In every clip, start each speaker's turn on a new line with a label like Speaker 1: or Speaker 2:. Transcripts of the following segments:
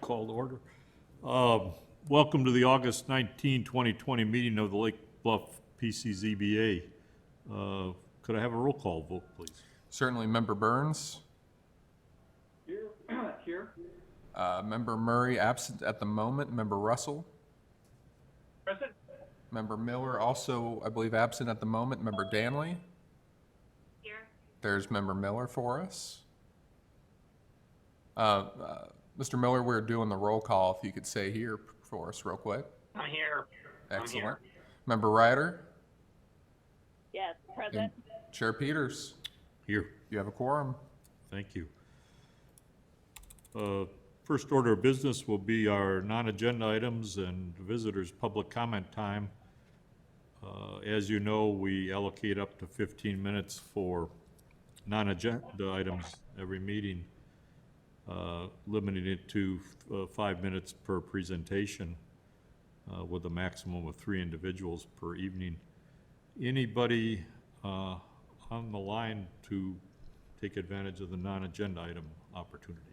Speaker 1: Call to order. Welcome to the August 19, 2020 meeting of the Lake Bluff PCZBA. Could I have a roll call vote, please?
Speaker 2: Certainly. Member Burns?
Speaker 3: Here. Here.
Speaker 2: Member Murray absent at the moment. Member Russell?
Speaker 3: Present.
Speaker 2: Member Miller also, I believe, absent at the moment. Member Danley?
Speaker 4: Here.
Speaker 2: There's Member Miller for us. Mr. Miller, we're doing the roll call. If you could say here for us real quick.
Speaker 3: I'm here.
Speaker 2: Excellent.
Speaker 3: I'm here.
Speaker 2: Member Ryder?
Speaker 4: Yes, present.
Speaker 2: And Chair Peters?
Speaker 1: Here.
Speaker 2: You have a quorum.
Speaker 1: Thank you. First order of business will be our non-agenda items and visitors' public comment time. As you know, we allocate up to 15 minutes for non-agenda items every meeting, limiting it to 5 minutes per presentation with a maximum of 3 individuals per evening. Anybody on the line to take advantage of the non-agenda item opportunity?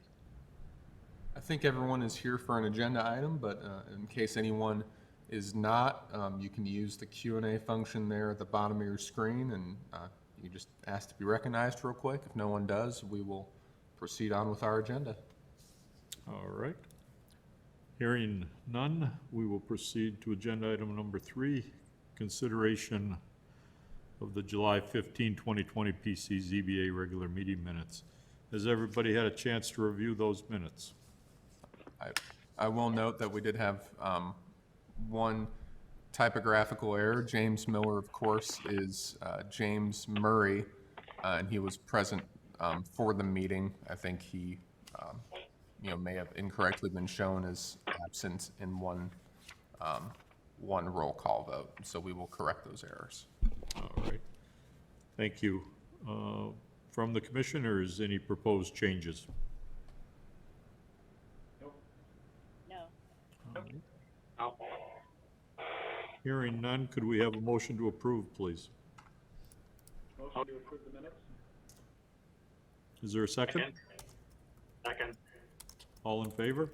Speaker 2: I think everyone is here for an agenda item, but in case anyone is not, you can use the Q&A function there at the bottom of your screen, and you just ask to be recognized real quick. If no one does, we will proceed on with our agenda.
Speaker 1: All right. Hearing none, we will proceed to agenda item number 3, consideration of the July 15, 2020 PCZBA regular meeting minutes. Has everybody had a chance to review those minutes?
Speaker 2: I will note that we did have one typographical error. James Miller, of course, is James Murray, and he was present for the meeting. I think he may have incorrectly been shown as absent in one roll call vote. So we will correct those errors.
Speaker 1: All right. Thank you. From the commissioners, any proposed changes?
Speaker 4: No.
Speaker 3: Oh.
Speaker 1: Hearing none, could we have a motion to approve, please?
Speaker 3: Motion to approve the minutes?
Speaker 1: Is there a second?
Speaker 3: Second.
Speaker 1: All in favor?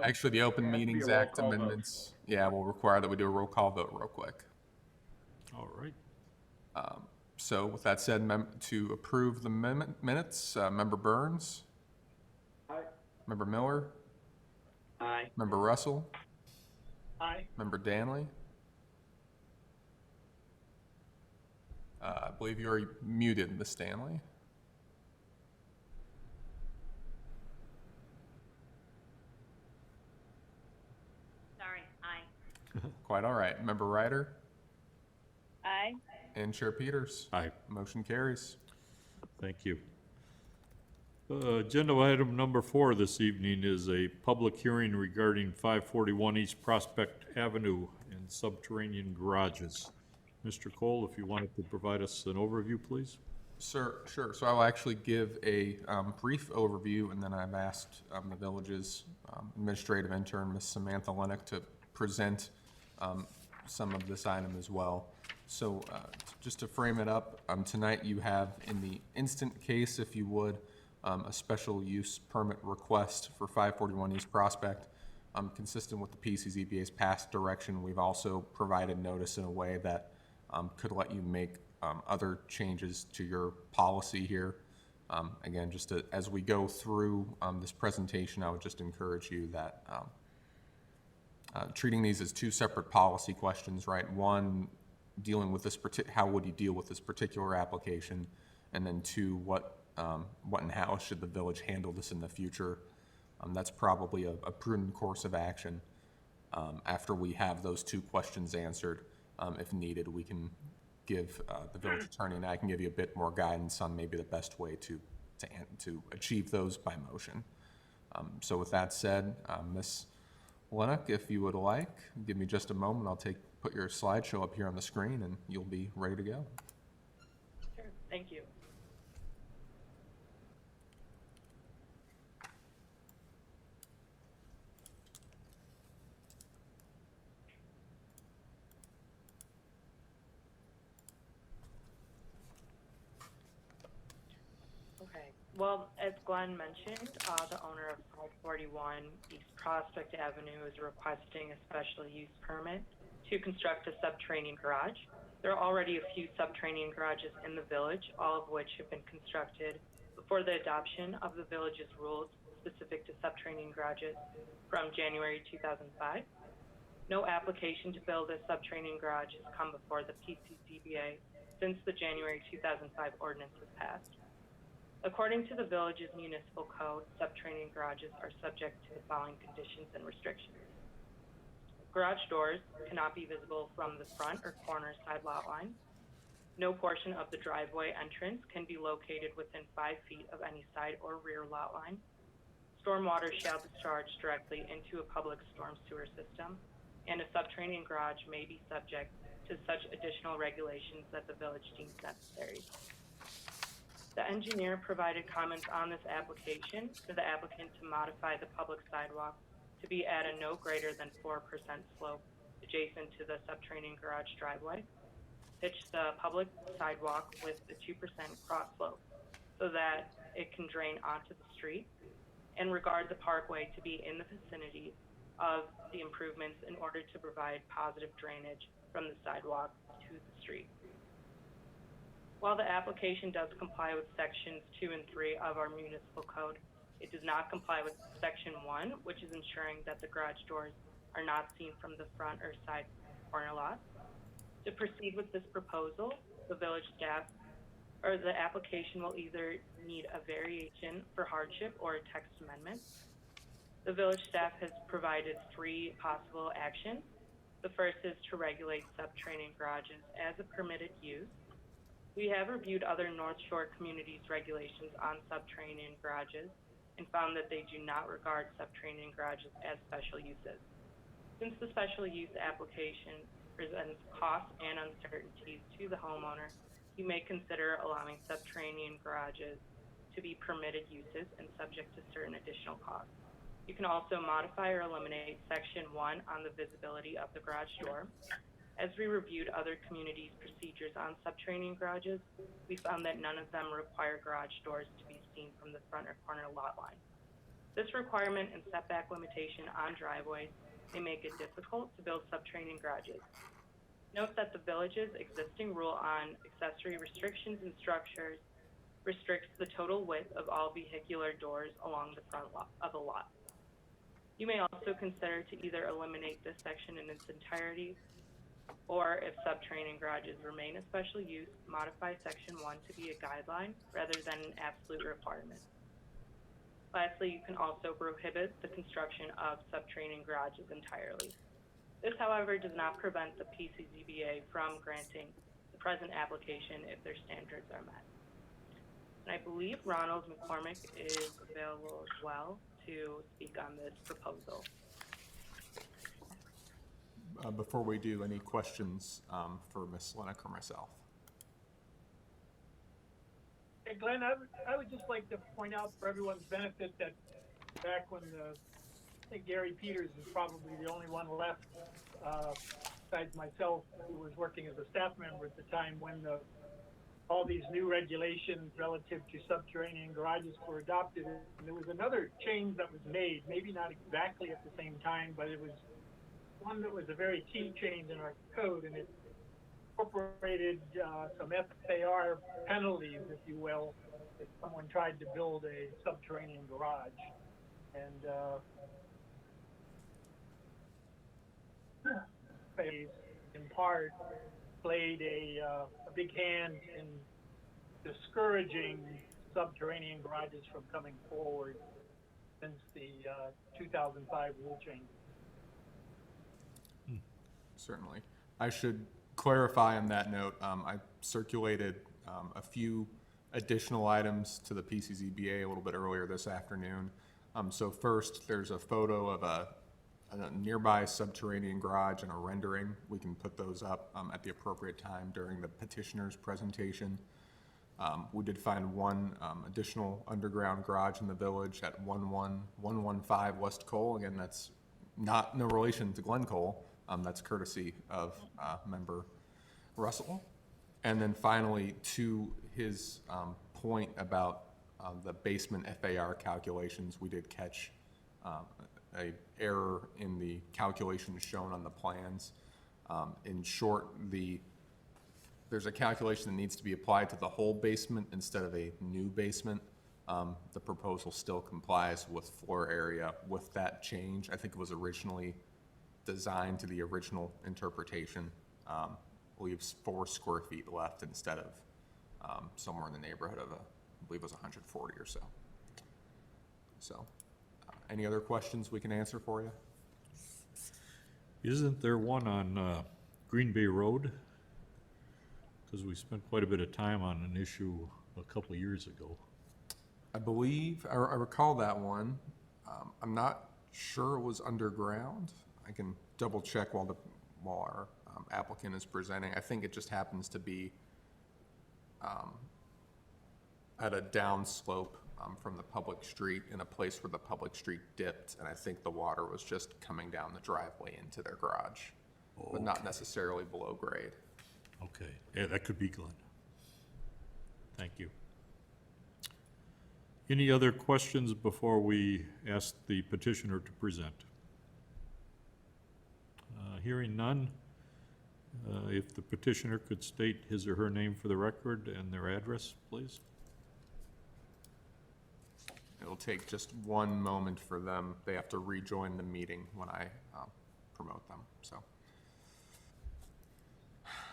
Speaker 2: Actually, the Open Meetings Act amendments, will require that we do a roll call vote real quick.
Speaker 1: All right.
Speaker 2: So with that said, to approve the minutes, Member Burns?
Speaker 3: Aye.
Speaker 2: Member Miller?
Speaker 3: Aye.
Speaker 2: Member Russell?
Speaker 3: Aye.
Speaker 2: Member Danley? I believe you are muted, Ms. Danley.
Speaker 4: Sorry, aye.
Speaker 2: Quite all right. Member Ryder?
Speaker 4: Aye.
Speaker 2: And Chair Peters?
Speaker 1: Aye.
Speaker 2: Motion carries.
Speaker 1: Thank you. Agenda item number 4 this evening is a public hearing regarding 541 East Prospect Avenue and subterranean garages. Mr. Cole, if you wanted to provide us an overview, please.
Speaker 2: Sure. So I will actually give a brief overview, and then I've asked the village's administrative intern, Ms. Samantha Lennox, to present some of this item as well. So just to frame it up, tonight you have in the instant case, if you would, a special use permit request for 541 East Prospect. Consistent with the PCZBA's past direction, we've also provided notice in a way that could let you make other changes to your policy here. Again, just as we go through this presentation, I would just encourage you that treating these as 2 separate policy questions, right? One, dealing with this how would you deal with this particular application, and then 2, what and how should the village handle this in the future? That's probably a prudent course of action. After we have those 2 questions answered, if needed, we can give the village attorney and I can give you a bit more guidance on maybe the best way to achieve those by motion. So with that said, Ms. Lennox, if you would like, give me just a moment. I'll put your slideshow up here on the screen and you'll be ready to go.
Speaker 4: Sure, thank you.
Speaker 5: Okay, well, as Glenn mentioned, the owner of 541 East Prospect Avenue is requesting a special use permit to construct a subterranean garage. There are already a few subterranean garages in the village, all of which have been constructed before the adoption of the village's rules specific to subterranean garages from January 2005. No application to build a subterranean garage has come before the PCZBA since the January 2005 ordinance was passed. According to the village's municipal code, subterranean garages are subject to the following conditions and restrictions. Garage doors cannot be visible from the front or corner side lot line. No portion of the driveway entrance can be located within 5 feet of any side or rear lot line. Stormwater shall discharge directly into a public storm sewer system, and a subterranean garage may be subject to such additional regulations that the village deems necessary. The engineer provided comments on this application for the applicant to modify the public sidewalk to be at a no greater than 4% slope adjacent to the subterranean garage driveway, pitch the public sidewalk with a 2% cross slope so that it can drain onto the street, and regard the parkway to be in the vicinity of the improvements in order to provide positive drainage from the sidewalk to the street. While the application does comply with sections 2 and 3 of our municipal code, it does not comply with section 1, which is ensuring that the garage doors are not seen from the front or side corner lots. To proceed with this proposal, the village staff or the application will either need a variation for hardship or a text amendment. The village staff has provided 3 possible actions. The first is to regulate subterranean garages as a permitted use. We have reviewed other North Shore communities' regulations on subterranean garages and found that they do not regard subterranean garages as special uses. Since the special use application presents costs and uncertainties to the homeowner, you may consider allowing subterranean garages to be permitted uses and subject to certain additional costs. You can also modify or eliminate section 1 on the visibility of the garage door. As we reviewed other communities' procedures on subterranean garages, we found that none of them require garage doors to be seen from the front or corner lot line. This requirement and setback limitation on driveways may make it difficult to build subterranean garages. Note that the village's existing rule on accessory restrictions and structures restricts the total width of all vehicular doors along the front of a lot. You may also consider to either eliminate this section in its entirety, or if subterranean garages remain a special use, modify section 1 to be a guideline rather than an absolute requirement. Lastly, you can also prohibit the construction of subterranean garages entirely. This, however, does not prevent the PCZBA from granting the present application if their standards are met. And I believe Ronald McCormick is available as well to speak on this proposal.
Speaker 2: Before we do, any questions for Ms. Lennox or myself?
Speaker 6: Hey, Glenn, I would just like to point out for everyone's benefit that back when I think Gary Peters is probably the only one left, besides myself, who was working as a staff member at the time when all these new regulations relative to subterranean garages were adopted. And there was another change that was made, maybe not exactly at the same time, but it was one that was a very key change in our code, and it incorporated some FAR penalties, if you will, if someone tried to build a subterranean garage. And in part played a big hand in discouraging subterranean garages from coming forward since the 2005 rule change.
Speaker 2: Certainly. I should clarify on that note, I circulated a few additional items to the PCZBA a little bit earlier this afternoon. So first, there's a photo of a nearby subterranean garage and a rendering. We can put those up at the appropriate time during the petitioner's presentation. We did find one additional underground garage in the village at 11115 West Cole. Again, that's no relation to Glen Cole. That's courtesy of member Russell. And then finally, to his point about the basement FAR calculations, we did catch a error in the calculations shown on the plans. In short, there's a calculation that needs to be applied to the whole basement instead of a new basement. The proposal still complies with floor area with that change. I think it was originally designed to the original interpretation. Leaves 4 square feet left instead of somewhere in the neighborhood of, I believe it was 140 or so. So, any other questions we can answer for you?
Speaker 1: Isn't there one on Green Bay Road? Because we spent quite a bit of time on an issue a couple of years ago.
Speaker 2: I believe, I recall that one. I'm not sure it was underground. I can double check while our applicant is presenting. I think it just happens to be at a downslope from the public street in a place where the public street dipped, and I think the water was just coming down the driveway into their garage, but not necessarily below grade.
Speaker 1: Okay, yeah, that could be Glenn. Thank you. Any other questions before we ask the petitioner to present? Hearing none, if the petitioner could state his or her name for the record and their address, please.
Speaker 2: It'll take just one moment for them. They have to rejoin the meeting when I promote them, so.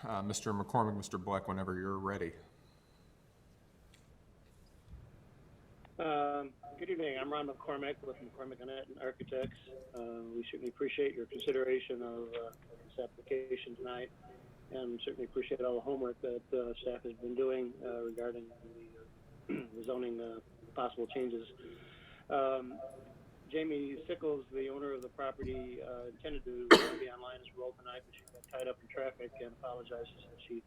Speaker 2: Mr. McCormick, Mr. Black, whenever you're ready.
Speaker 7: Good evening. I'm Ron McCormick with McCormick and Architects. We certainly appreciate your consideration of this application tonight, and certainly appreciate all the homework that staff has been doing regarding the zoning possible changes. Jamie Sickles, the owner of the property, intended to be online as well tonight, but she got tied up in traffic and apologizes that she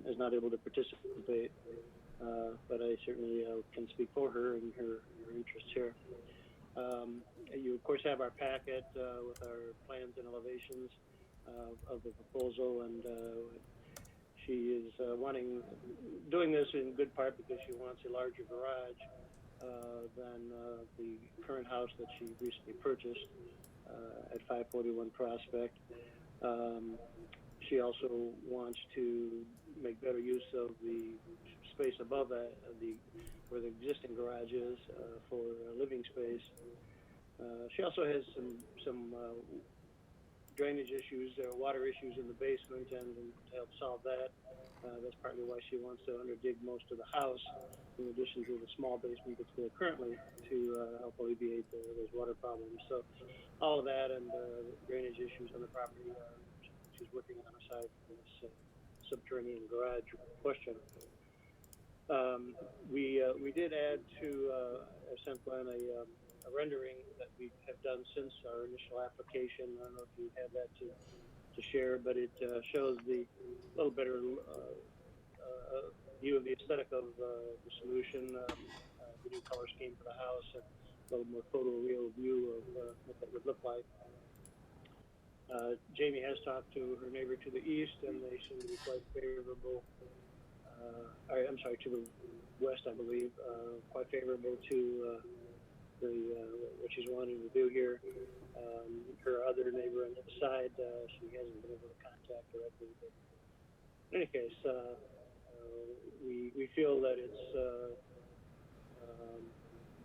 Speaker 7: is not able to participate. But I certainly can speak for her and her interests here. You, of course, have our packet with our plans and elevations of the proposal, and she is doing this in good part because she wants a larger garage than the current house that she recently purchased at 541 Prospect. She also wants to make better use of the space above that, where the existing garage is, for living space. She also has some drainage issues, water issues in the basement, and to help solve that, that's partly why she wants to underdig most of the house, in addition to the small basement that's there currently, to help alleviate those water problems. So all of that and drainage issues on the property, she's working on aside from this subterranean garage question. We did add to I sent Glenn a rendering that we have done since our initial application. I don't know if you had that to share, but it shows the little better view of the aesthetic of the solution, the new color scheme for the house, and a little more photoreal view of what that would look like. Jamie has talked to her neighbor to the east, and they seem to be quite favorable. I'm sorry, to the west, I believe, quite favorable to what she's wanting to do here. Her other neighbor on the other side, she hasn't been able to contact directly. But in any case, we feel that it's,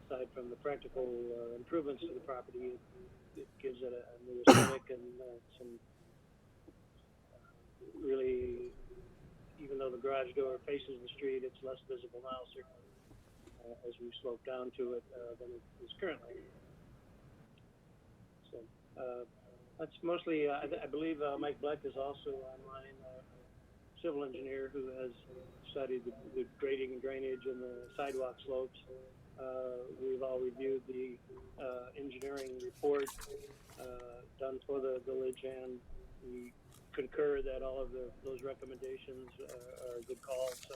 Speaker 7: aside from the practical improvements to the property, it gives it a new aesthetic and some really, even though the garage door faces the street, it's less visible now, certainly, as we slope down to it than it is currently. So that's mostly, I believe Mike Bleck is also online, civil engineer who has studied the grading and drainage and the sidewalk slopes. We've all reviewed the engineering report done for the village, and we concur that all of those recommendations are a good call. So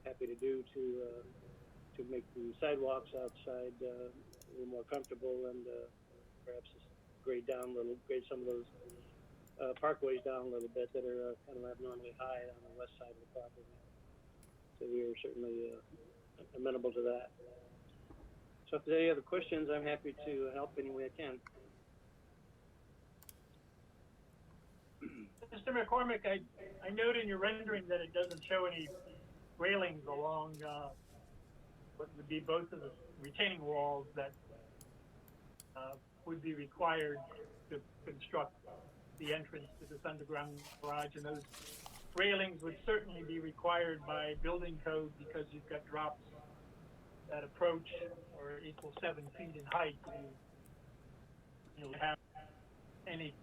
Speaker 7: happy to do to make the sidewalks outside a little more comfortable, and perhaps grade some of those parkways down a little bit that are kind of abnormally high on the west side of the property. So we are certainly amenable to that. So if there's any other questions, I'm happy to help any way I can.
Speaker 6: Mr. McCormick, I note in your rendering that it doesn't show any railings along what would be both of the retaining walls that would be required to construct the entrance to this underground garage, and those railings would certainly be required by building code because you've got drops that approach or equal 7 feet in height. You'll have any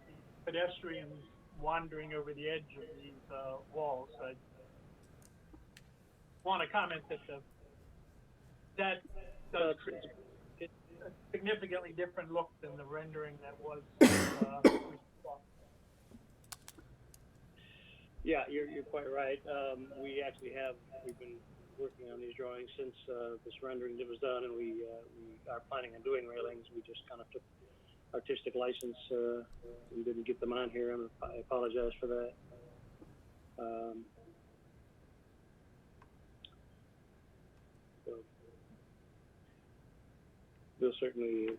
Speaker 6: pedestrians wandering over the edge of these walls. I want to comment that that does create a significantly different look than the rendering that was.
Speaker 7: Yeah, you're quite right. We've been working on these drawings since this rendering was done, and we are planning on doing railings. We just kind of took artistic license and didn't get them on here, and I apologize for that. So we'll certainly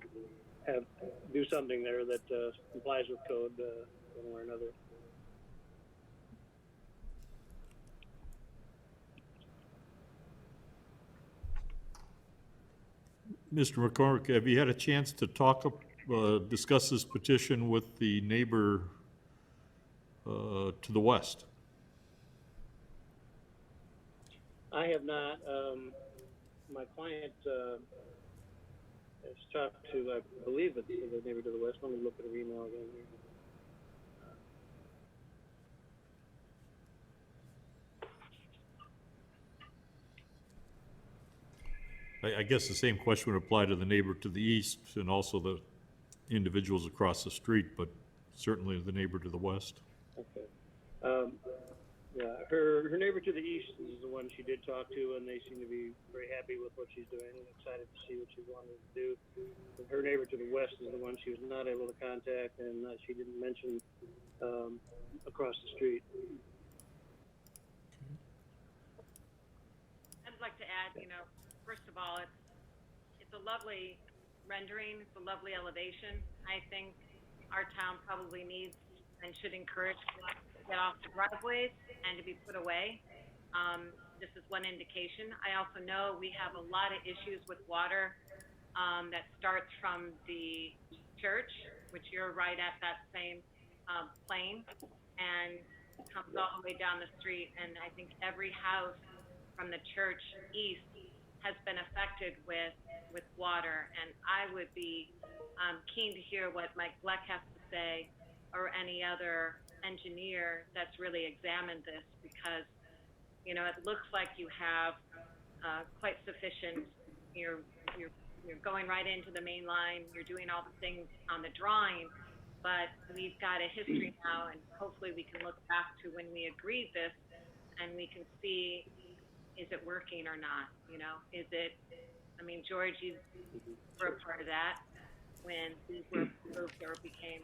Speaker 7: do something there that complies with code one way or another.
Speaker 1: Mr. McCormick, have you had a chance to discuss this petition with the neighbor to the west?
Speaker 7: I have not. My client has talked to, I believe it's the neighbor to the west. Let me look at her email again here.
Speaker 1: I guess the same question would apply to the neighbor to the east and also the individuals across the street, but certainly the neighbor to the west.
Speaker 7: Okay. Yeah, her neighbor to the east is the one she did talk to, and they seem to be very happy with what she's doing and excited to see what she wanted to do. And her neighbor to the west is the one she was not able to contact, and she didn't mention across the street.
Speaker 4: I'd like to add, first of all, it's a lovely rendering, it's a lovely elevation. I think our town probably needs and should encourage people to get off the driveways and to be put away. This is one indication. I also know we have a lot of issues with water that starts from the church, which you're right at that same plane, and comes all the way down the street. And I think every house from the church east has been affected with water. And I would be keen to hear what Mike Bleck has to say, or any other engineer that's really examined this, because it looks like you have quite sufficient. You're going right into the main line. You're doing all the things on the drawing, but we've got a history now, and hopefully we can look back to when we agreed this, and we can see, is it working or not? Is it? I mean, George, you were a part of that when these were approved or became.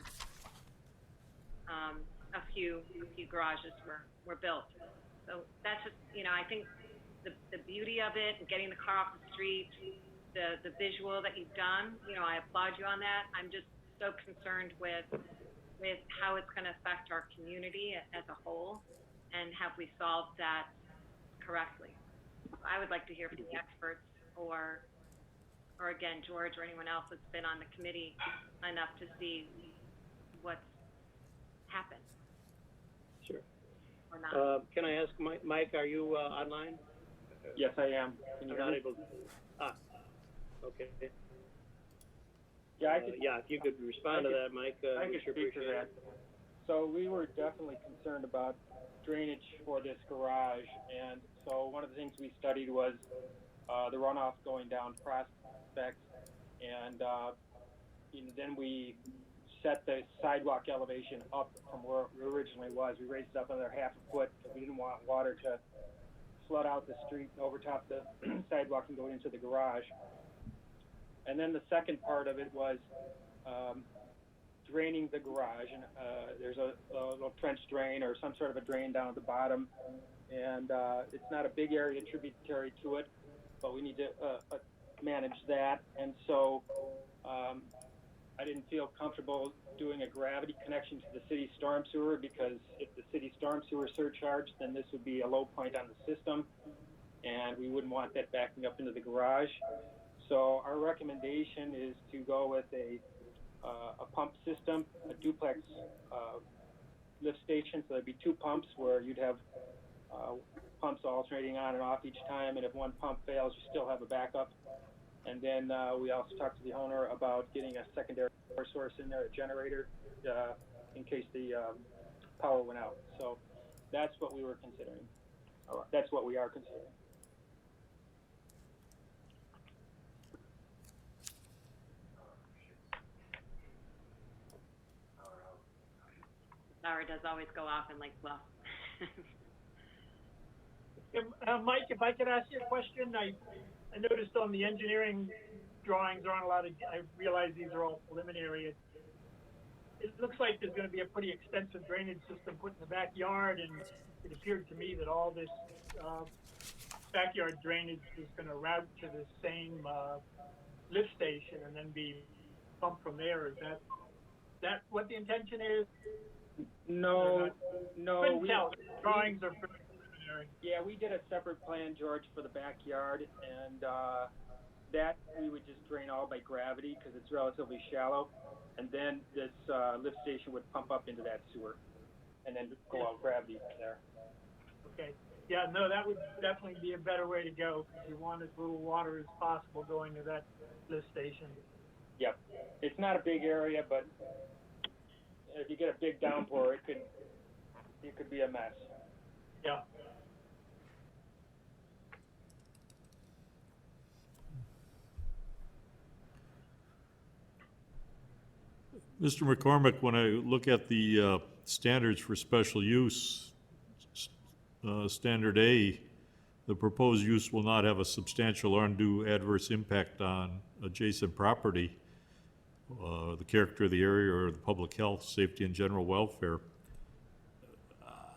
Speaker 4: A few garages were built. So that's just, I think the beauty of it and getting the car off the street, the visual that you've done, I applaud you on that. I'm just so concerned with how it's going to affect our community as a whole, and have we solved that correctly? I would like to hear from the experts, or again, George, or anyone else that's been on the committee enough to see what's happened.
Speaker 7: Sure.
Speaker 4: Or not.
Speaker 7: Can I ask Mike, are you online?
Speaker 8: Yes, I am. Can you
Speaker 7: I'm
Speaker 8: hear
Speaker 7: not
Speaker 8: me?
Speaker 7: able. Okay.
Speaker 8: Yeah,
Speaker 7: if you could respond to that, Mike.
Speaker 8: I
Speaker 7: we
Speaker 8: could
Speaker 7: sure
Speaker 8: speak to
Speaker 7: appreciate
Speaker 8: that. So we were definitely concerned about drainage for this garage, and so one of the things we studied was the runoff going down Prospect, and then we set the sidewalk elevation up from where it originally was. We raised it up another half a foot because we didn't want water to flood out the street, overtop the sidewalk and go into the garage. And then the second part of it was draining the garage, and there's a little trench drain or some sort of a drain down at the bottom, and it's not a big area tributary to it, but we need to manage that. And so I didn't feel comfortable doing a gravity connection to the city storm sewer, because if the city storm sewer surcharged, then this would be a low point on the system, and we wouldn't want that backing up into the garage. So our recommendation is to go with a pump system, a duplex lift station. So there'd be two pumps where you'd have pumps alternating on and off each time, and if one pump fails, you still have a backup. And then we also talked to the owner about getting a secondary power source in there, a generator, in case the power went out. So that's what we were considering. Or that's what we are considering.
Speaker 4: Power does always go off in Lake Bluff.
Speaker 6: Mike, if I could ask you a question, I noticed on the engineering drawings, there aren't a lot of, I realize these are all preliminary. It looks like there's going to be a pretty extensive drainage system put in the backyard, and it appeared to me that all this backyard drainage is going to route to the same lift station and then be pumped from there. Is that what the intention is?
Speaker 8: No.
Speaker 6: Couldn't tell. The drawings are pretty preliminary.
Speaker 8: Yeah, we did a separate plan, George, for the backyard, and that we would just drain all by gravity because it's relatively shallow, and then this lift station would pump up into that sewer, and then go out gravity from there.
Speaker 6: Okay. Yeah, no, that would definitely be a better way to go, because you want as little water as possible going to that lift station.
Speaker 8: Yep. It's not a big area, but if you get a big downpour, it could be a mess.
Speaker 6: Yeah.
Speaker 1: Mr. McCormick, when I look at the standards for special use, Standard A, the proposed use will not have a substantial or undue adverse impact on adjacent property, the character of the area, or the public health, safety, and general welfare.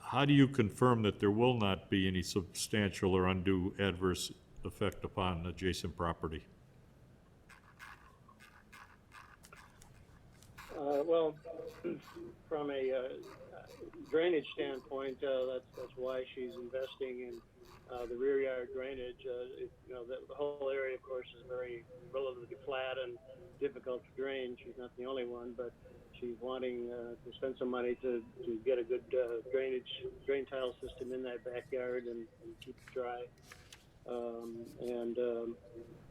Speaker 1: How do you confirm that there will not be any substantial or undue adverse effect upon adjacent property?
Speaker 7: Well, from a drainage standpoint, that's why she's investing in the rear yard drainage. The whole area, of course, is very relatively flat and difficult to drain. She's not the only one, but she's wanting to spend some money to get a good drain tile system in that backyard and keep it dry. And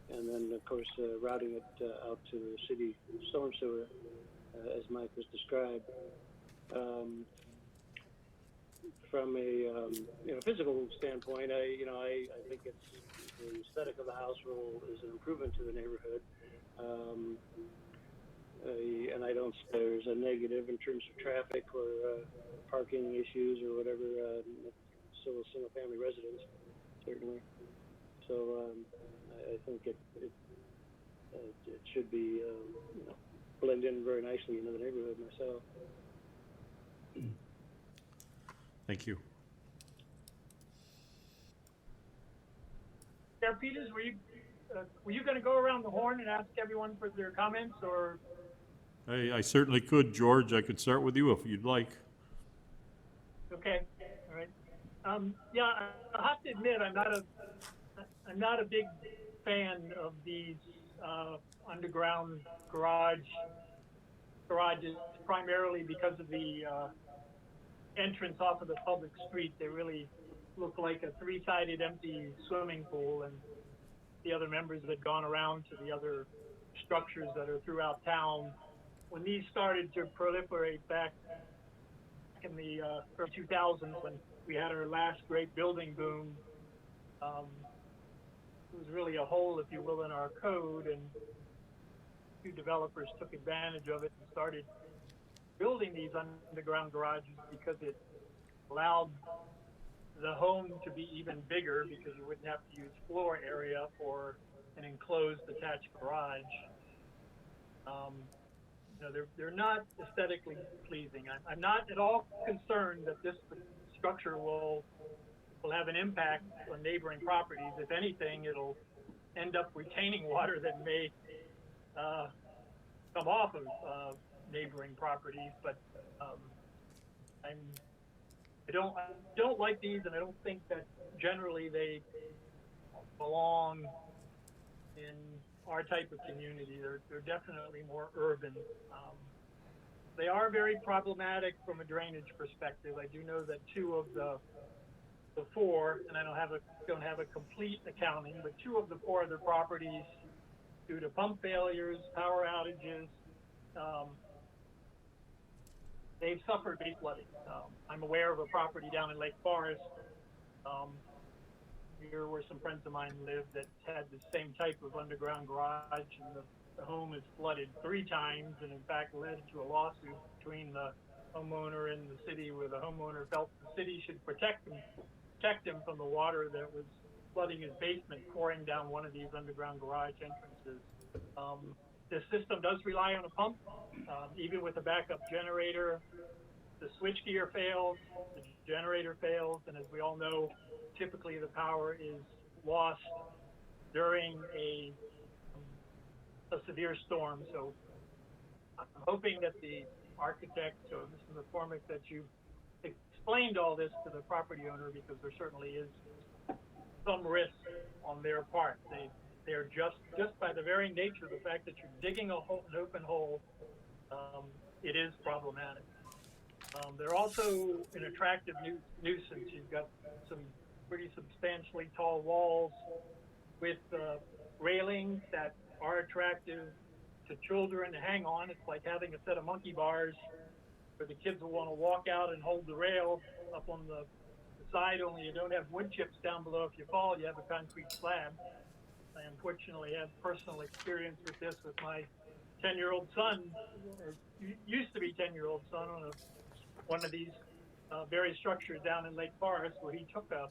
Speaker 7: then, of course, routing it out to the city storm sewer, as Mike was described. From a physical standpoint, I think it's the aesthetic of the house is an improvement to the neighborhood, and I don't see there's a negative in terms of traffic or parking issues or whatever. Still a single family residence, certainly. So I think it should be blend in very nicely into the neighborhood myself.
Speaker 1: Thank you.
Speaker 6: Mayor Peters, were you going to go around the horn and ask everyone for their comments, or?
Speaker 1: I certainly could, George. I could start with you if you'd like.
Speaker 6: Okay, all right. Yeah, I have to admit, I'm not a big fan of these underground garages, primarily because of the entrance off of the public street. They really look like a three-sided empty swimming pool, and the other members had gone around to the other structures that are throughout town. When these started to proliferate back in the early 2000s, when we had our last great building boom, it was really a hole, if you will, in our code, and a few developers took advantage of it and started building these underground garages because it allowed the home to be even bigger, because you wouldn't have to use floor area for an enclosed attached garage. They're not aesthetically pleasing. I'm not at all concerned that this structure will have an impact on neighboring properties. If anything, it'll end up retaining water that may come off of neighboring properties. But I don't like these, and I don't think that generally they belong in our type of community. They're definitely more urban. They are very problematic from a drainage perspective. I do know that two of the four, and I don't have a complete accounting, but two of the four other properties, due to pump failures, power outages, they've suffered base flooding. I'm aware of a property down in Lake Forest, here where some friends of mine live, that had the same type of underground garage, and the home is flooded 3 times, and in fact led to a lawsuit between the homeowner and the city, where the homeowner felt the city should protect him from the water that was flooding his basement, pouring down one of these underground garage entrances. This system does rely on a pump. Even with a backup generator, the switchgear fails, the generator fails, and as we all know, typically the power is lost during a severe storm. So I'm hoping that the architect, so Mr. McCormick, that you explained all this to the property owner, because there certainly is some risk on their part. They're just by the very nature of the fact that you're digging an open hole, it is problematic. They're also an attractive nuisance. You've got some pretty substantially tall walls with railings that are attractive to children to hang on. It's like having a set of monkey bars where the kids will want to walk out and hold the rail up on the side, only you don't have wood chips down below if you fall, you have a concrete slab. I unfortunately had personal experience with this with my 10-year-old son, or used to be 10-year-old son, on one of these very structures down in Lake Forest, where he took a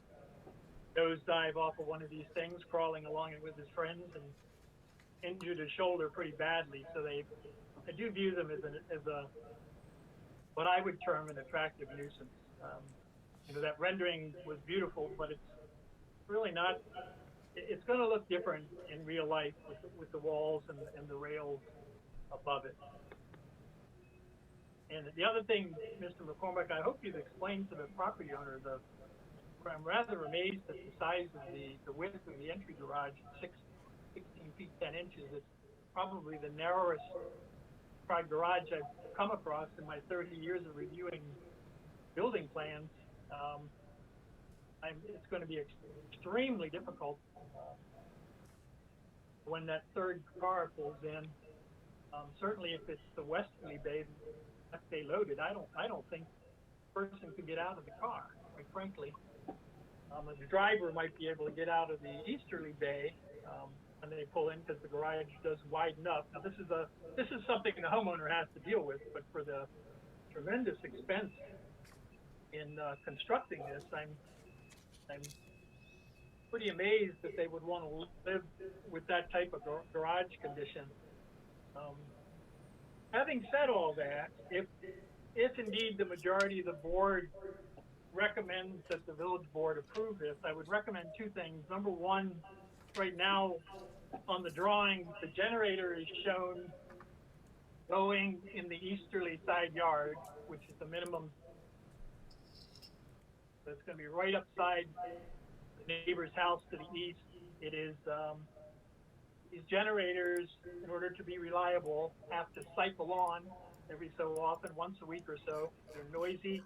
Speaker 6: nosedive off of one of these things, crawling along it with his friends, and injured his shoulder pretty badly. So I do view them as a what I would term an attractive nuisance. That rendering was beautiful, but it's really not. It's going to look different in real life with the walls and the rails above it. And the other thing, Mr. McCormick, I hope you've explained to the property owner I'm rather amazed at the size of the width of the entry garage, 16 feet 10 inches. It's probably the narrowest garage I've come across in my 30 years of reviewing building plans. It's going to be extremely difficult when that third car pulls in. Certainly, if it's the westerly bay, loaded, I don't think the person could get out of the car, quite frankly. The driver might be able to get out of the easterly bay when they pull in, because the garage does widen up. Now, this is something the homeowner has to deal with, but for the tremendous expense in constructing this, I'm pretty amazed that they would want to live with that type of garage condition. Having said all that, if indeed the majority of the board recommends that the village board approve this, I would recommend 2 things. Number one, right now on the drawing, the generator is shown going in the easterly side yard, which is the minimum. So it's going to be right upside the neighbor's house to the east. It is, these generators, in order to be reliable, have to cycle on every so often, once a week or so. They're noisy.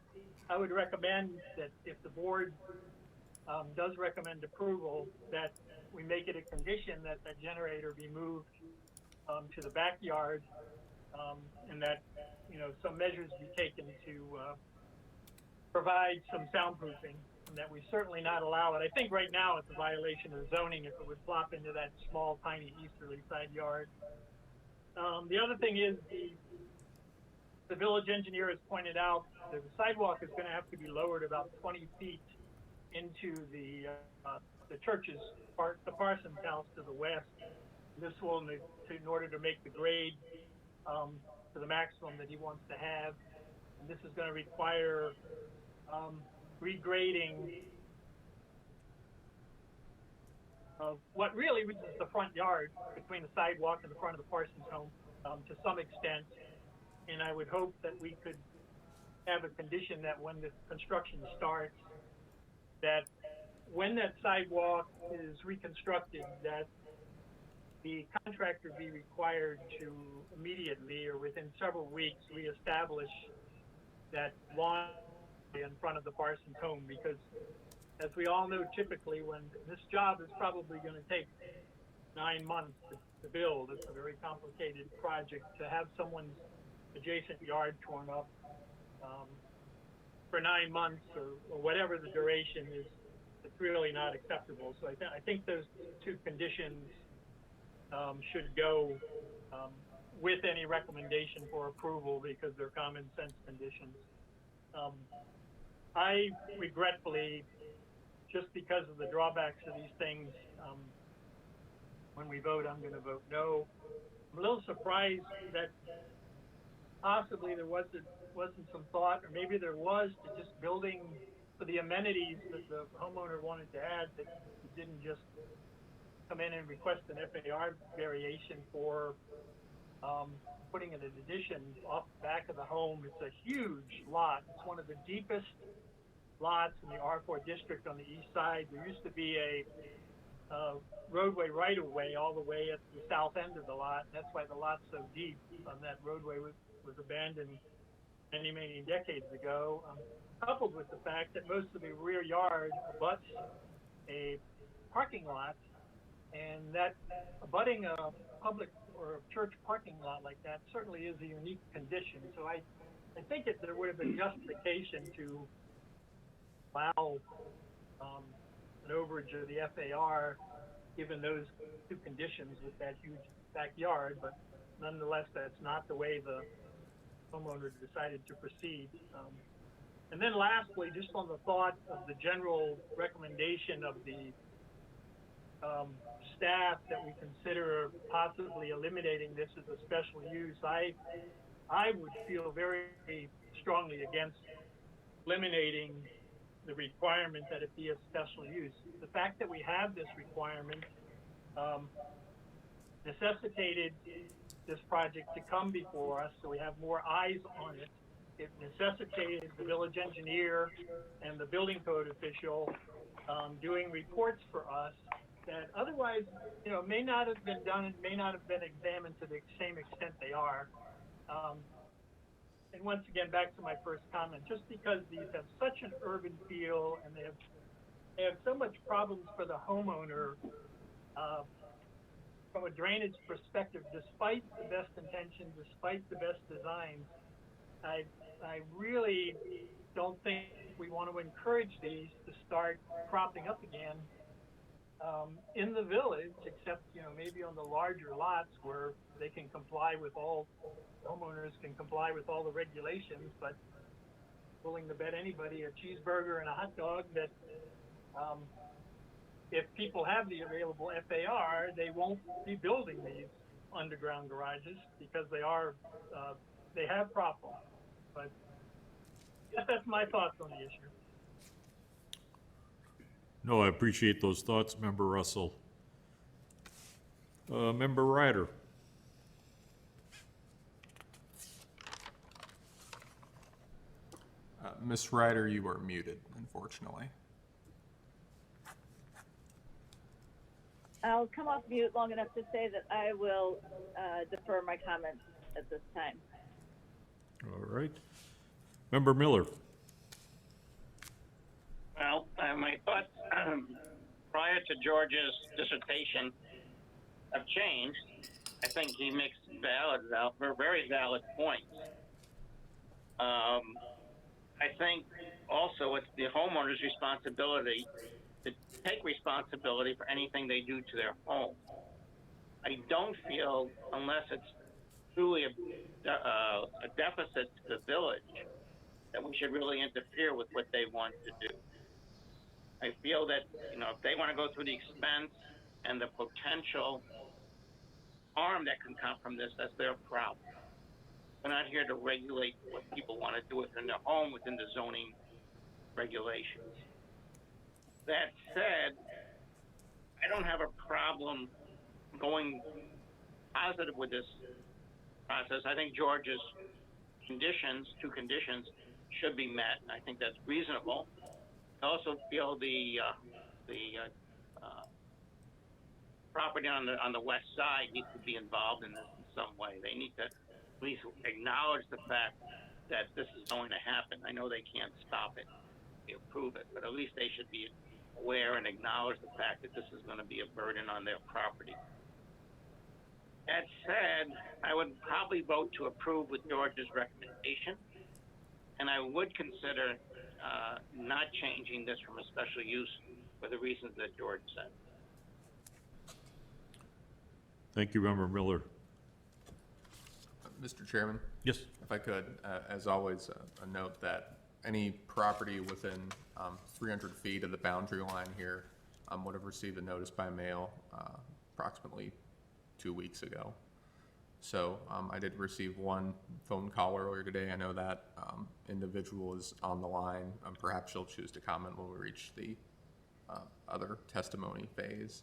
Speaker 6: I would recommend that if the board does recommend approval, that we make it a condition that that generator be moved to the backyard, and that some measures be taken to provide some soundproofing, and that we certainly not allow it. I think right now it's a violation of zoning if it would flop into that small, tiny easterly side yard. The other thing is the village engineer has pointed out that the sidewalk is going to have to be lowered about 20 feet into the church's part, the Parsons house to the west. This will, in order to make the grade to the maximum that he wants to have. And this is going to require regrading of what really was the front yard between the sidewalk and the front of the Parsons home, to some extent. And I would hope that we could have a condition that when the construction starts, that when that sidewalk is reconstructed, that the contractor be required to immediately or within several weeks reestablish that lawn in front of the Parsons home, because as we all know, typically when this job is probably going to take 9 months to build, it's a very complicated project. To have someone's adjacent yard torn up for 9 months or whatever the duration is, it's really not acceptable. So I think those two conditions should go with any recommendation for approval, because they're common sense conditions. I regretfully, just because of the drawbacks of these things, when we vote, I'm going to vote no. I'm a little surprised that possibly there wasn't some thought, or maybe there was, to just building for the amenities that the homeowner wanted to add, that he didn't just come in and request an FAR variation for putting in an addition off the back of the home. It's a huge lot. It's one of the deepest lots in the R4 district on the east side. There used to be a roadway right-of-way all the way at the south end of the lot. That's why the lot's so deep. That roadway was abandoned many, many decades ago, coupled with the fact that most of the rear yard abuts a parking lot, and that abutting a public or a church parking lot like that certainly is a unique condition. So I think there would have been justification to allow an overage of the FAR, given those two conditions with that huge backyard. But nonetheless, that's not the way the homeowner decided to proceed. And then lastly, just on the thought of the general recommendation of the staff that we consider possibly eliminating this as a special use, I would feel very strongly against eliminating the requirement that it be a special use. The fact that we have this requirement necessitated this project to come before us, so we have more eyes on it. It necessitated the village engineer and the building code official doing reports for us that otherwise, may not have been done and may not have been examined to the same extent they are. And once again, back to my first comment, just because these have such an urban feel and they have so much problems for the homeowner from a drainage perspective, despite the best intentions, despite the best designs, I really don't think we want to encourage these to start cropping up again in the village, except, maybe on the larger lots where they can comply with homeowners can comply with all the regulations, but willing to bet anybody a cheeseburger and a hot dog that if people have the available FAR, they won't be building these underground garages, because they have problems. But that's my thoughts on the issue.
Speaker 1: No, I appreciate those thoughts, Member Russell. Member Ryder.
Speaker 2: Ms. Ryder, you are muted, unfortunately.
Speaker 9: I'll come off mute long enough to say that I will defer my comments at this time.
Speaker 1: All right. Member Miller.
Speaker 3: Well, my thoughts prior to George's dissertation have changed. I think he makes very valid points. I think also it's the homeowner's responsibility to take responsibility for anything they do to their home. I don't feel, unless it's truly a deficit to the village, that we should really interfere with what they want to do. I feel that, if they want to go through the expense and the potential harm that can come from this, that's their problem. We're not here to regulate what people want to do within their home, within the zoning regulations. That said, I don't have a problem going positive with this process. I think George's two conditions should be met. I think that's reasonable. I also feel the property on the west side needs to be involved in this in some way. They need to at least acknowledge the fact that this is going to happen. I know they can't stop it, they approve it, but at least they should be aware and acknowledge the fact that this is going to be a burden on their property. That said, I would probably vote to approve with George's recommendation, and I would consider not changing this from a special use for the reasons that George said.
Speaker 1: Thank you, Member Miller.
Speaker 2: Mr. Chairman,
Speaker 1: Yes.
Speaker 2: if I could, as always, a note that any property within 300 feet of the boundary line here would have received a notice by mail approximately 2 weeks ago. So I did receive one phone call earlier today. I know that individual is on the line. Perhaps she'll choose to comment when we reach the other testimony phase.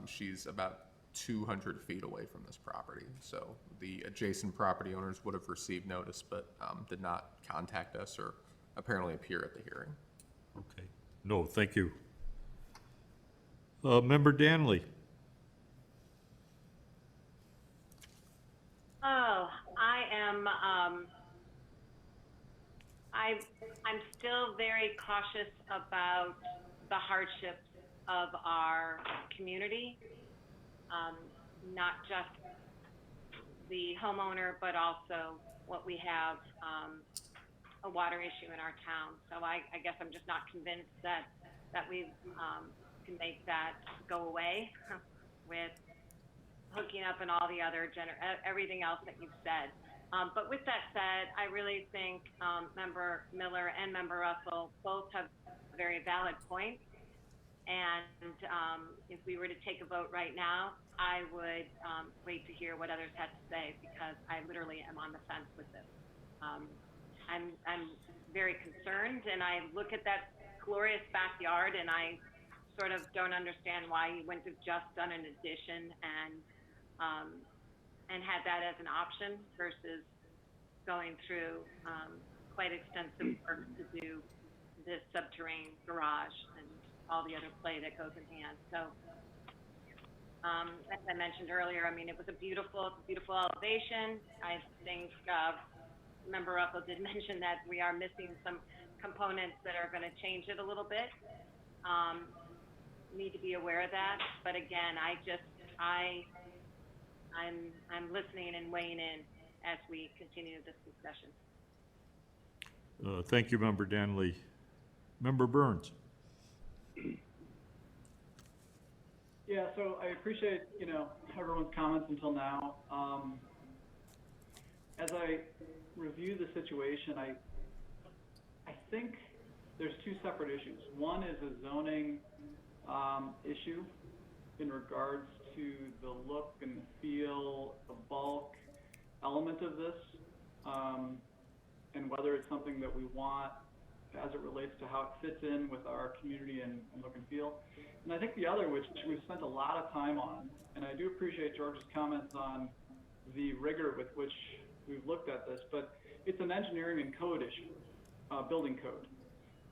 Speaker 2: She's about 200 feet away from this property. So the adjacent property owners would have received notice, but did not contact us or apparently appear at the hearing.
Speaker 1: Okay. No, thank you. Member Danley.
Speaker 4: Oh, I'm still very cautious about the hardships of our community, not just the homeowner, but also what we have, a water issue in our town. So I guess I'm just not convinced that we can make that go away with hooking up and all the other everything else that you've said. But with that said, I really think Member Miller and Member Russell both have very valid points. And if we were to take a vote right now, I would wait to hear what others had to say, because I literally am on the fence with this. I'm very concerned, and I look at that glorious backyard, and I sort of don't understand why you wouldn't have just done an addition and had that as an option versus going through quite extensive work to do this subterranean garage and all the other play that goes in hand. So, as I mentioned earlier, I mean, it was a beautiful elevation. I think Member Russell did mention that we are missing some components that are going to change it a little bit. Need to be aware of that. But again, I'm listening and weighing in as we continue this discussion.
Speaker 1: Thank you, Member Danley. Member Burns.
Speaker 10: Yeah, so I appreciate, everyone's comments until now. As I review the situation, I think there's two separate issues. One is a zoning issue in regards to the look and the feel, the bulk element of this, and whether it's something that we want as it relates to how it fits in with our community and look and feel. And I think the other, which we've spent a lot of time on, and I do appreciate George's comments on the rigor with which we've looked at this, but it's an engineering and code issue, building code.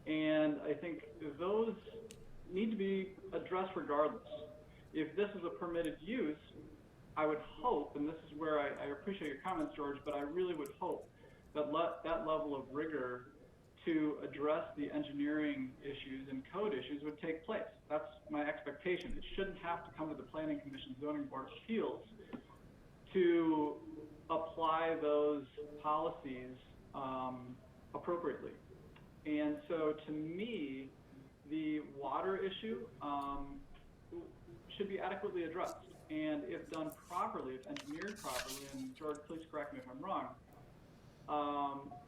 Speaker 10: And I think those need to be addressed regardless. If this is a permitted use, I would hope, and this is where I appreciate your comments, George, but I really would hope that that level of rigor to address the engineering issues and code issues would take place. That's my expectation. It shouldn't have to come to the Planning Commission Zoning Board of Appeals to apply those policies appropriately. And so to me, the water issue should be adequately addressed. And if done properly, if engineered properly, and George, please correct me if I'm wrong,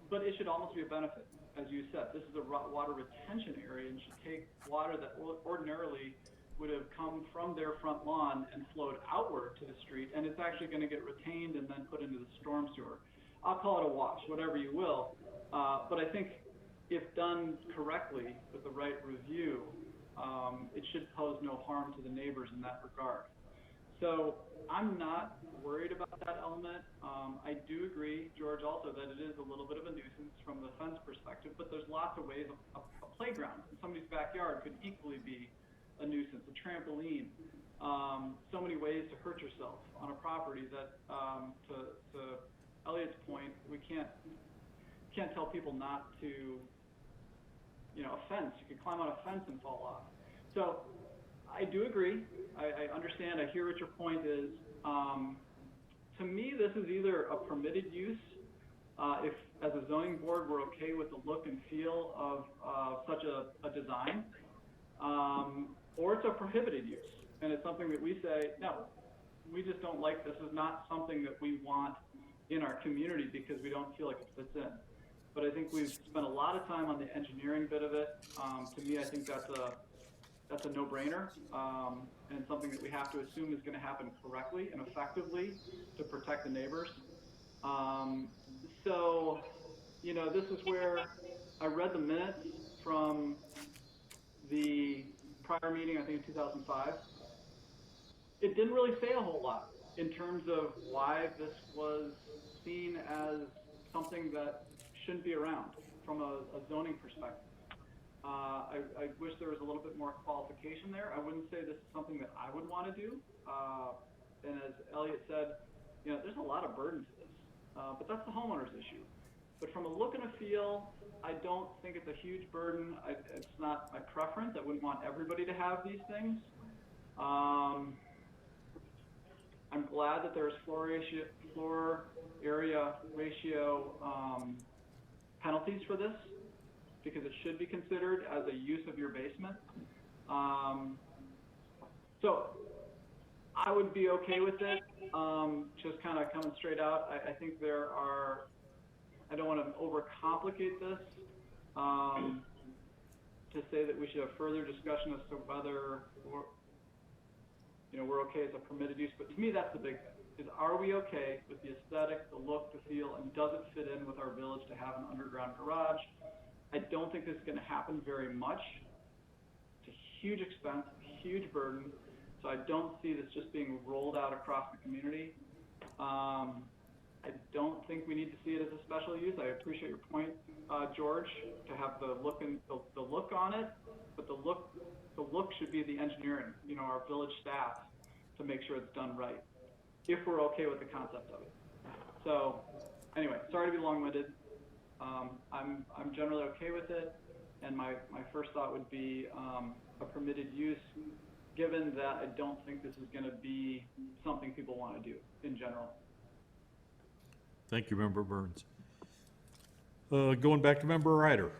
Speaker 10: but it should almost be a benefit. As you said, this is a water retention area and should take water that ordinarily would have come from their front lawn and flowed outward to the street, and it's actually going to get retained and then put into the storm sewer. I'll call it a wash, whatever you will, but I think if done correctly with the right review, it should pose no harm to the neighbors in that regard. So I'm not worried about that element. I do agree, George, also that it is a little bit of a nuisance from the fence perspective, but there's lots of ways. A playground in somebody's backyard could equally be a nuisance, a trampoline. So many ways to hurt yourself on a property that, to Elliot's point, we can't tell people not to, a fence. You could climb on a fence and fall off. So I do agree. I understand. I hear what your point is. To me, this is either a permitted use, if as a zoning board we're okay with the look and feel of such a design, or it's a prohibited use. And it's something that we say, no, we just don't like this. This is not something that we want in our community because we don't feel like it fits in. But I think we've spent a lot of time on the engineering bit of it. To me, I think that's a no-brainer, and something that we have to assume is going to happen correctly and effectively to protect the neighbors. So, this is where I read the minutes from the prior meeting, I think in 2005. It didn't really say a whole lot in terms of why this was seen as something that shouldn't be around from a zoning perspective. I wish there was a little bit more qualification there. I wouldn't say this is something that I would want to do. And as Elliot said, there's a lot of burden to this, but that's the homeowner's issue. But from a look and a feel, I don't think it's a huge burden. It's not my preference. I wouldn't want everybody to have these things. I'm glad that there's floor area ratio penalties for this, because it should be considered as a use of your basement. So I would be okay with it, just kind of coming straight out. I think I don't want to overcomplicate this, to say that we should have further discussion as to whether we're okay as a permitted use. But to me, that's the big thing, is are we okay with the aesthetic, the look, the feel, and does it fit in with our village to have an underground garage? I don't think this is going to happen very much. It's a huge expense, a huge burden. So I don't see this just being rolled out across the community. I don't think we need to see it as a special use. I appreciate your point, George, to have the look on it, but the look should be the engineering, our village staff, to make sure it's done right, if we're okay with the concept of it. So anyway, sorry to be long-winded. I'm generally okay with it, and my first thought would be a permitted use, given that I don't think this is going to be something people want to do in general.
Speaker 1: Thank you, Member Burns. Going back to Member Ryder.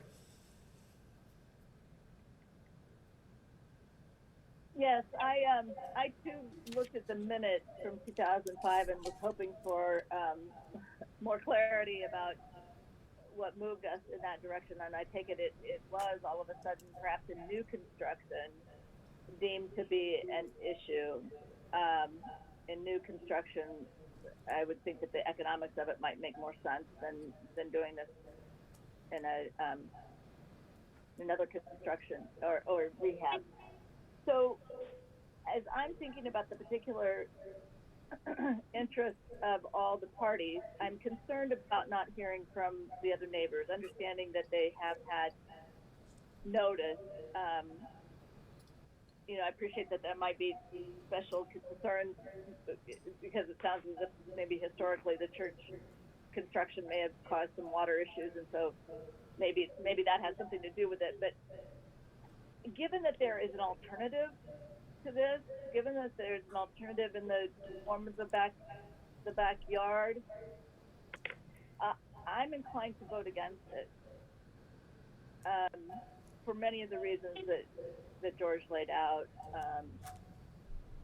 Speaker 9: Yes, I too looked at the minutes from 2005 and was hoping for more clarity about what moved us in that direction. And I take it was all of a sudden perhaps in new construction deemed to be an issue. In new construction, I would think that the economics of it might make more sense than doing this in another construction or rehab. So as I'm thinking about the particular interests of all the parties, I'm concerned about not hearing from the other neighbors, understanding that they have had notice. I appreciate that there might be special concerns because it sounds as if maybe historically the church construction may have caused some water issues, and so maybe that has something to do with it. But given that there is an alternative to this, given that there's an alternative in the form of the backyard, I'm inclined to vote against it for many of the reasons that George laid out,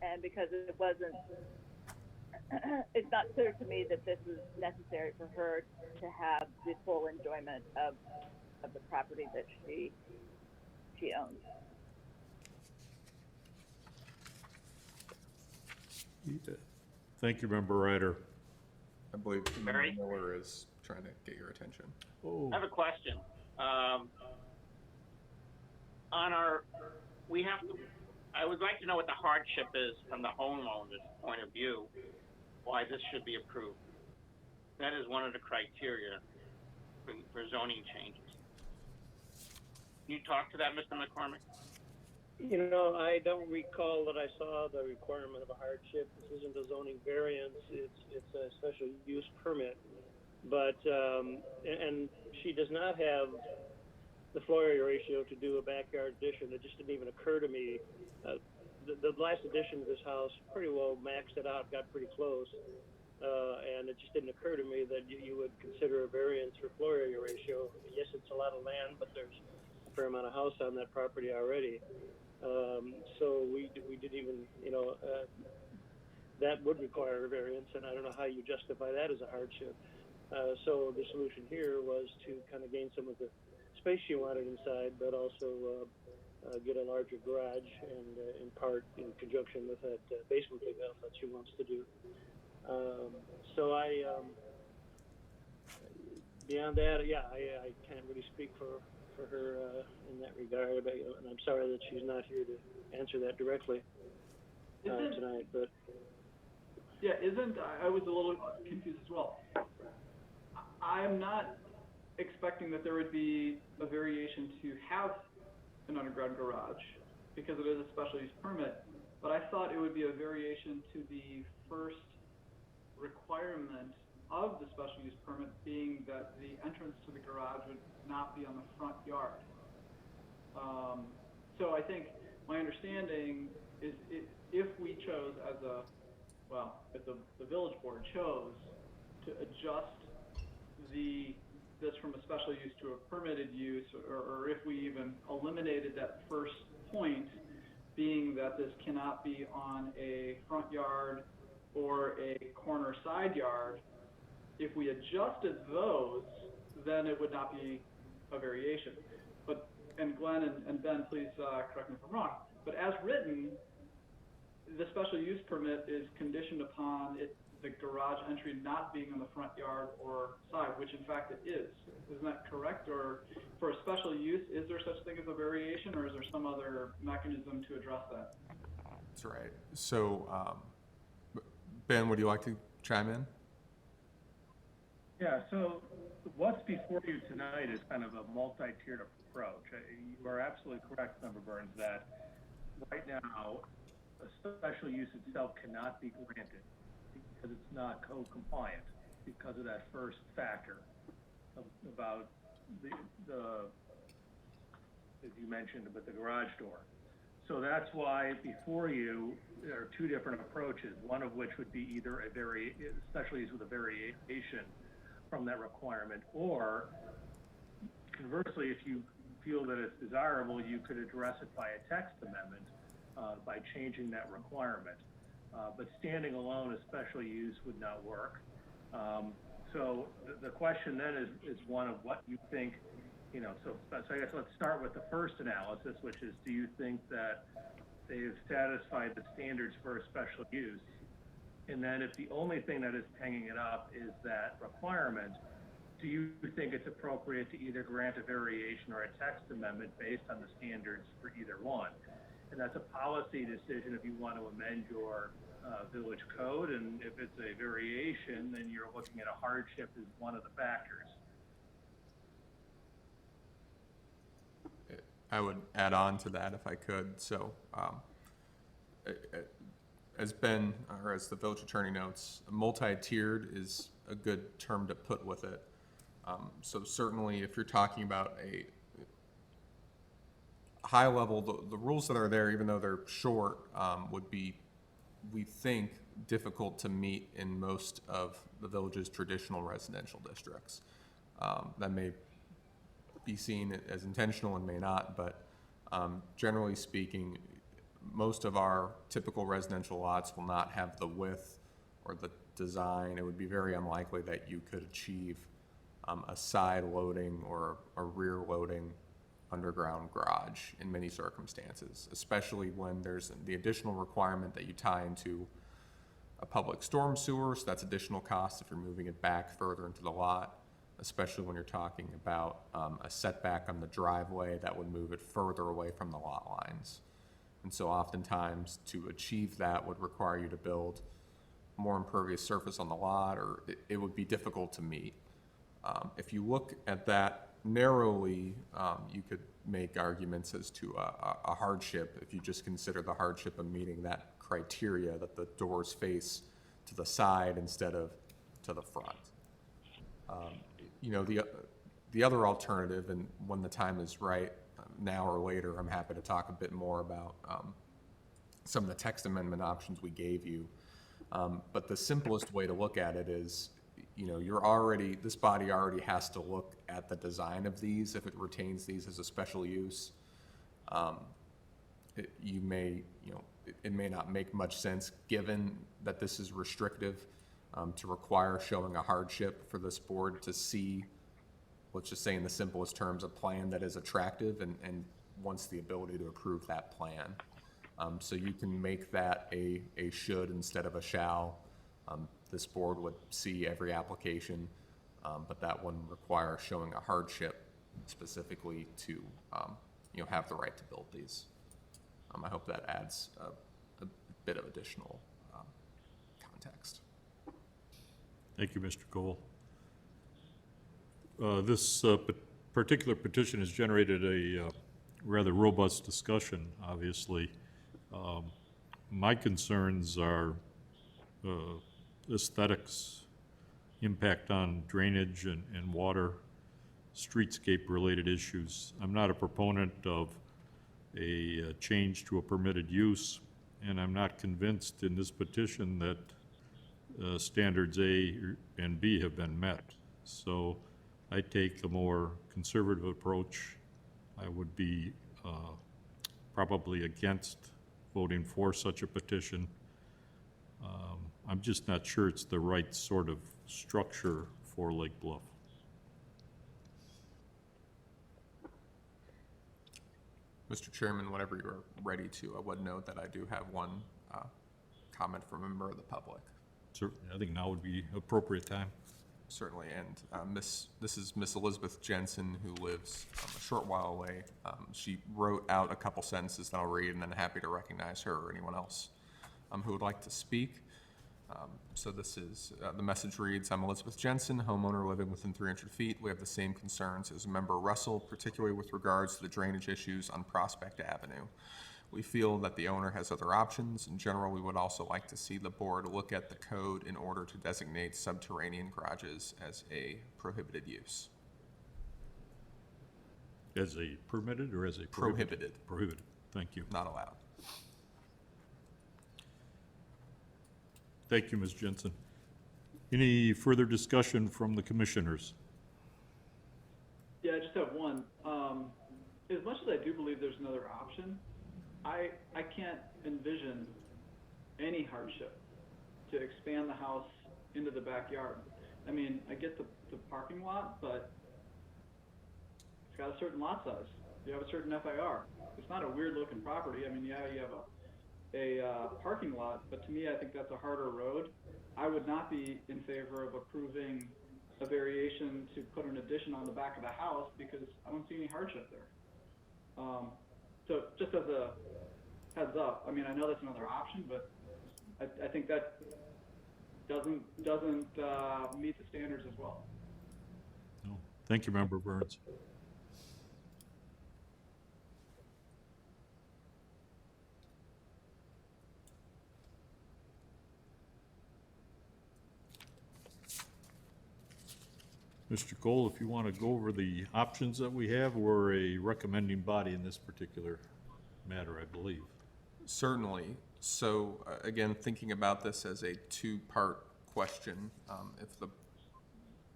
Speaker 9: and because it wasn't, it's not clear to me that this is necessary for her to have the full enjoyment of the property that she owns.
Speaker 1: Thank you, Member Ryder.
Speaker 2: I believe Member
Speaker 3: Barry?
Speaker 2: Miller is trying to get your attention.
Speaker 1: Oh,
Speaker 3: I have a question. On our we have to, I would like to know what the hardship is from the homeowner's point of view, why this should be approved. That is one of the criteria for zoning changes. Can you talk to that, Mr. McCormick?
Speaker 7: You know, I don't recall that I saw the requirement of a hardship. This isn't a zoning variance, it's a special use permit. But, and she does not have the floor area ratio to do a backyard addition. It just didn't even occur to me. The last addition to this house pretty well maxed it out, got pretty close. And it just didn't occur to me that you would consider a variance for floor area ratio. Yes, it's a lot of land, but there's a fair amount of house on that property already. So we didn't even, you know, that would require a variance, and I don't know how you justify that as a hardship. So the solution here was to kind of gain some of the space she wanted inside, but also get a larger garage, and in part in conjunction with that basement pickup that she wants to do. So beyond that, yeah, I can't really speak for her in that regard, and I'm sorry that she's not here to answer that directly tonight. But
Speaker 10: yeah, I was a little confused as well. I'm not expecting that there would be a variation to have an underground garage because it is a special use permit, but I thought it would be a variation to the first requirement of the special use permit, being that the entrance to the garage would not be on the front yard. So I think my understanding is if we chose if the village board chose to adjust this from a special use to a permitted use, or if we even eliminated that first point, being that this cannot be on a front yard or a corner side yard, if we adjusted those, then it would not be a variation. But, and Glenn and Ben, please correct me if I'm wrong, but as written, the special use permit is conditioned upon the garage entry not being on the front yard or side, which in fact it is. Isn't that correct? Or for a special use, is there such thing as a variation, or is there some other mechanism to address that?
Speaker 2: That's right. So, Ben, would you like to chime in?
Speaker 11: Yeah, so what's before you tonight is kind of a multi-tiered approach. You are absolutely correct, Member Burns, that right now a special use itself cannot be granted because it's not code compliant because of that first factor about the as you mentioned, about the garage door. So that's why before you there are two different approaches, one of which would be either a special use with a variation from that requirement, or conversely, if you feel that it's desirable, you could address it by a text amendment by changing that requirement. But standing alone, a special use would not work. So the question then is one of what you think, you know, so I guess let's start with the first analysis, which is, do you think that they've satisfied the standards for a special use? And then if the only thing that is hanging it up is that requirement, do you think it's appropriate to either grant a variation or a text amendment based on the standards for either one? And that's a policy decision if you want to amend your village code, and if it's a variation, then you're looking at a hardship as one of the factors.
Speaker 2: I would add on to that if I could. So, as Ben, or as the village attorney notes, multi-tiered is a good term to put with it. So certainly if you're talking about a high level, the rules that are there, even though they're short, would be, we think, difficult to meet in most of the village's traditional residential districts. That may be seen as intentional and may not, but generally speaking, most of our typical residential lots will not have the width or the design. It would be very unlikely that you could achieve a side loading or a rear loading underground garage in many circumstances, especially when there's the additional requirement that you tie into a public storm sewer. So that's additional cost if you're moving it back further into the lot, especially when you're talking about a setback on the driveway that would move it further away from the lot lines. And so oftentimes to achieve that would require you to build more impervious surface on the lot, or it would be difficult to meet. If you look at that narrowly, you could make arguments as to a hardship if you just consider the hardship of meeting that criteria, that the doors face to the side instead of to the front. You know, the other alternative, and when the time is right, now or later, I'm happy to talk a bit more about some of the text amendment options we gave you. But the simplest way to look at it is, you know, this body already has to look at the design of these if it retains these as a special use. It may not make much sense, given that this is restrictive, to require showing a hardship for this board to see, let's just say in the simplest terms, a plan that is attractive and wants the ability to approve that plan. So you can make that a should instead of a shall. This board would see every application, but that wouldn't require showing a hardship specifically to have the right to build these. I hope that adds a bit of additional context.
Speaker 1: Thank you, Mr. Cole. This particular petition has generated a rather robust discussion, obviously. My concerns are aesthetics, impact on drainage and water, streetscape-related issues. I'm not a proponent of a change to a permitted use, and I'm not convinced in this petition that standards A and B have been met. So I take a more conservative approach. I would be probably against voting for such a petition. I'm just not sure it's the right sort of structure for Lake Bluff.
Speaker 2: Mr. Chairman, whenever you're ready to, I would note that I do have one comment from a member of the public.
Speaker 1: Certainly, I think now would be appropriate time.
Speaker 2: Certainly, and this is Miss Elizabeth Jensen, who lives a short while away. She wrote out a couple sentences that I'll read, and then happy to recognize her or anyone else who would like to speak. So this is, the message reads, I'm Elizabeth Jensen, homeowner living within 300 feet. We have the same concerns as member Russell, particularly with regards to the drainage issues on Prospect Avenue. We feel that the owner has other options. In general, we would also like to see the board look at the code in order to designate subterranean garages as a prohibited use.
Speaker 1: As a permitted or as a
Speaker 2: Prohibited.
Speaker 1: Prohibited, thank you.
Speaker 2: Not allowed.
Speaker 1: Thank you, Ms. Jensen. Any further discussion from the commissioners?
Speaker 10: Yeah, I just have one. As much as I do believe there's another option, I can't envision any hardship to expand the house into the backyard. I mean, I get the parking lot, but it's got a certain lot size. You have a certain FIR. It's not a weird looking property. I mean, yeah, you have a parking lot, but to me, I think that's a harder road. I would not be in favor of approving a variation to put an addition on the back of the house because I don't see any hardship there. So just as a heads up, I mean, I know that's another option, but I think that doesn't meet the standards as well.
Speaker 1: No. Thank you, Member Burns. Mr. Cole, if you want to go over the options that we have, we're a recommending body in this particular matter, I believe.
Speaker 2: Certainly. So again, thinking about this as a two-part question, if the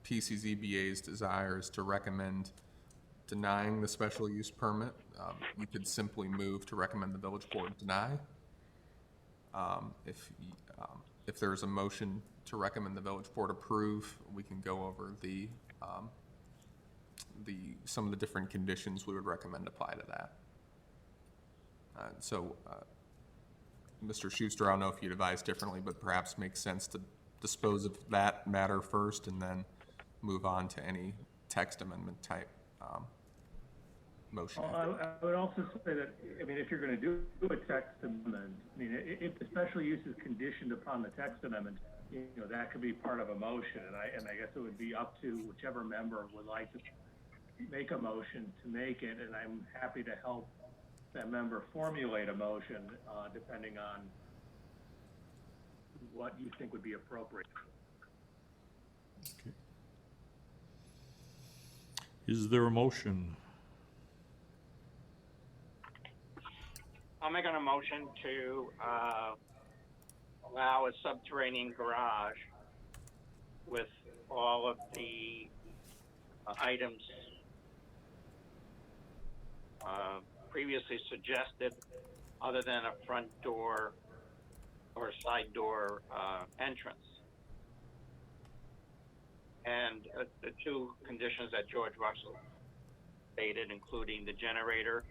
Speaker 2: PCZBA's desire is to recommend denying the special use permit, you could simply move to recommend the village board deny. If there's a motion to recommend the village board approve, we can go over some of the different conditions we would recommend apply to that. Mr. Schuster, I don't know if you'd advise differently, but perhaps makes sense to dispose of that matter first and then move on to any text amendment type motion.
Speaker 11: I would also say that, I mean, if you're gonna do a text amendment, I mean, if the special use is conditioned upon the text amendment, you know, that could be part of a motion, and I guess it would be up to whichever member would like to make a motion to make it, and I'm happy to help that member formulate a motion, depending on what you think would be appropriate.
Speaker 1: Okay. Is there a motion?
Speaker 3: I'll make a motion to allow a subterranean garage with all of the items previously suggested, other than a front door or side door entrance. And the two conditions that George Russell stated, including the generator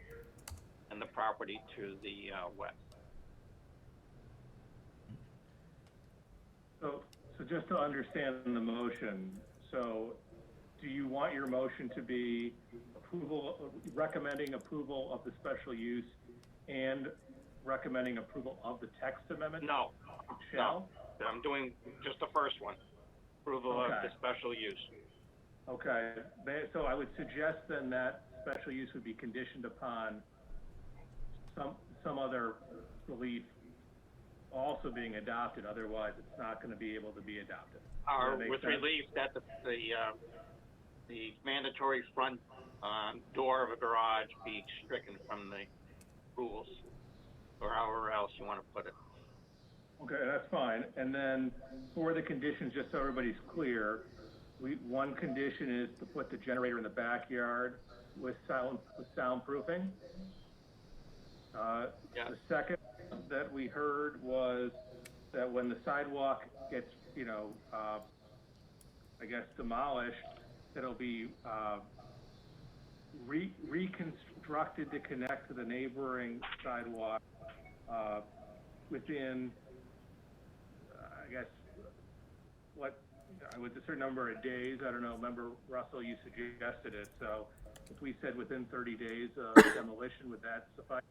Speaker 3: and the property to the west.
Speaker 11: So just to understand the motion, so do you want your motion to be recommending approval of the special use and recommending approval of the text amendment?
Speaker 3: No,
Speaker 11: Shall?
Speaker 3: no, I'm doing just the first one, approval of the special use.
Speaker 11: Okay, so I would suggest then that special use would be conditioned upon some other relief also being adopted, otherwise it's not going to be able to be adopted.
Speaker 3: With relief that the mandatory front door of a garage be stricken from the rules, or however else you want to put it.
Speaker 11: Okay, that's fine. And then for the conditions, just so everybody's clear, one condition is to put the generator in the backyard with soundproofing.
Speaker 3: Yes.
Speaker 11: The second that we heard was that when the sidewalk gets, I guess demolished, it'll be reconstructed to connect to the neighboring sidewalk within, I guess, with a certain number of days. I don't know, remember, Russell, you suggested it, so if we said within 30 days of demolition, would that suffice?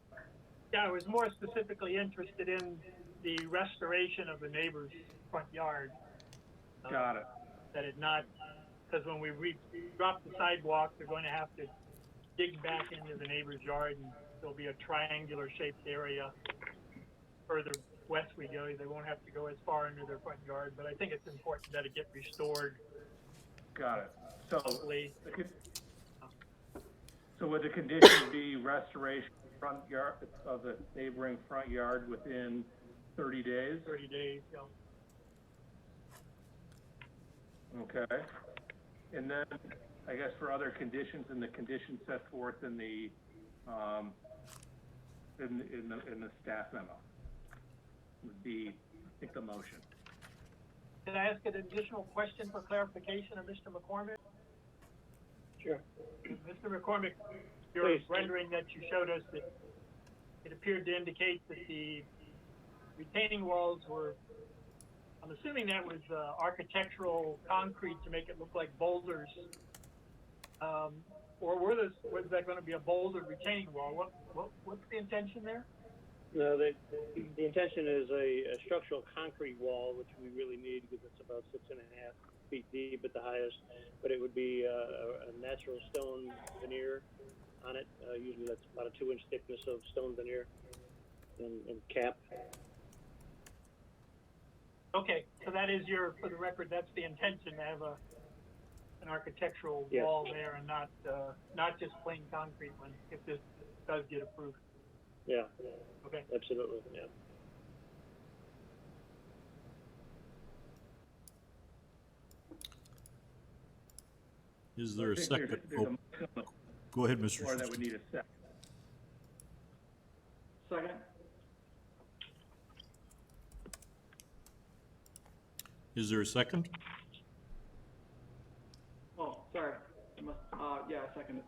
Speaker 6: Yeah, I was more specifically interested in the restoration of the neighbor's front yard.
Speaker 11: Got it.
Speaker 6: That it not, because when we drop the sidewalk, they're going to have to dig back into the neighbor's yard, and there'll be a triangular shaped area. Further west we go, they won't have to go as far into their front yard, but I think it's important that it get restored.
Speaker 11: Got it. So,
Speaker 6: Hopefully.
Speaker 11: so would the condition be restoration front yard of the neighboring front yard within 30 days?
Speaker 6: 30 days, yeah.
Speaker 11: Okay. And then, I guess for other conditions, and the conditions set forth in the staff memo would be, I think, the motion.
Speaker 6: Can I ask an additional question for clarification of Mr. McCormick?
Speaker 7: Sure.
Speaker 6: Mr. McCormick, your
Speaker 7: Please.
Speaker 6: rendering that you showed us, that it appeared to indicate that the retaining walls were, I'm assuming that was architectural concrete to make it look like boulders. Or was that going to be a boulder retaining wall? What's the intention there?
Speaker 7: No, the intention is a structural concrete wall, which we really need because it's about 6.5 feet deep at the highest. But it would be a natural stone veneer on it. Usually that's about a 2-inch thickness of stone veneer and cap.
Speaker 6: Okay, so that is for the record, that's the intention, to have an architectural
Speaker 7: Yes.
Speaker 6: wall there and not just plain concrete one, if this does get approved.
Speaker 7: Yeah.
Speaker 6: Okay.
Speaker 7: Absolutely. Yeah.
Speaker 1: Is there a
Speaker 11: I think
Speaker 1: second?
Speaker 11: there's a motion on the
Speaker 1: Go ahead, Mr.
Speaker 11: floor that
Speaker 1: Schuster.
Speaker 11: would need a second.
Speaker 10: Second?
Speaker 1: Is there a second?
Speaker 10: Oh, sorry. Yeah, I second it.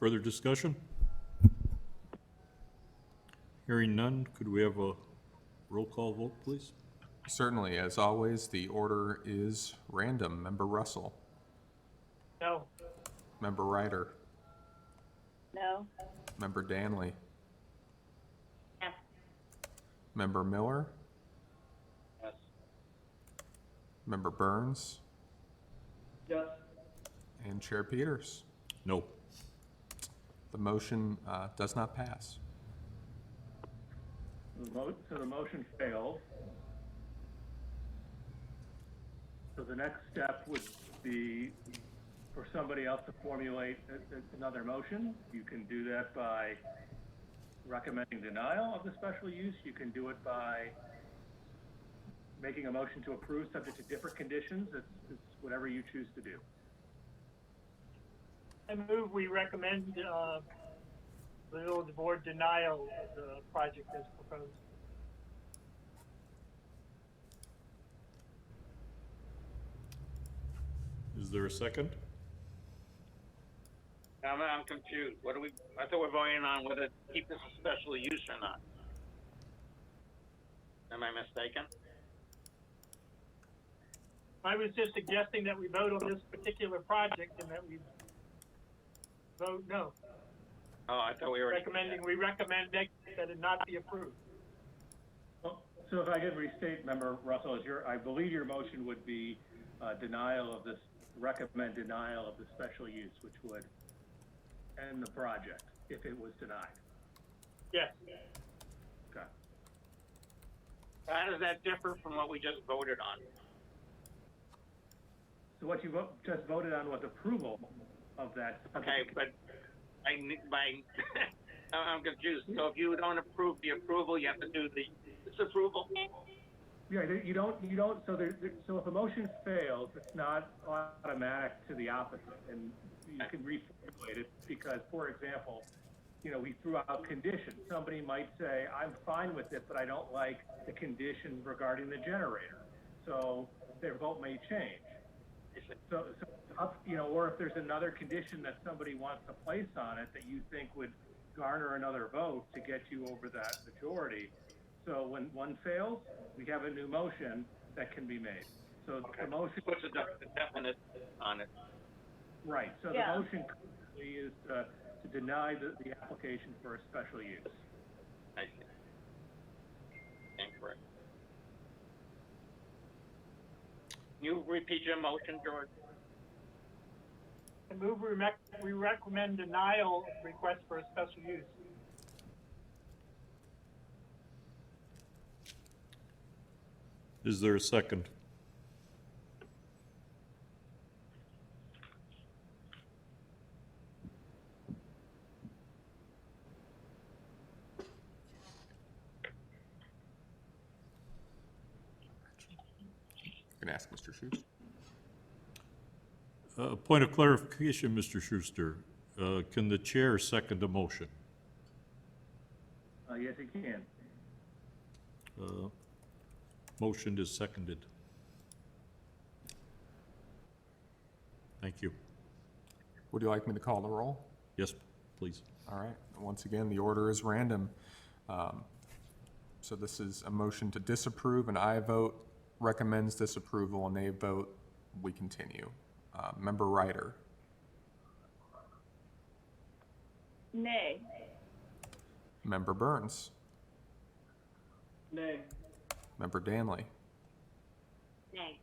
Speaker 1: Further discussion? Hearing none, could we have a roll call vote, please?
Speaker 2: Certainly, as always, the order is random. Member Russell,
Speaker 6: No.
Speaker 2: Member Ryder,
Speaker 9: No?
Speaker 2: Member Danley,
Speaker 4: Yes.
Speaker 2: Member Miller,
Speaker 7: Yes.
Speaker 2: Member Burns,
Speaker 10: Yes.
Speaker 2: and Chair Peters.
Speaker 1: No.
Speaker 2: The motion does not pass.
Speaker 11: So the motion failed. So the next step would be for somebody else to formulate another motion. You can do that by recommending denial of the special use. You can do it by making a motion to approve subject to different conditions. It's whatever you choose to do.
Speaker 6: I move we recommend, the village board denial of the project as proposed.
Speaker 1: Is there a second?
Speaker 3: I'm confused. What do we, I thought we're voting on whether to keep this a special use or not. Am I mistaken?
Speaker 6: I was just suggesting that we vote on this particular project and that we vote no.
Speaker 3: Oh, I thought we were.
Speaker 6: We recommend that it not be approved.
Speaker 11: Well, so if I could restate, Member Russell, I believe your motion would be recommend denial of the special use, which would end the project if it was denied.
Speaker 6: Yes.
Speaker 11: Okay.
Speaker 3: How does that differ from what we just voted on?
Speaker 11: So what you just voted on was approval of that.
Speaker 3: Okay, but I'm confused. So if you don't approve the approval, you have to do the disapproval?
Speaker 11: Yeah, you don't, so if a motion fails, it's not automatic to the opposite, and you can reformulate it, because, for example, we threw out conditions. Somebody might say, I'm fine with it, but I don't like the conditions regarding the generator. So their vote may change. So or if there's another condition that somebody wants to place on it that you think would garner another vote to get you over that majority. So when one fails, we have a new motion that can be made. So the motion
Speaker 3: Puts a definite on it.
Speaker 11: right. So
Speaker 9: Yeah.
Speaker 11: the motion currently is to deny the application for a special use.
Speaker 3: I see. Incorrect. Can you repeat your motion, George?
Speaker 6: I move we recommend denial of request for a special use.
Speaker 1: Is there a second?
Speaker 2: You can ask Mr. Schuster.
Speaker 1: Point of clarification, Mr. Schuster. Can the chair second the motion?
Speaker 11: Yes, it can.
Speaker 1: Motion is seconded. Thank you.
Speaker 2: Would you like me to call the roll?
Speaker 1: Yes, please.
Speaker 2: All right. Once again, the order is random. So this is a motion to disapprove. An aye vote recommends disapproval. A nay vote, we continue. Member Ryder.
Speaker 9: Nay.
Speaker 2: Member Burns.
Speaker 10: Nay.
Speaker 2: Member Danley.
Speaker 4: Nay.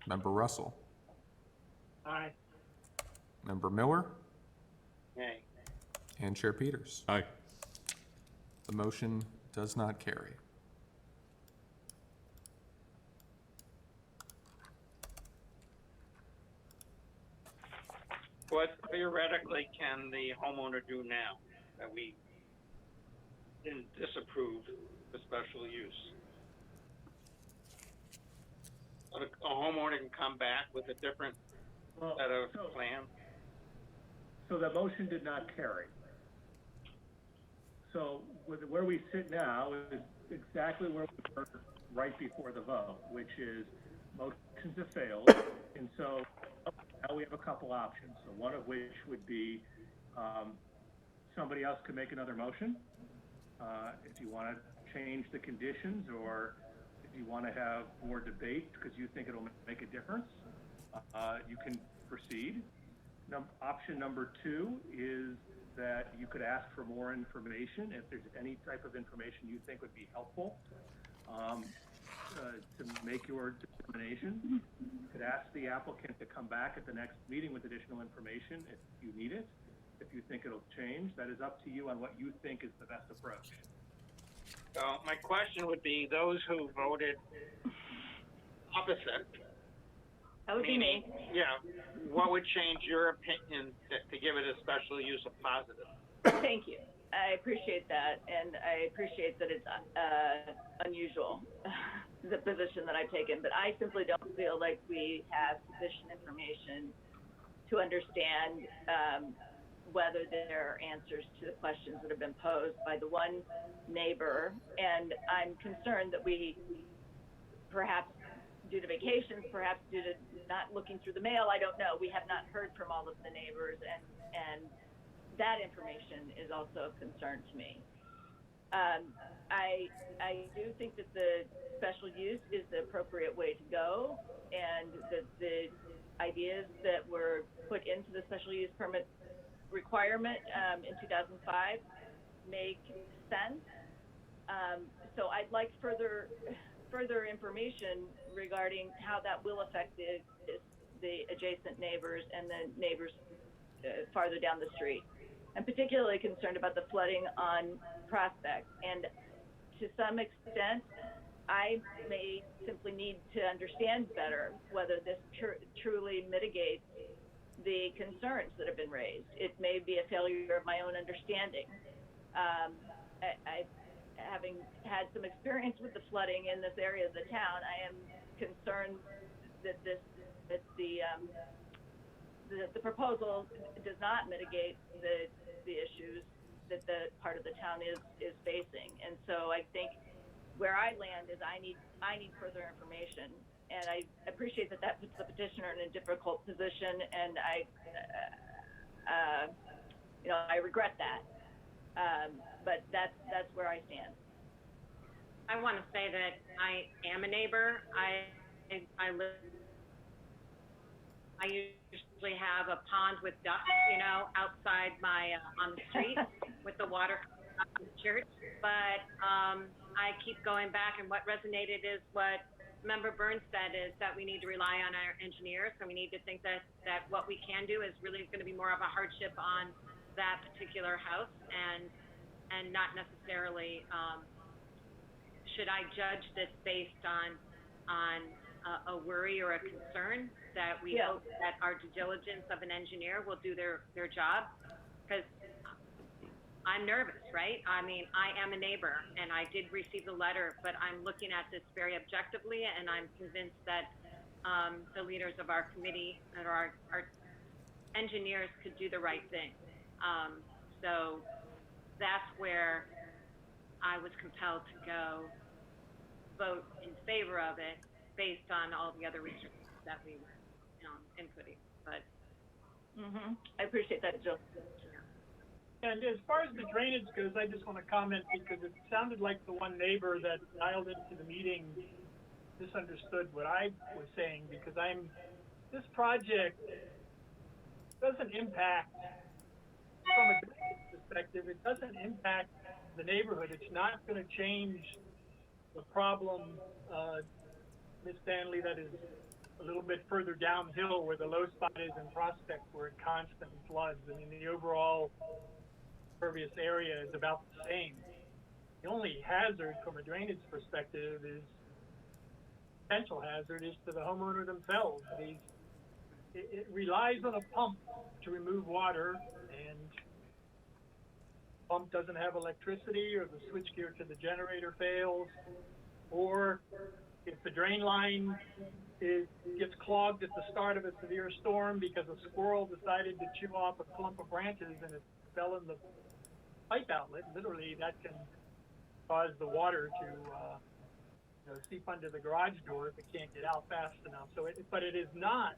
Speaker 2: Member Russell.
Speaker 6: Aye.
Speaker 2: Member Miller.
Speaker 3: Nay.
Speaker 2: And Chair Peters.
Speaker 1: Aye.
Speaker 2: The motion does not carry.
Speaker 3: What theoretically can the homeowner do now that we didn't disapprove the special use? A homeowner can come back with a different
Speaker 11: Well,
Speaker 3: set of
Speaker 11: so-
Speaker 3: plan?
Speaker 11: So the motion did not carry. So where we sit now is exactly where we were right before the vote, which is motions have failed. And so now we have a couple options. So one of which would be somebody else could make another motion. If you want to change the conditions, or if you want to have more debate because you think it'll make a difference, you can proceed. Option number 2 is that you could ask for more information if there's any type of information you think would be helpful to make your determination. You could ask the applicant to come back at the next meeting with additional information if you need it. If you think it'll change, that is up to you on what you think is the best approach.
Speaker 3: So my question would be, those who voted opposite,
Speaker 9: That would be me.
Speaker 3: yeah, what would change your opinion to give it a special use of positive?
Speaker 9: Thank you. I appreciate that, and I appreciate that it's unusual, the position that I've taken, but I simply don't feel like we have sufficient information to understand whether there are answers to the questions that have been posed by the one neighbor, and I'm concerned that we, perhaps due to vacations, perhaps due to not looking through the mail, I don't know, we have not heard from all of the neighbors, and that information is also of concern to me. I do think that the special use is the appropriate way to go, and that the ideas that were put into the special use permit requirement in 2005 make sense. So I'd like further information regarding how that will affect the adjacent neighbors and the neighbors farther down the street. I'm particularly concerned about the flooding on Prospect, and to some extent, I may simply need to understand better whether this truly mitigates the concerns that have been raised. It may be a failure of my own understanding. Having had some experience with the flooding in this area of the town, I am concerned that the proposal does not mitigate the issues that the part of the town is facing. And so I think where I land is I need further information, and I appreciate that puts the petitioner in a difficult position, and I regret that. But that's where I stand.
Speaker 4: I want to say that I am a neighbor. I usually have a pond with ducks, outside on the street with the water coming up the church. But I keep going back, and what resonated is what Member Burns said, is that we need to rely on our engineers, and we need to think that what we can do is really going to be more of a hardship on that particular house, and not necessarily should I judge this based on a worry or a concern, that we hope that our due diligence of an engineer will do their job, because I'm nervous, right? I mean, I am a neighbor, and I did receive the letter, but I'm looking at this very objectively, and I'm convinced that the leaders of our committee and our engineers could do the right thing. So that's where I was compelled to go vote in favor of it, based on all the other research that we were inputting. But
Speaker 9: I appreciate that, Jill.
Speaker 6: And as far as the drainage goes, I just want to comment, because it sounded like the one neighbor that dialed into the meeting misunderstood what I was saying, because this project doesn't impact, from a drainage perspective, it doesn't impact the neighborhood. It's not going to change the problem, Ms. Stanley, that is a little bit further downhill where the low spot is in Prospect, where it constantly floods. I mean, the overall impervious area is about the same. The only hazard from a drainage perspective is, potential hazard is to the homeowner themselves. It relies on a pump to remove water, and pump doesn't have electricity, or the switchgear to the generator fails, or if the drain line gets clogged at the start of a severe storm because a squirrel decided to chew off a clump of branches and it fell in the pipe outlet, literally that can cause the water to seep under the garage door if it can't get out fast enough. So, but it is not.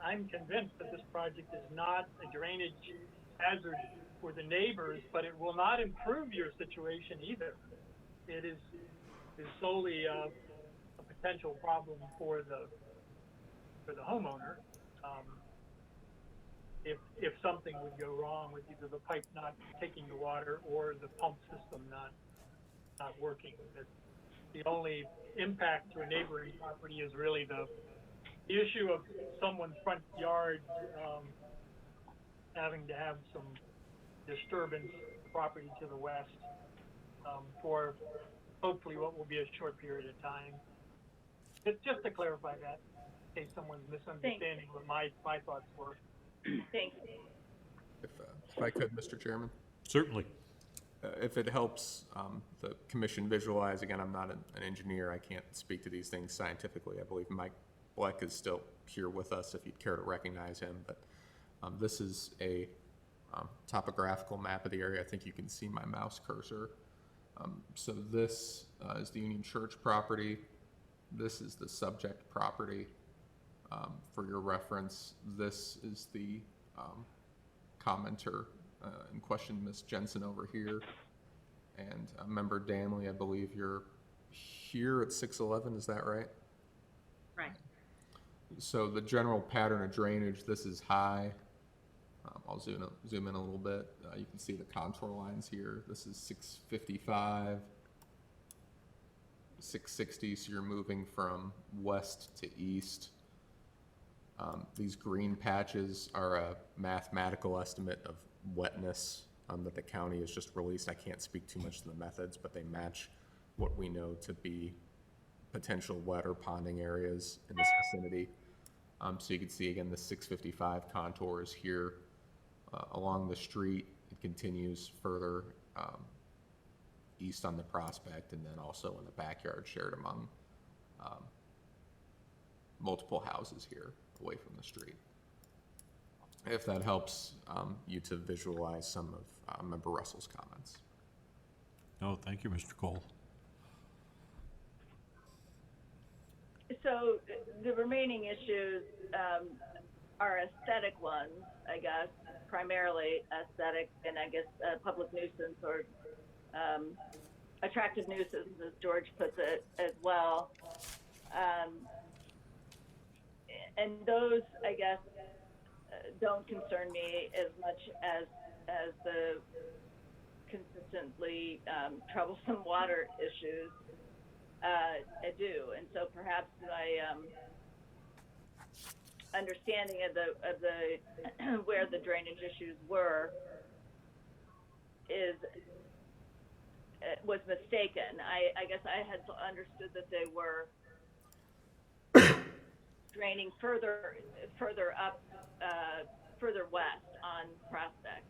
Speaker 6: I'm convinced that this project is not a drainage hazard for the neighbors, but it will not improve your situation either. It is solely a potential problem for the homeowner. if something would go wrong with either the pipe not taking the water or the pump system not working. That the only impact to a neighboring property is really the issue of someone's front yard having to have some disturbance property to the west for hopefully what will be a short period of time. Just to clarify that, in case someone's misunderstanding what my thoughts were.
Speaker 4: Thanks.
Speaker 2: If I could, Mr. Chairman.
Speaker 1: Certainly.
Speaker 2: If it helps the commission visualize, again, I'm not an engineer. I can't speak to these things scientifically. I believe Mike Bleck is still here with us if you'd care to recognize him. But this is a topographical map of the area. I think you can see my mouse cursor. So this is the Union Church property. This is the subject property. For your reference, this is the commenter in question, Ms. Jensen over here. And Member Danley, I believe you're here at 611, is that right?
Speaker 4: Right.
Speaker 2: So the general pattern of drainage, this is high. I'll zoom in a little bit. You can see the contour lines here. This is 655, 660, so you're moving from west to east. These green patches are a mathematical estimate of wetness that the county has just released. I can't speak too much to the methods, but they match what we know to be potential wet or ponding areas in this vicinity. So you can see again the 655 contour is here along the street. It continues further east on the Prospect, and then also in the backyard shared among multiple houses here away from the street. If that helps you to visualize some of Member Russell's comments.
Speaker 1: No, thank you, Mr. Cole.
Speaker 9: So the remaining issues are aesthetic ones, I guess, primarily aesthetic, and I guess public nuisance or attractive nuisance, as George puts it, as well. And those, I guess, don't concern me as much as the consistently troublesome water issues do. And so perhaps my understanding of the where the drainage issues was mistaken. I guess I had understood that they were draining further up, further west on Prospect.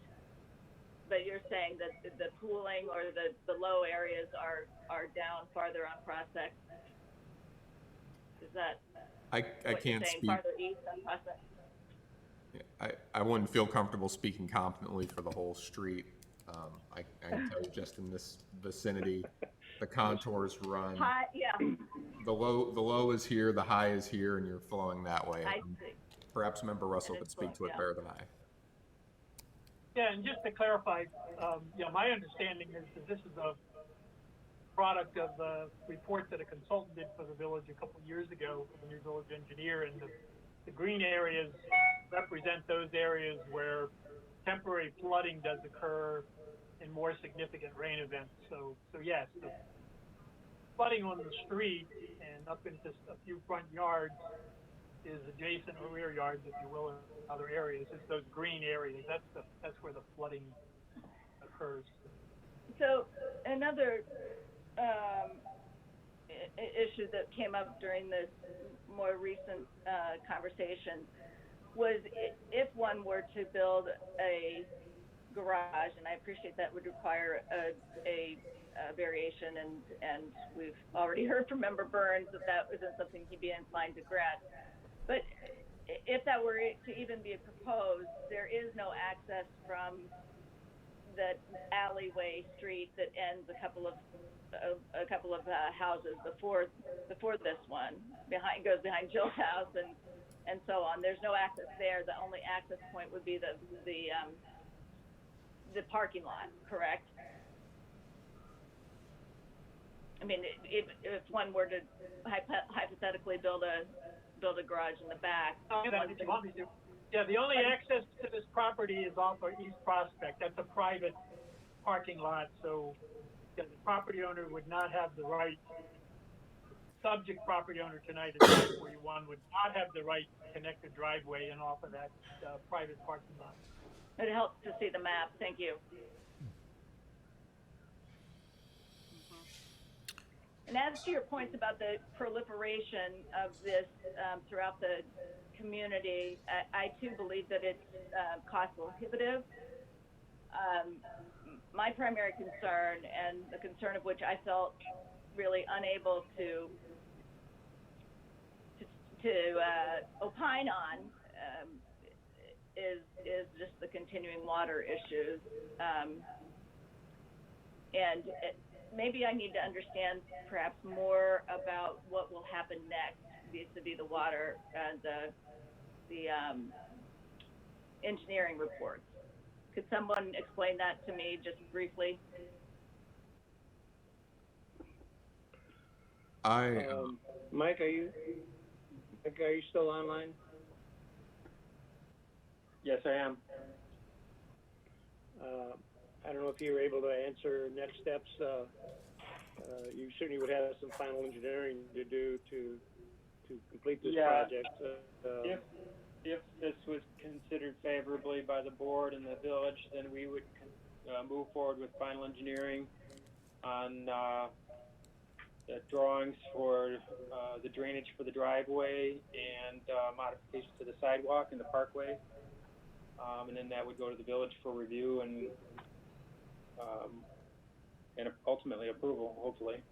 Speaker 9: But you're saying that the pooling or the low areas are down farther on Prospect? Is that
Speaker 2: I
Speaker 9: what
Speaker 2: can't
Speaker 9: you're saying,
Speaker 2: speak.
Speaker 9: farther east on Prospect?
Speaker 2: I wouldn't feel comfortable speaking competently for the whole street. I can tell you just in this vicinity, the contours run.
Speaker 9: High, yeah,
Speaker 2: The low is here, the high is here, and you're flowing that way.
Speaker 9: I see.
Speaker 2: Perhaps Member Russell
Speaker 9: And
Speaker 2: could
Speaker 9: it's
Speaker 2: speak to it
Speaker 9: yeah.
Speaker 2: better than I.
Speaker 6: Yeah, and just to clarify, my understanding is that this is a product of a report that a consultant did for the village a couple of years ago, the new village engineer, and the green areas represent those areas where temporary flooding does occur in more significant rain events. So yes, the flooding on the street and up into a few front yards is adjacent or rear yards, if you will, in other areas. It's those green areas. That's where the flooding occurs.
Speaker 9: So another issue that came up during this more recent conversation was if one were to build a garage, and I appreciate that would require a variation, and we've already heard from Member Burns that isn't something he'd be inclined to grant. But if that were to even be proposed, there is no access from the alleyway street that ends a couple of houses before this one. Goes behind Jill's house and so on. There's no access there. The only access point would be the parking lot, correct? I mean, if one were to hypothetically build a garage in the back.
Speaker 6: If you want me to. Yeah, the only access to this property is off of East Prospect. That's a private parking lot, so yeah, the property owner would not have the right, subject property owner tonight at 541 would not have the right to connect a driveway in off of that private parking lot.
Speaker 9: It helps to see the map. Thank you. And as to your points about the proliferation of this throughout the community, I too believe that it's cost prohibitive. My primary concern, and the concern of which I felt really unable to opine on, is just the continuing water issues. And maybe I need to understand perhaps more about what will happen next vis-a-vis the water and the engineering reports. Could someone explain that to me just briefly?
Speaker 7: Mike, are you still online?
Speaker 8: Yes, I am.
Speaker 7: I don't know if you were able to answer next steps. You certainly would have some final engineering to do to complete this project.
Speaker 8: If this was considered favorably by the board and the village, then we would move forward with final engineering on the drawings for the drainage for the driveway and modifications to the sidewalk and the parkway. And then that would go to the village for review and ultimately approval, hopefully.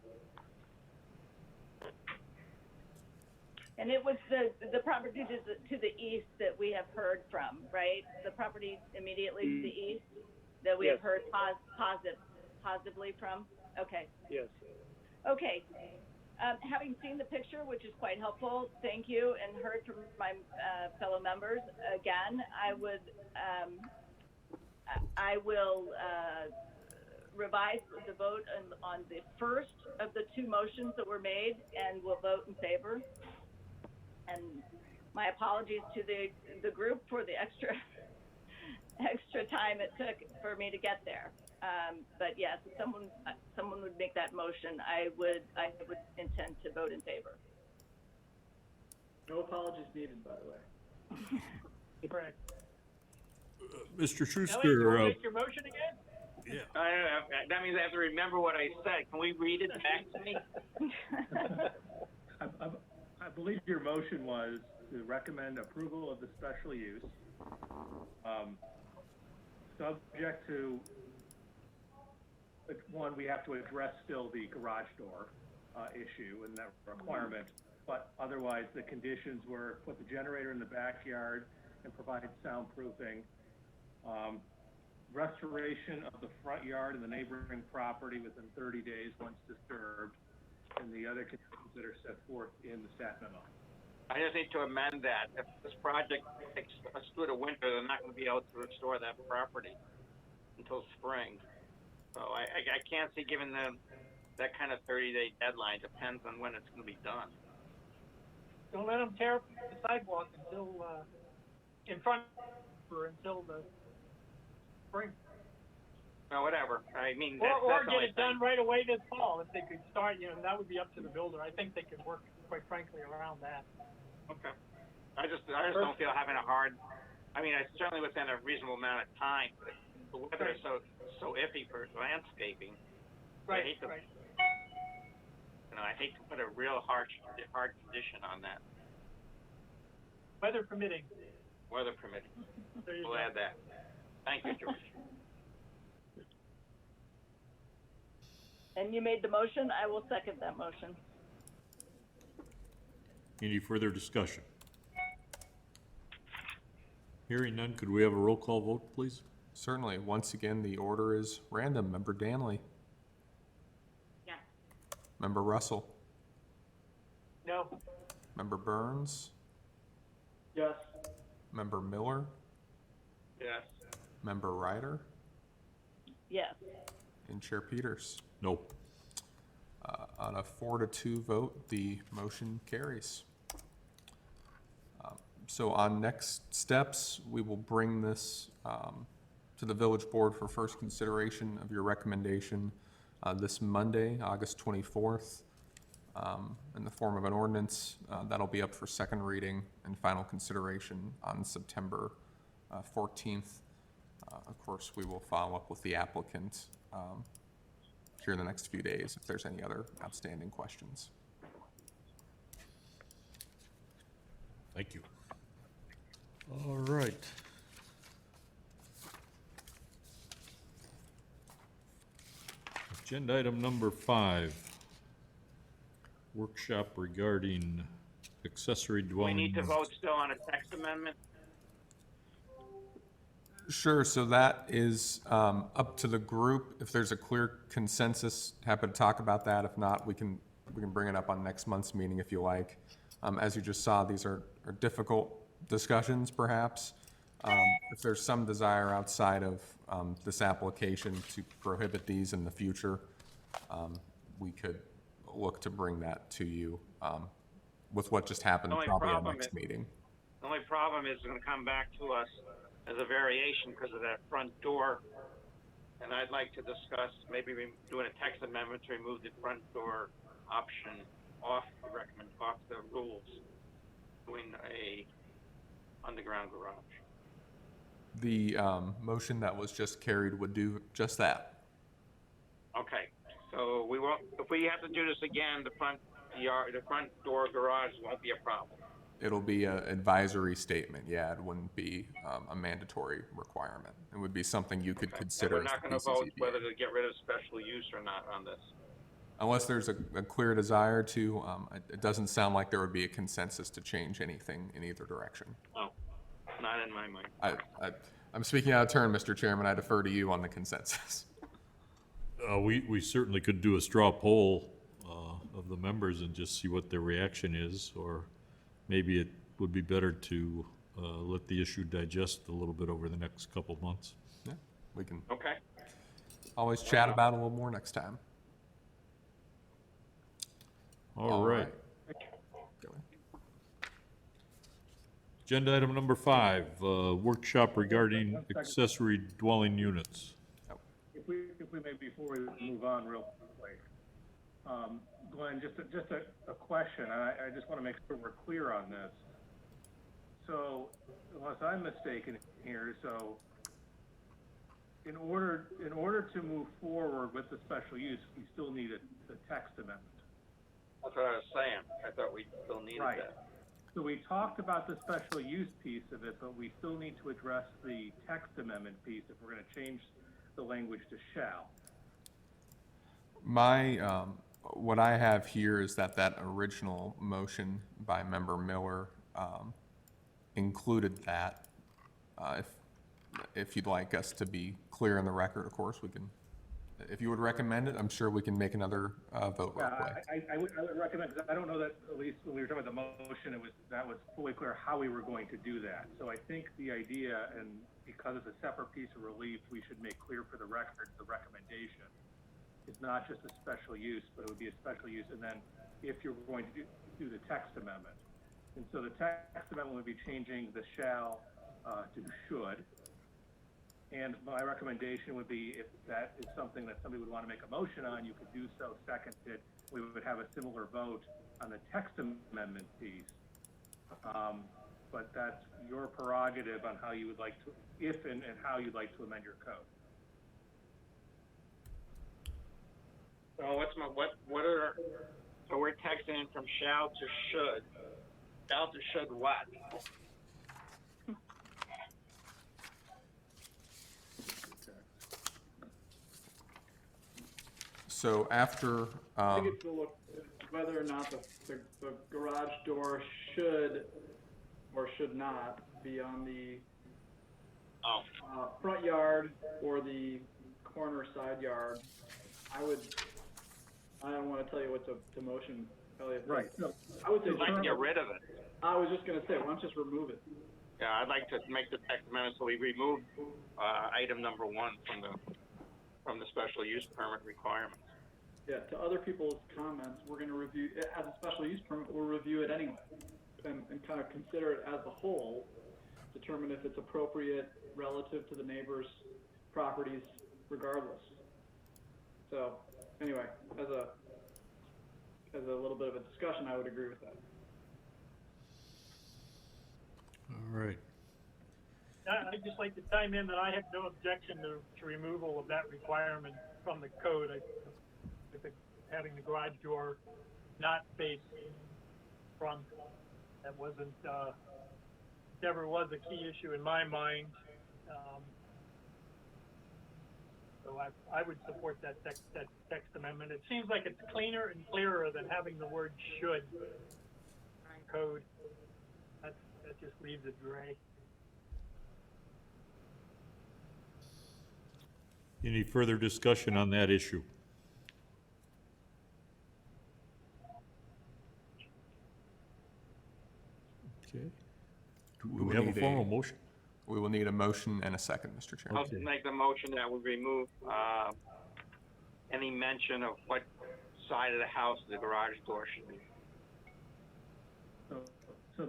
Speaker 9: And it was the property to the east that we have heard from, right? The property immediately to the east that we have heard positively from? Okay.
Speaker 7: Yes.
Speaker 9: Okay. Having seen the picture, which is quite helpful, thank you, and heard from my fellow members, again, I will revise the vote on the first of the two motions that were made, and will vote in favor. And my apologies to the group for the extra time it took for me to get there. But yes, if someone would make that motion, I would intend to vote in favor.
Speaker 10: No apologies needed, by the way.
Speaker 6: Correct.
Speaker 1: Mr.
Speaker 6: Ellie, you
Speaker 1: Schuster,
Speaker 6: want to make your motion again?
Speaker 1: yeah,
Speaker 3: That means I have to remember what I said. Can we read it back to me?
Speaker 11: I believe your motion was to recommend approval of the special use, subject to, one, we have to address still the garage door issue and that requirement, but otherwise the conditions were put the generator in the backyard and provide soundproofing, restoration of the front yard and the neighboring property within 30 days once disturbed, and the other conditions that are set forth in the staff memo.
Speaker 3: I just need to amend that. If this project takes us through the winter, they're not going to be able to restore that property until spring. So I can't see giving them that kind of 30-day deadline. Depends on when it's going to be done.
Speaker 6: Don't let them tear up the sidewalk until in front or until the spring.
Speaker 3: No, whatever. I mean,
Speaker 6: Or
Speaker 3: that's
Speaker 6: get it done right away this fall. If they could start, that would be up to the builder. I think they could work, quite frankly, around that.
Speaker 3: Okay. I just don't feel having a hard. I mean, it's certainly within a reasonable amount of time, but the weather is so iffy for landscaping.
Speaker 6: Right.
Speaker 3: I hate to put a real hard condition on that.
Speaker 6: Weather permitting.
Speaker 3: Weather permitting. We'll add that. Thank you, George.
Speaker 9: And you made the motion, I will second that motion.
Speaker 1: any further discussion? Hearing none, could we have a roll call vote, please?
Speaker 2: Certainly. Once again, the order is random. Member Danley.
Speaker 4: Yes.
Speaker 2: Member Russell.
Speaker 6: No.
Speaker 2: Member Burns.
Speaker 8: Yes.
Speaker 2: Member Miller.
Speaker 3: Yes.
Speaker 2: Member Ryder.
Speaker 9: Yes.
Speaker 2: And Chair Peters.
Speaker 1: No.
Speaker 2: On a 4-2 vote, the motion carries. So on next steps, we will bring this to the village board for first consideration of your recommendation this Monday, August 24th, in the form of an ordinance. That'll be up for second reading and final consideration on September 14th. Of course, we will follow up with the applicant here in the next few days if there's any other outstanding questions.
Speaker 1: Thank you. All right. Agenda item number 5, workshop regarding accessory
Speaker 3: We
Speaker 1: dwelling.
Speaker 3: need to
Speaker 1: units.
Speaker 3: vote still on a text amendment.
Speaker 2: Sure, so that is up to the group. If there's a clear consensus, happy to talk about that. If not, we can bring it up on next month's meeting if you like. As you just saw, these are difficult discussions perhaps. If there's some desire outside of this application to prohibit these in the future, we could look to bring that to you with what just happened
Speaker 3: The only
Speaker 2: probably at
Speaker 3: problem
Speaker 2: next
Speaker 3: is-
Speaker 2: meeting.
Speaker 3: The only problem is it's gonna come back to us as a variation because of that front door. And I'd like to discuss maybe doing a text amendment to remove the front door option off the rules, doing a underground garage.
Speaker 2: The motion that was just carried would do just that.
Speaker 3: Okay, so we won't, if we have to do this again, the front door garage won't be a problem.
Speaker 2: It'll be an advisory statement, yeah, it wouldn't be a mandatory requirement. It would be something you could
Speaker 3: Okay.
Speaker 2: consider
Speaker 3: And
Speaker 2: as
Speaker 3: we're not
Speaker 2: the
Speaker 3: gonna vote
Speaker 2: PCZBA.
Speaker 3: whether to get rid of special use or not on this.
Speaker 2: Unless there's a clear desire to, it doesn't sound like there would be a consensus to change anything in either direction.
Speaker 3: No, not in my mind.
Speaker 2: I'm speaking out of turn, Mr. Chairman, I defer to you on the consensus.
Speaker 1: We certainly could do a straw poll of the members and just see what their reaction is, or maybe it would be better to let the issue digest a little bit over the next couple of months.
Speaker 2: Yeah, we can
Speaker 3: Okay.
Speaker 2: always chat about it a little more next time.
Speaker 1: All right.
Speaker 2: Go ahead.
Speaker 1: Agenda item number 5, workshop regarding accessory dwelling units.
Speaker 11: If we may, before we move on real quick, Glenn, just a question, and I just want to make sure we're clear on this. So, unless I'm mistaken here, so in order to move forward with the special use, we still need a text amendment.
Speaker 3: That's what I was saying. I thought we still needed
Speaker 11: Right.
Speaker 3: that.
Speaker 11: So we talked about the special use piece of it, but we still need to address the text amendment piece if we're going to change the language to shall.
Speaker 2: My, what I have here is that original motion by Member Miller included that. If you'd like us to be clear in the record, of course, we can. If you would recommend it, I'm sure we can make another vote real quick.
Speaker 11: I would recommend, because I don't know that, at least when we were talking about the motion, that was fully clear how we were going to do that. So I think the idea, and because it's a separate piece of relief, we should make clear for the record, the recommendation is not just a special use, but it would be a special use, and then if you're going to do the text amendment. And so the text amendment would be changing the shall to should. And my recommendation would be, if that is something that somebody would want to make a motion on, you could do so, second it. We would have a similar vote on the text amendment piece. But that's your prerogative on how you would like to, if and how you'd like to amend your code.
Speaker 3: So so we're texting in from shall to should. Shall to should what?
Speaker 2: So after,
Speaker 10: I think it's to look at whether or not the garage door should or should not be on the front yard or the corner side yard. I don't want to tell you what the motion, Elliot.
Speaker 11: Right. No,
Speaker 10: I would say,
Speaker 3: I'd like to get rid of it.
Speaker 10: I was just gonna say, why don't you just remove it?
Speaker 3: Yeah, I'd like to make the text amendment so we remove item number 1 from the special use permit requirements.
Speaker 10: Yeah, to other people's comments, we're gonna review, as a special use permit, we'll review it anyway and kind of consider it as a whole, determine if it's appropriate relative to the neighbors' properties regardless. So anyway, as a little bit of a discussion, I would agree with that.
Speaker 1: All right.
Speaker 6: I'd just like to chime in that I have no objection to removal of that requirement from the code. I think having the garage door not face front, that wasn't, never was a key issue in my mind. So I would support that text amendment. It seems like it's cleaner and clearer than having the word should in code. That just leaves it gray.
Speaker 1: Any further discussion on that issue? Okay. Do we have a formal motion?
Speaker 2: We will need a motion and a second, Mr. Chairman.
Speaker 3: I'll make the motion that we remove, any mention of what side of the house the garage door should be.
Speaker 11: So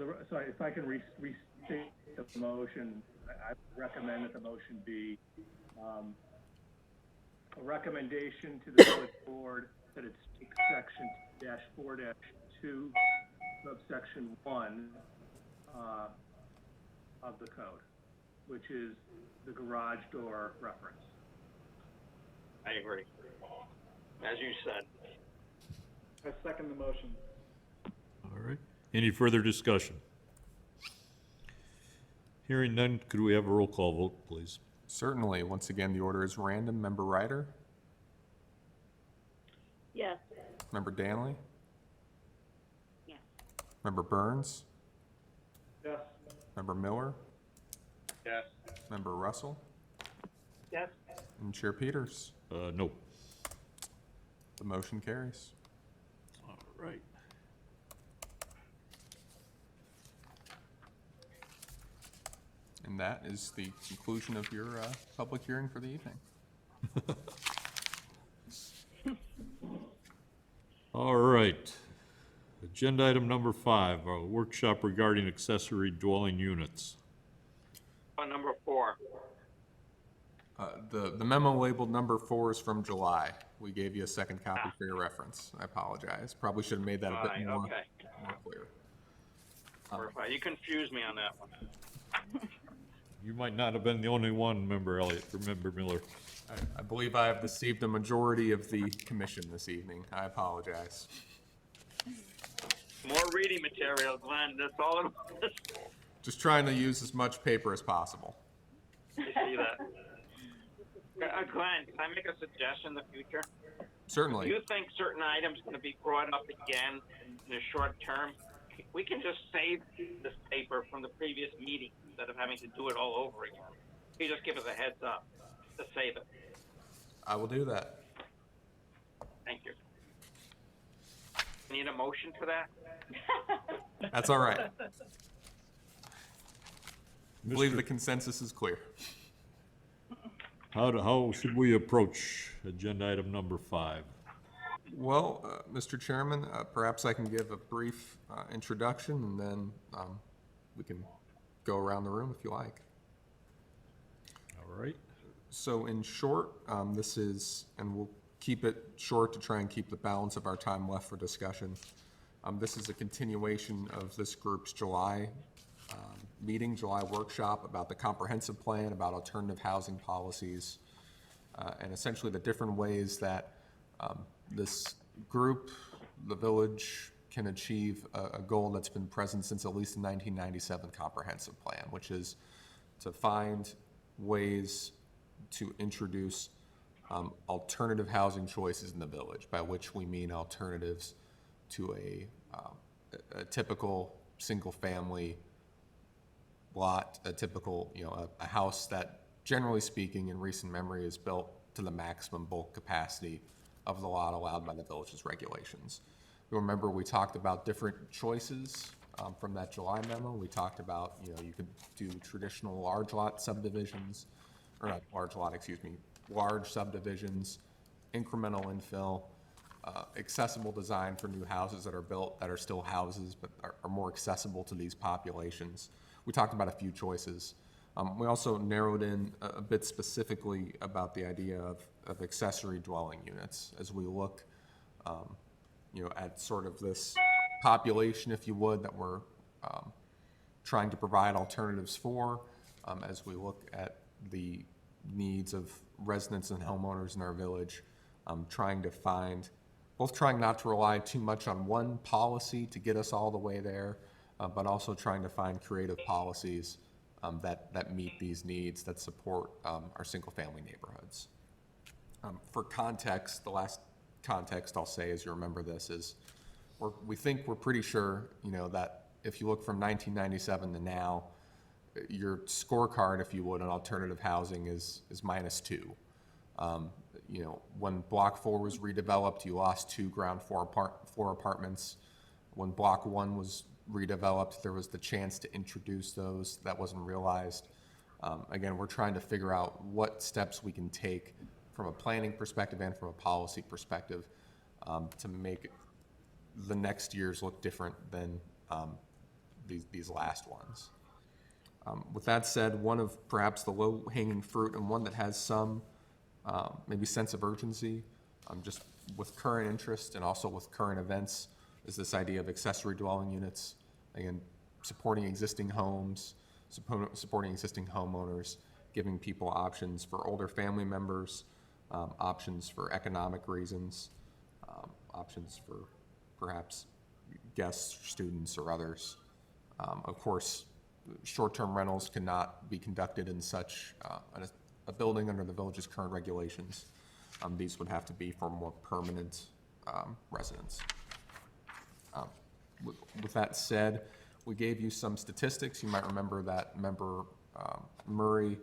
Speaker 11: if I can restate the motion, I recommend that the motion be, a recommendation to the village board that it takes section -4-2, subsection 1, of the code, which is the garage door reference.
Speaker 3: I agree. As you said.
Speaker 10: I second the motion.
Speaker 1: All right. Any further discussion? Hearing none, could we have a roll call vote, please?
Speaker 2: Certainly. Once again, the order is random. Member Ryder?
Speaker 9: Yes.
Speaker 2: Member Danley?
Speaker 4: Yes.
Speaker 2: Member Burns?
Speaker 10: Yes.
Speaker 2: Member Miller?
Speaker 3: Yes.
Speaker 2: Member Russell?
Speaker 6: Yes.
Speaker 2: And Chair Peters?
Speaker 1: No.
Speaker 2: The motion carries.
Speaker 1: All right.
Speaker 2: And that is the conclusion of your public hearing for the evening.
Speaker 1: All right. Agenda item number 5, a workshop regarding accessory dwelling units.
Speaker 3: Number 4.
Speaker 2: The memo labeled number 4 is from July. We gave you a second copy for your reference. I apologize. Probably should have made that a bit more clear.
Speaker 3: Perfect. You confused me on that one.
Speaker 1: You might not have been the only one, Member Elliott, or Member Miller.
Speaker 2: I believe I have deceived the majority of the commission this evening. I apologize.
Speaker 3: More reading material, Glenn. That's all it was.
Speaker 2: Just trying to use as much paper as possible.
Speaker 3: I see that. Glenn, can I make a suggestion in the future?
Speaker 2: Certainly.
Speaker 3: Do you think certain items are going to be brought up again in the short term? We can just save this paper from the previous meeting instead of having to do it all over again. You just give us a heads up to save it.
Speaker 2: I will do that.
Speaker 3: Thank you. Need a motion for that?
Speaker 2: That's all right. I believe
Speaker 1: Mr.
Speaker 2: the consensus is clear.
Speaker 1: How should we approach agenda item number 5?
Speaker 2: Well, Mr. Chairman, perhaps I can give a brief introduction and then we can go around the room if you like.
Speaker 1: All right.
Speaker 2: So in short, this is, and we'll keep it short to try and keep the balance of our time left for discussion. This is a continuation of this group's July meeting, July workshop about the comprehensive plan, about alternative housing policies, and essentially the different ways that this group, the village, can achieve a goal that's been present since at least the 1997 comprehensive plan, which is to find ways to introduce alternative housing choices in the village, by which we mean alternatives to a typical single-family lot, a typical, a house that, generally speaking, in recent memory, is built to the maximum bulk capacity of the lot allowed by the village's regulations. You'll remember we talked about different choices from that July memo. We talked about, you could do traditional large lot subdivisions, or not large lot, excuse me, large subdivisions, incremental infill, accessible design for new houses that are built that are still houses but are more accessible to these populations. We talked about a few choices. We also narrowed in a bit specifically about the idea of accessory dwelling units as we look, at sort of this population, if you would, that we're trying to provide alternatives for, as we look at the needs of residents and homeowners in our village, trying not to rely too much on one policy to get us all the way there, but also trying to find creative policies that meet these needs, that support our single-family neighborhoods. For context, the last context I'll say, as you remember this, is we're pretty sure, that if you look from 1997 to now, your scorecard, if you would, on alternative housing is -2. When Block 4 was redeveloped, you lost 2 ground floor apartments. When Block 1 was redeveloped, there was the chance to introduce those. That wasn't realized. Again, we're trying to figure out what steps we can take from a planning perspective and from a policy perspective to make the next years look different than these last ones. With that said, one of perhaps the low-hanging fruit and one that has some maybe sense of urgency, just with current interest and also with current events, is this idea of accessory dwelling units. Again, supporting existing homes, supporting existing homeowners, giving people options for older family members, options for economic reasons, options for perhaps guests, students, or others. Of course, short-term rentals cannot be conducted in such a building under the village's current regulations. These would have to be for more permanent residents. With that said, we gave you some statistics. You might remember that member Murray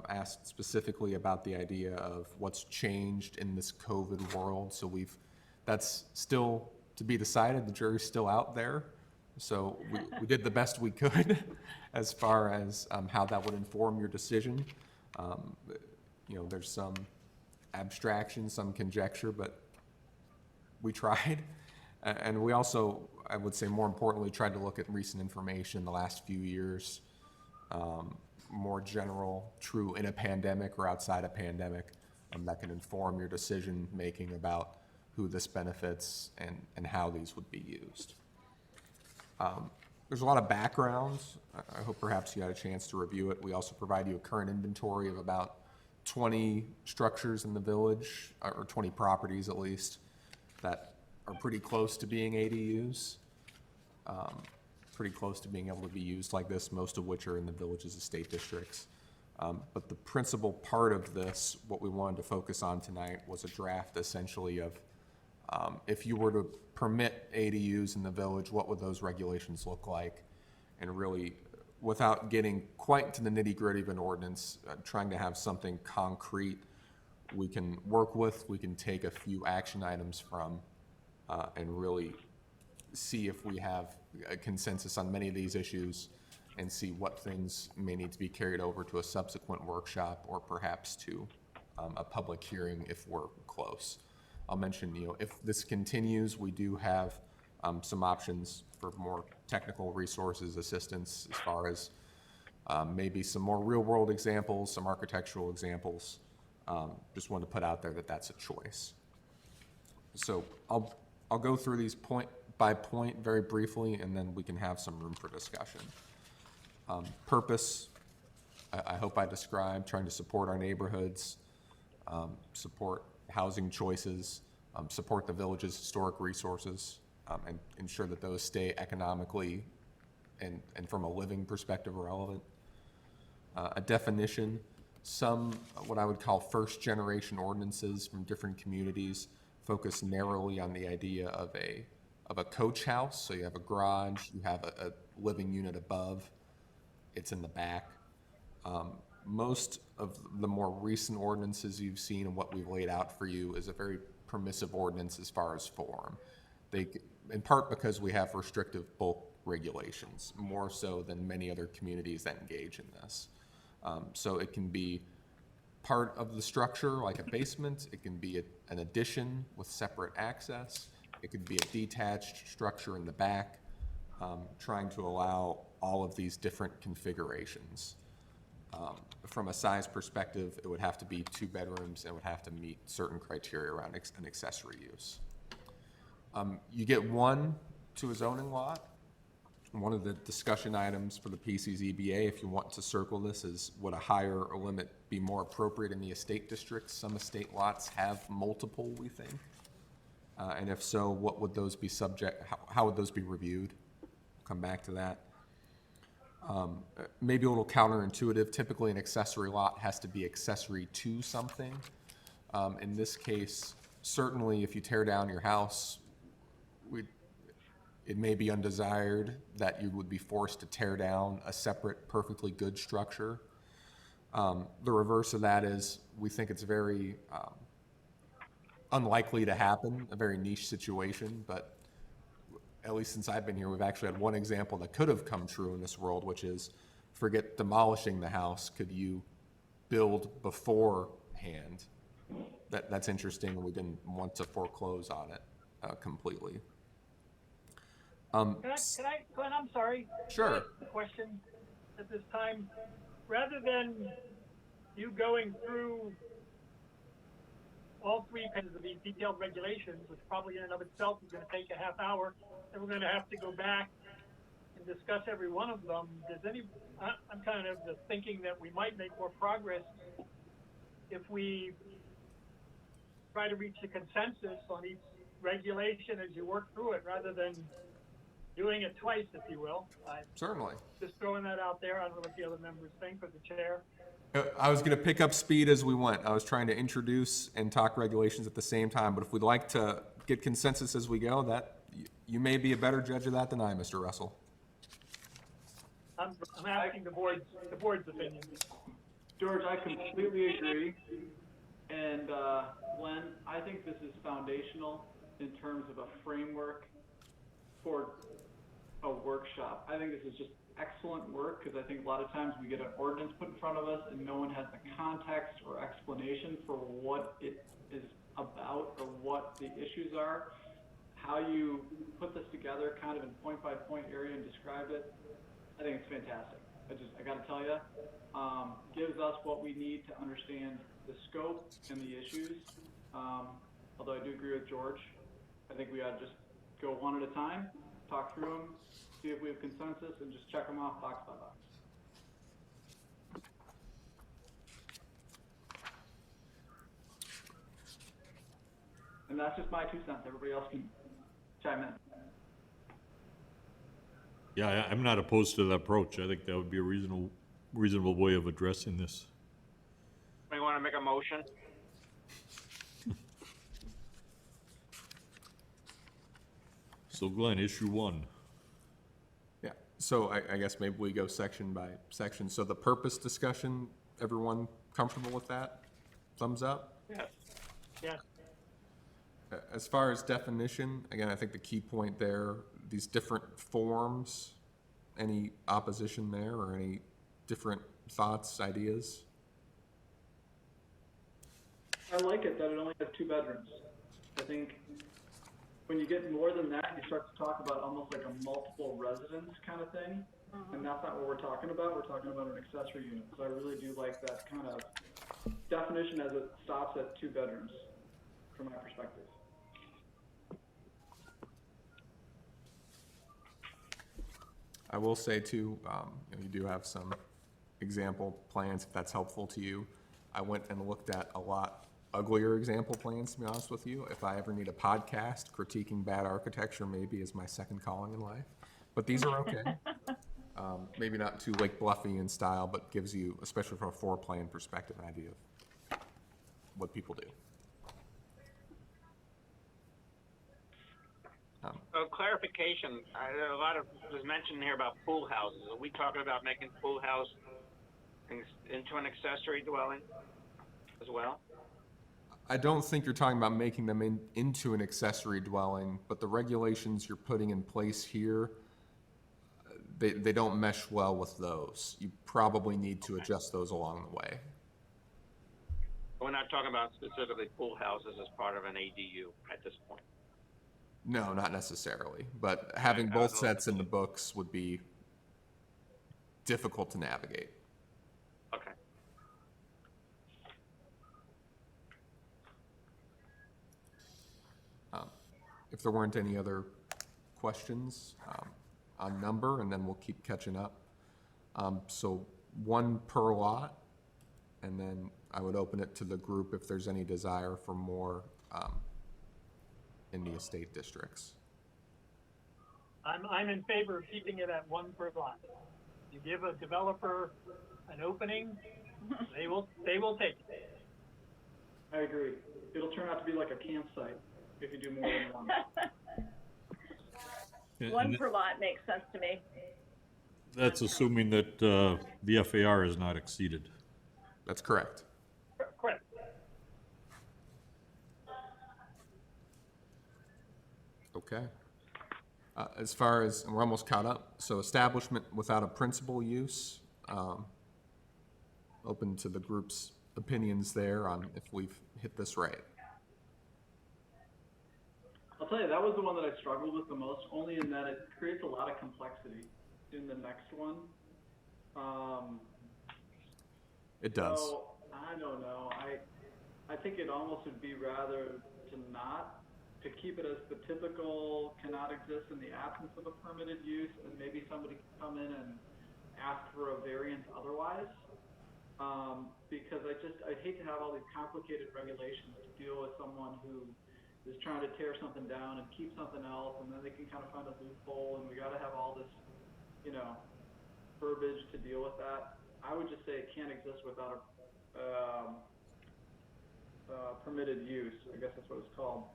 Speaker 2: asked specifically about the idea of what's changed in this COVID world. So that's still to be decided. The jury's still out there. So we did the best we could as far as how that would inform your decision. There's some abstraction, some conjecture, but we tried. And we also, I would say more importantly, tried to look at recent information in the last few years, more general, true in a pandemic or outside a pandemic, that can inform your decision making about who this benefits and how these would be used. There's a lot of background. I hope perhaps you had a chance to review it. We also provide you a current inventory of about 20 structures in the village, or 20 properties at least, that are pretty close to being ADUs, pretty close to being able to be used like this, most of which are in the village's estate districts. But the principal part of this, what we wanted to focus on tonight, was a draft essentially of if you were to permit ADUs in the village, what would those regulations look like? And really, without getting quite to the nitty-gritty of an ordinance, trying to have something concrete we can work with, we can take a few action items from, and really see if we have a consensus on many of these issues and see what things may need to be carried over to a subsequent workshop or perhaps to a public hearing if we're close. I'll mention, if this continues, we do have some options for more technical resources, assistance, as far as maybe some more real-world examples, some architectural examples. Just wanted to put out there that that's a choice. So I'll go through these point by point very briefly, and then we can have some room for discussion. Purpose, I hope I described, trying to support our neighborhoods, support housing choices, support the village's historic resources, and ensure that those stay economically and from a living perspective relevant. A definition, some what I would call first generation ordinances from different communities focus narrowly on the idea of a coach house. So you have a garage, you have a living unit above, it's in the back. Most of the more recent ordinances you've seen and what we've laid out for you is a very permissive ordinance as far as form. In part because we have restrictive bulk regulations, more so than many other communities that engage in this. So it can be part of the structure, like a basement. It can be an addition with separate access. It could be a detached structure in the back, trying to allow all of these different configurations. From a size perspective, it would have to be 2 bedrooms and would have to meet certain criteria around an accessory use. You get 1 to a zoning lot. One of the discussion items for the PCZBA, if you want to circle this, is would a higher limit be more appropriate in the estate districts? Some estate lots have multiple, we think. And if so, what would those be how would those be reviewed? Come back to that. Maybe a little counterintuitive. Typically, an accessory lot has to be accessory to something. In this case, certainly if you tear down your house, it may be undesired that you would be forced to tear down a separate, perfectly good structure. The reverse of that is we think it's very unlikely to happen, a very niche situation, but at least since I've been here, we've actually had one example that could have come true in this world, which is forget demolishing the house. Could you build beforehand? That's interesting, and we didn't want to foreclose on it completely.
Speaker 6: Can I, Glenn, I'm sorry.
Speaker 2: Sure.
Speaker 6: Can I ask a question at this time. Rather than you going through all 3 pages of these detailed regulations, which probably in and of itself is going to take a half hour, and we're going to have to go back and discuss every one of them. I'm kind of thinking that we might make more progress if we try to reach a consensus on each regulation as you work through it, rather than doing it twice, if you will.
Speaker 2: Certainly.
Speaker 6: Just throwing that out there. I don't know what the other members think, but the chair.
Speaker 2: I was going to pick up speed as we went. I was trying to introduce and talk regulations at the same time, but if we'd like to get consensus as we go, that you may be a better judge of that than I, Mr. Russell.
Speaker 6: I'm asking the board's opinion.
Speaker 10: George, I completely agree. And Glenn, I think this is foundational in terms of a framework for a workshop. I think this is just excellent work, because I think a lot of times we get an ordinance put in front of us and no one has the context or explanation for what it is about or what the issues are. How you put this together kind of in point by point area and describe it, I think it's fantastic. I got to tell you, gives us what we need to understand the scope and the issues. Although I do agree with George, I think we ought to just go one at a time, talk through them, see if we have consensus, and just check them off box by box. And that's just my 2 cents. Everybody else can chime in.
Speaker 1: Yeah, I'm not opposed to the approach. I think that would be a reasonable way of addressing this.
Speaker 3: We want to make a motion?
Speaker 1: So Glenn, issue 1.
Speaker 2: Yeah, so I guess maybe we go section by section. So the purpose discussion, everyone comfortable with that? Thumbs up?
Speaker 6: Yes. Yes.
Speaker 2: As far as definition, again, I think the key point there, these different forms, any opposition there or any different thoughts, ideas?
Speaker 10: I like it that it only has 2 bedrooms. I think when you get more than that, you start to talk about almost like a multiple residence kind of thing. And that's not what we're talking about. We're talking about an accessory unit. So I really do like that kind of definition as it stops at 2 bedrooms from my perspective.
Speaker 2: I will say too, you do have some example plans if that's helpful to you. I went and looked at a lot uglier example plans, to be honest with you. If I ever need a podcast, critiquing bad architecture maybe is my second calling in life. But these are okay. Maybe not too Lake Bluffian style, but gives you, especially from a floor plan perspective, an idea of what people do.
Speaker 3: Clarification, a lot of was mentioned here about pool houses. Are we talking about making pool house into an accessory dwelling as well?
Speaker 2: I don't think you're talking about making them into an accessory dwelling, but the regulations you're putting in place here, they don't mesh well with those. You probably need to adjust those along the way.
Speaker 3: We're not talking about specifically pool houses as part of an ADU at this point.
Speaker 2: No, not necessarily, but having
Speaker 3: I was
Speaker 2: both
Speaker 3: a little
Speaker 2: sets in the books would be difficult to navigate.
Speaker 3: Okay.
Speaker 2: If there weren't any other questions on number, and then we'll keep catching up. So one per lot, and then I would open it to the group if there's any desire for more in the estate districts.
Speaker 6: I'm in favor of keeping it at one per lot. You give a developer an opening, they will take it.
Speaker 10: I agree. It'll turn out to be like a campsite if you do more than one.
Speaker 9: One per lot makes sense to me.
Speaker 1: That's assuming that the FAR is not exceeded.
Speaker 2: That's correct.
Speaker 6: Correct.
Speaker 2: Okay. As far as, and we're almost caught up, so establishment without a principal use, open to the group's opinions there on if we've hit this right.
Speaker 10: I'll tell you, that was the one that I struggled with the most, only in that it creates a lot of complexity in the next one.
Speaker 2: It does.
Speaker 10: So, I don't know. I think it almost would be rather to keep it as the typical cannot exist in the absence of a permitted use, and maybe somebody can come in and ask for a variance otherwise. Because I'd hate to have all these complicated regulations to deal with someone who is trying to tear something down and keep something else, and then they can kind of find a loophole, and we got to have all this, verbiage to deal with that. I would just say it can't exist without a permitted use. I guess that's what it's called.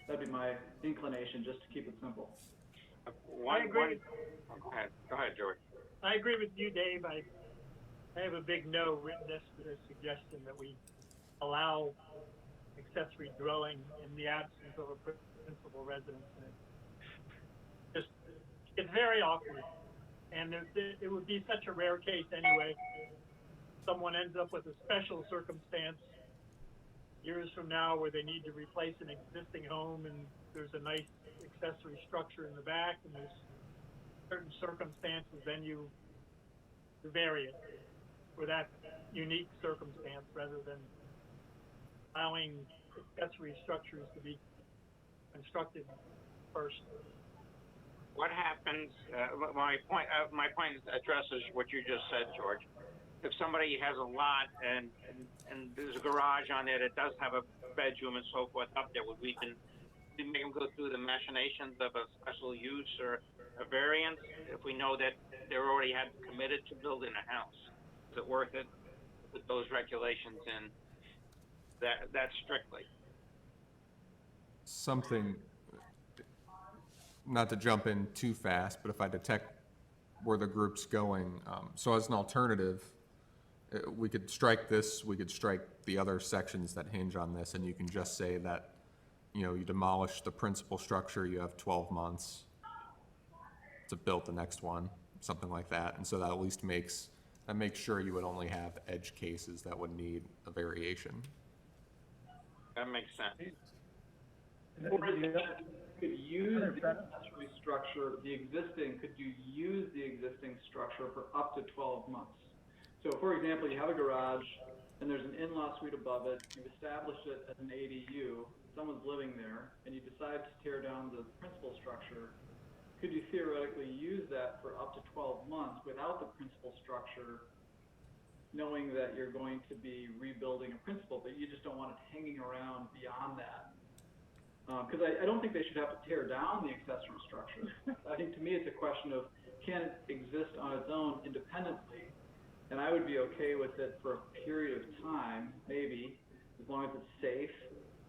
Speaker 10: That'd be my inclination, just to keep it simple.
Speaker 6: I agree.
Speaker 3: Go ahead, George.
Speaker 6: I agree with you, Dave. I have a big no written this to the suggestion that we allow accessory dwelling in the absence of a principal residence. It's very awkward, and it would be such a rare case anyway. Someone ends up with a special circumstance years from now where they need to replace an existing home, and there's a nice accessory structure in the back, and there's certain circumstances, then you vary it for that unique circumstance rather than allowing accessory structures to be constructed first.
Speaker 3: What happens? My point addresses what you just said, George. If somebody has a lot and there's a garage on it, it does have a bedroom and so forth up there, would we make them go through the machinations of a special use or a variance if we know that they're already had committed to building a house? Is it worth it with those regulations in that strictly?
Speaker 2: Something, not to jump in too fast, but if I detect where the group's going, so as an alternative, we could strike this, we could strike the other sections that hinge on this, and you can just say that, you demolish the principal structure, you have 12 months to build the next one, something like that. And so that at least makes sure you would only have edge cases that would need a variation.
Speaker 3: That makes sense.
Speaker 10: Or could use the accessory structure, could you use the existing structure for up to 12 months? So for example, you have a garage and there's an in-law suite above it, you've established it as an ADU, someone's living there, and you decide to tear down the principal structure. Could you theoretically use that for up to 12 months without the principal structure, knowing that you're going to be rebuilding a principal, but you just don't want it hanging around beyond that? Because I don't think they should have to tear down the accessory structure. I think to me it's a question of, can it exist on its own independently? And I would be okay with it for a period of time, maybe, as long as it's safe.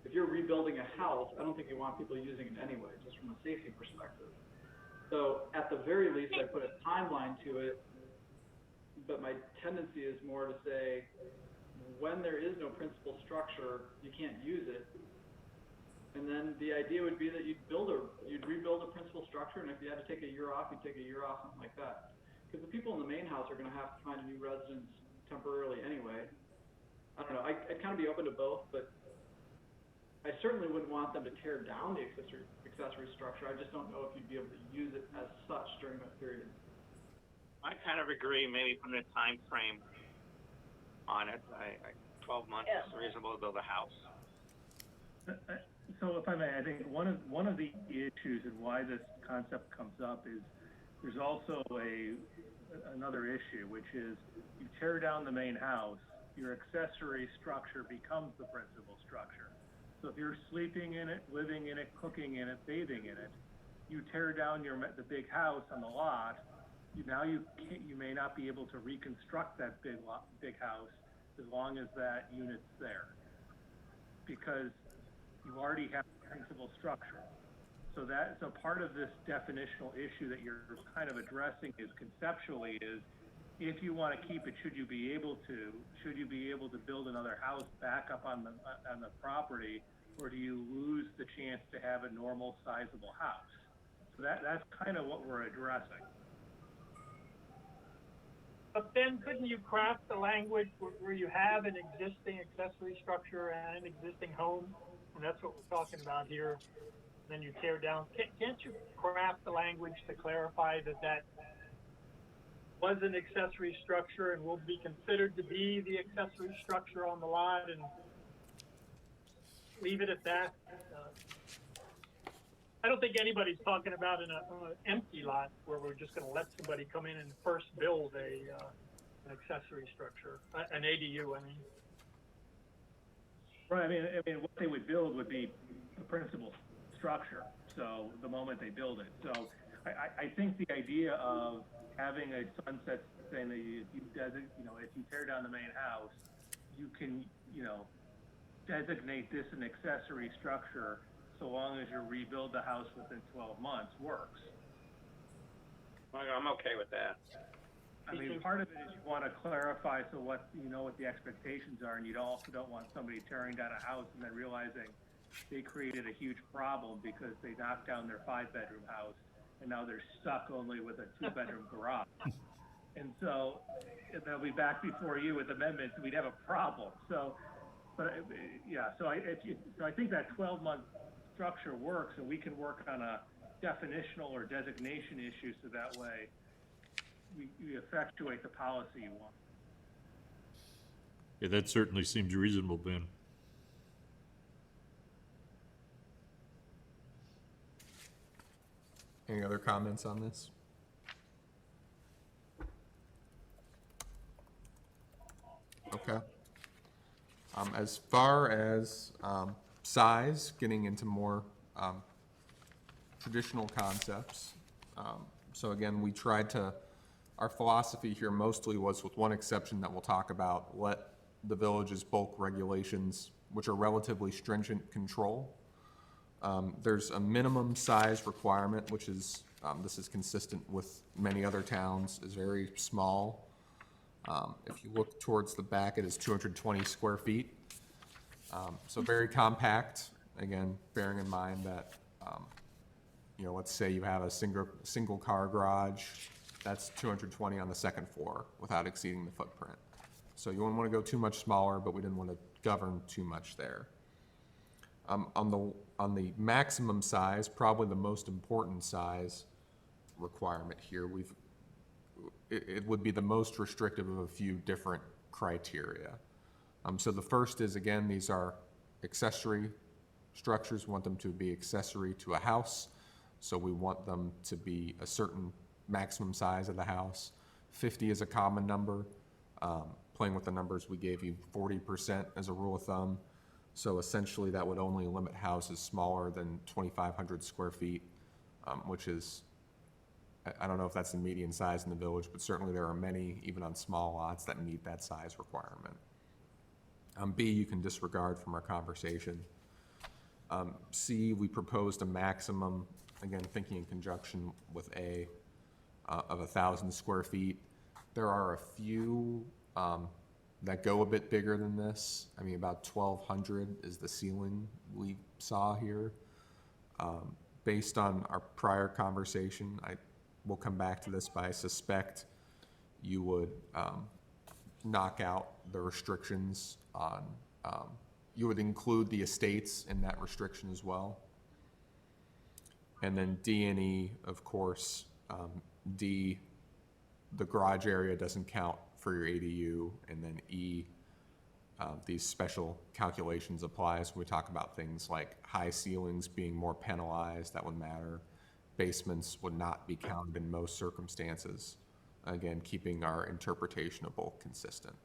Speaker 10: If you're rebuilding a house, I don't think you want people using it anyway, just from a safety perspective. So at the very least, I put a timeline to it, but my tendency is more to say, when there is no principal structure, you can't use it. And then the idea would be that you'd rebuild a principal structure, and if you had to take a year off, you'd take a year off, something like that. Because the people in the main house are going to have to find a new residence temporarily anyway. I don't know, I'd kind of be open to both, but I certainly wouldn't want them to tear down the accessory structure. I just don't know if you'd be able to use it as such during that period.
Speaker 3: I kind of agree, maybe putting a time frame on it. 12 months
Speaker 9: Yeah.
Speaker 3: is reasonable to build a house.
Speaker 11: So if I may, I think one of the issues and why this concept comes up is there's also another issue, which is you tear down the main house, your accessory structure becomes the principal structure. So if you're sleeping in it, living in it, cooking in it, bathing in it, you tear down the big house on the lot. You may not be able to reconstruct that big house as long as that unit's there, because you already have the principal structure. So part of this definitional issue that you're kind of addressing is conceptually is, if you want to keep it, should you be able to build another house back up on the property, or do you lose the chance to have a normal sizable house? So that's kind of what we're addressing.
Speaker 6: But then couldn't you craft the language where you have an existing accessory structure and an existing home? And that's what we're talking about here. Then you tear down. Can't you craft the language to clarify that was an accessory structure and will be considered to be the accessory structure on the lot, and leave it at that? I don't think anybody's talking about an empty lot where we're just going to let somebody come in and first build an accessory structure, an ADU, I mean.
Speaker 11: Right, I mean, what they would build would be the principal structure, so the moment they build it. So I think the idea of having a sunset saying that if you tear down the main house, you can, designate this an accessory structure so long as you rebuild the house within 12 months works.
Speaker 3: I'm okay with that.
Speaker 11: I mean, part of it is you want to clarify so what the expectations are, and you also don't want somebody tearing down a house and then realizing they created a huge problem because they knocked down their 5-bedroom house and now they're stuck only with a 2-bedroom garage. And so they'll be back before you with amendments, and we'd have a problem. So I think that 12-month structure works, and we can work on a definitional or designation issue so that way we effectuate the policy you want.
Speaker 1: Yeah, that certainly seems reasonable, Ben.
Speaker 2: Any other comments on this? Okay. As far as size, getting into more traditional concepts. So again, we tried to, our philosophy here mostly was, with one exception that we'll talk about, let the village's bulk regulations, which are relatively stringent, control. There's a minimum size requirement, which is, this is consistent with many other towns, is very small. If you look towards the back, it is 220 square feet. So very compact, again, bearing in mind that, let's say you have a single car garage, that's 220 on the second floor without exceeding the footprint. So you wouldn't want to go too much smaller, but we didn't want to govern too much there. On the maximum size, probably the most important size requirement here, it would be the most restrictive of a few different criteria. So the first is, again, these are accessory structures. We want them to be accessory to a house. So we want them to be a certain maximum size of the house. 50 is a common number. Playing with the numbers, we gave you 40% as a rule of thumb. So essentially that would only limit houses smaller than 2,500 square feet, which is, I don't know if that's the median size in the village, but certainly there are many, even on small lots, that meet that size requirement. B, you can disregard from our conversation. C, we proposed a maximum, again, thinking in conjunction with A, of 1,000 square feet. There are a few that go a bit bigger than this. I mean, about 1,200 is the ceiling we saw here. Based on our prior conversation, we'll come back to this, but I suspect you would knock out the restrictions on, you would include the estates in that restriction as well. And then D and E, of course, D, the garage area doesn't count for your ADU, and then E, these special calculations applies when we talk about things like high ceilings being more penalized, that would matter. Basements would not be counted in most circumstances. Again, keeping our interpretation of both consistent.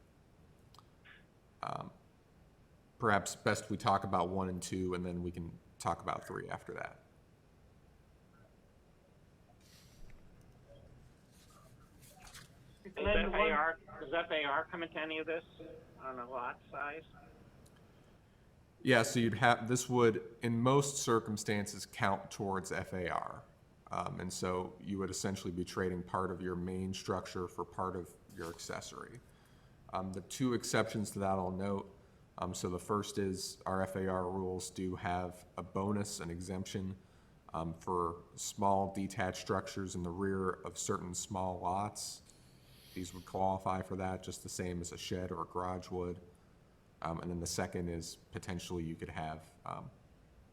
Speaker 2: Perhaps best we talk about 1 and 2, and then we can talk about 3 after that.
Speaker 3: Does FAR come into any of this on a lot size?
Speaker 2: Yeah, so you'd have, this would, in most circumstances, count towards FAR. And so you would essentially be trading part of your main structure for part of your accessory. The 2 exceptions to that I'll note. So the first is our FAR rules do have a bonus, an exemption for small detached structures in the rear of certain small lots. These would qualify for that just the same as a shed or a garage would. And then the second is potentially you could have,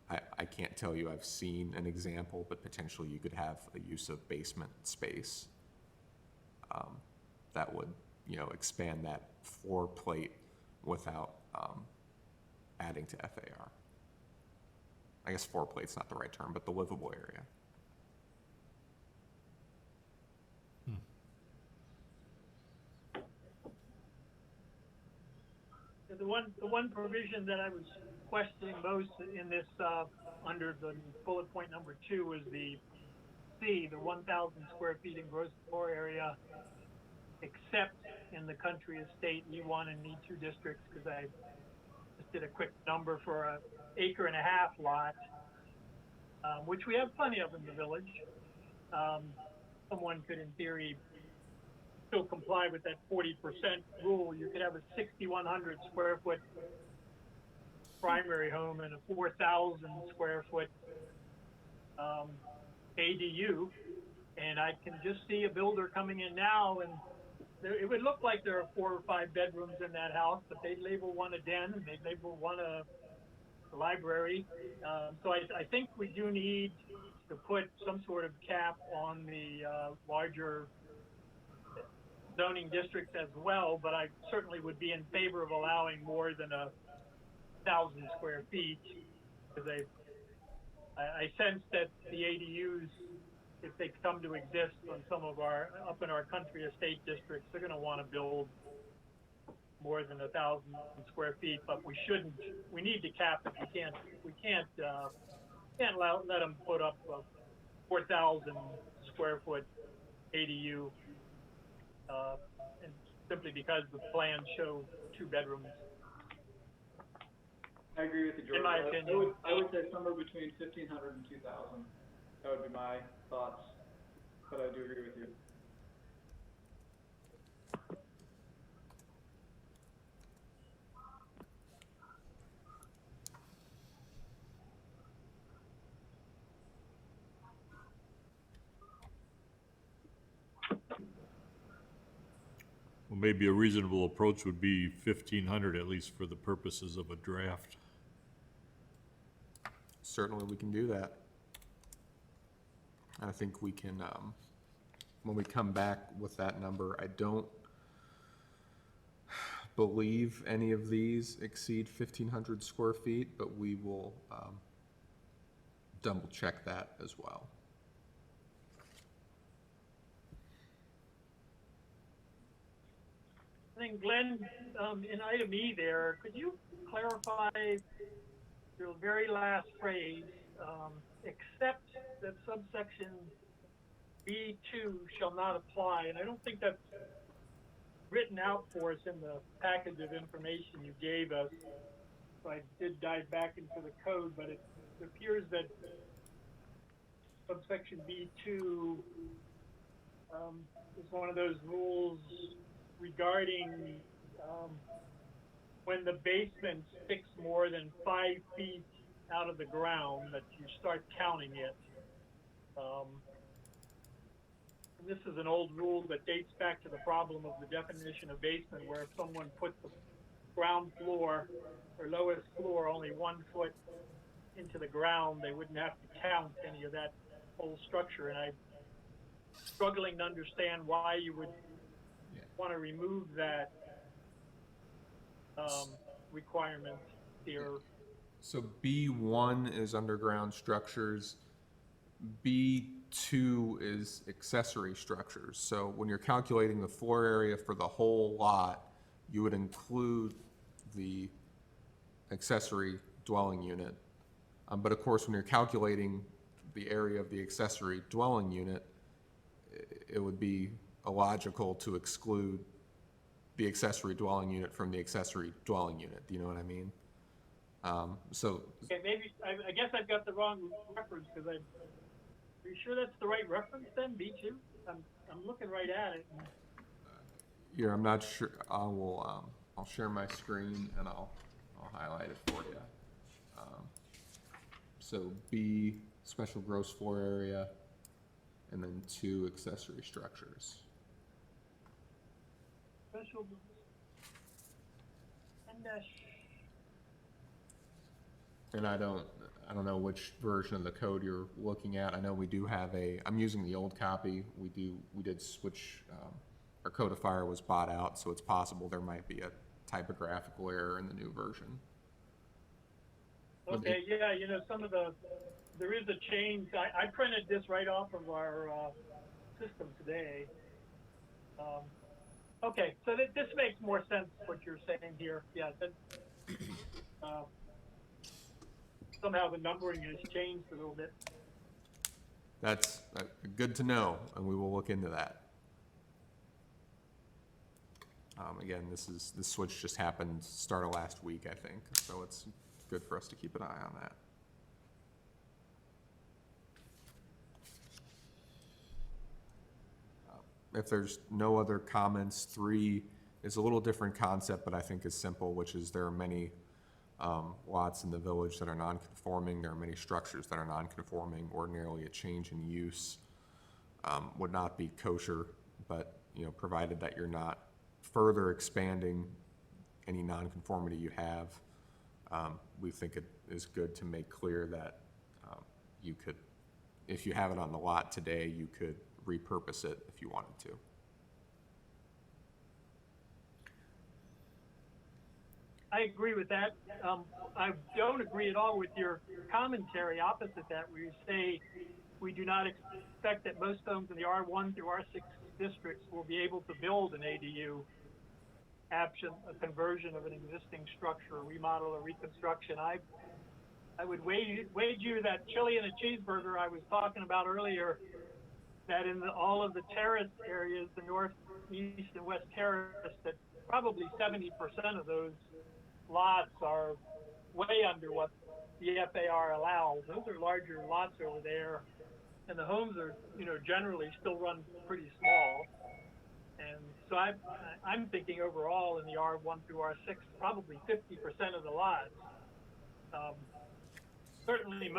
Speaker 2: I can't tell you I've seen an example, but potentially you could have a use of basement space that would, expand that floor plate without adding to FAR. I guess floor plate's not the right term, but the livable area.
Speaker 6: The one provision that I was questioning most in this, under the bullet point number 2 was the C, the 1,000 square feet in gross floor area, except in the country estate E1 and E2 districts, because I just did a quick number for a 1.5 acre lot, which we have plenty of in the village. Someone could, in theory, still comply with that 40% rule. You could have a 6,100 square foot primary home and a 4,000 square foot ADU, and I can just see a builder coming in now, and it would look like there are 4 or 5 bedrooms in that house, but they'd label one a den, and they'd label one a library. So I think we do need to put some sort of cap on the larger zoning districts as well, but I certainly would be in favor of allowing more than 1,000 square feet, because I sense that the ADUs, if they come to exist on some of our, up in our country estate districts, they're gonna wanna build more than 1,000 square feet, but we shouldn't, we need to cap it. We can't let them put up a 4,000 square foot ADU, and simply because the plans show 2 bedrooms.
Speaker 10: I agree with you, George.
Speaker 6: In my opinion.
Speaker 10: I would say somewhere between 1,500 and 2,000. That would be my thoughts, but I do agree with you.
Speaker 1: Well, maybe a reasonable approach would be 1,500, at least for the purposes of a draft.
Speaker 2: Certainly we can do that. I think we can, when we come back with that number, I don't believe any of these exceed 1,500 square feet, but we will double check that as well.
Speaker 6: I think, Glenn, in item E there, could you clarify your very last phrase, except that subsection B2 shall not apply? And I don't think that's written out for us in the package of information you gave us. So I did dive back into the code, but it appears that subsection B2 is one of those rules regarding when the basement sticks more than 5 feet out of the ground, that you start counting it. this is an old rule that dates back to the problem of the definition of basement, where if someone put the ground floor or lowest floor only 1 foot into the ground, they wouldn't have to count any of that whole structure. And I'm struggling to understand why you would want to remove that requirement here.
Speaker 2: So B1 is underground structures. B2 is accessory structures. So when you're calculating the floor area for the whole lot, you would include the accessory dwelling unit. But of course, when you're calculating the area of the accessory dwelling unit, it would be illogical to exclude the accessory dwelling unit from the accessory dwelling unit. Do you know what I mean?
Speaker 6: Okay, maybe, I guess I've got the wrong reference, because are you sure that's the right reference then, B2? I'm looking right at it.
Speaker 2: Yeah, I'm not sure. I'll share my screen and I'll highlight it for you. So B, special gross floor area, and then 2 accessory structures.
Speaker 6: Special,
Speaker 2: And I don't know which version of the code you're looking at. I know we do have I'm using the old copy. We did switch, our codifier was bought out, so it's possible there might be a typographical error in the new version.
Speaker 6: okay, yeah, you know, there is a change. I printed this right off of our system today. Okay, so this makes more sense what you're saying here. Yeah, somehow the numbering has changed a little bit.
Speaker 2: That's good to know, and we will look into that. Again, this switch just happened start of last week, I think, so it's good for us to keep an eye on that. If there's no other comments, 3 is a little different concept, but I think is simple, which is there are many lots in the village that are non-conforming. There are many structures that are non-conforming. Ordinarily, a change in use would not be kosher, but provided that you're not further expanding any non-conformity you have, we think it is good to make clear that you could, if you have it on the lot today, you could repurpose it if you wanted to.
Speaker 6: I agree with that. I don't agree at all with your commentary opposite that, where you say we do not expect that most homes in the R1 through R6 districts will be able to build an ADU absent a conversion of an existing structure, remodel or reconstruction. I would wager that chili and a cheeseburger I was talking about earlier, that in all of the terrace areas, the north, east, and west terrace, that probably 70% of those lots are way under what the FAR allows. Those are larger lots over there, and the homes are, generally still run pretty small. And so I'm thinking overall in the R1 through R6, probably 50% of the lots. Certainly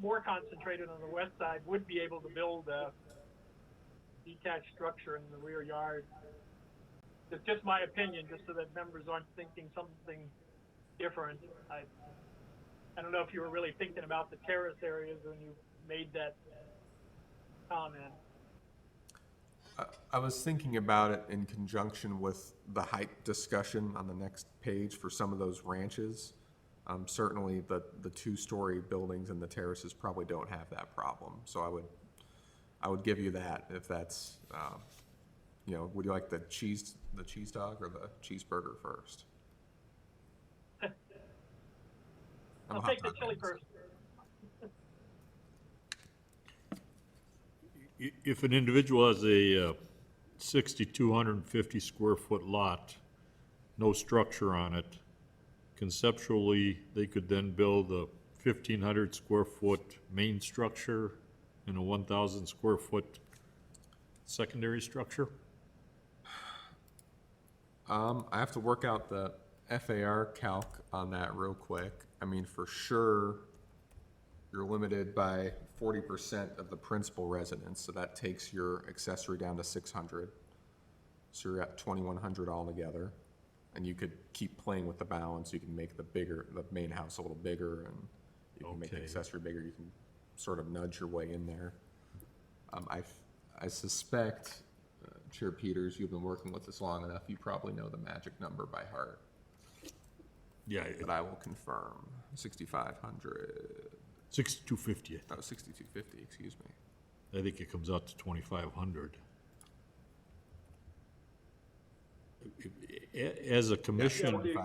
Speaker 6: more concentrated on the west side would be able to build a detached structure in the rear yard. It's just my opinion, just so that members aren't thinking something different. I don't know if you were really thinking about the terrace areas when you made that comment.
Speaker 2: I was thinking about it in conjunction with the height discussion on the next page for some of those ranches. Certainly the 2-story buildings and the terraces probably don't have that problem. So I would give you that if that's, would you like the cheese dog or the cheeseburger first?
Speaker 6: I'll take the chili first.
Speaker 1: If an individual has a 6,250 square foot lot, no structure on it, conceptually, they could then build a 1,500 square foot main structure and a 1,000 square foot secondary structure?
Speaker 2: I have to work out the FAR calc on that real quick. I mean, for sure, you're limited by 40% of the principal residence, so that takes your accessory down to 600. So you're at 2,100 altogether, and you could keep playing with the balance. You can make the main house a little bigger, and you can make the
Speaker 1: Okay.
Speaker 2: accessory bigger. You can sort of nudge your way in there. I suspect, Chair Peters, you've been working with us long enough. You probably know the magic number by heart,
Speaker 1: Yeah,
Speaker 2: but I will confirm. 6,500.
Speaker 1: 6,250,
Speaker 2: No, 6,250. Excuse me.
Speaker 1: I think it comes out to 2,500. As a
Speaker 10: Yeah,
Speaker 1: commission,
Speaker 10: but the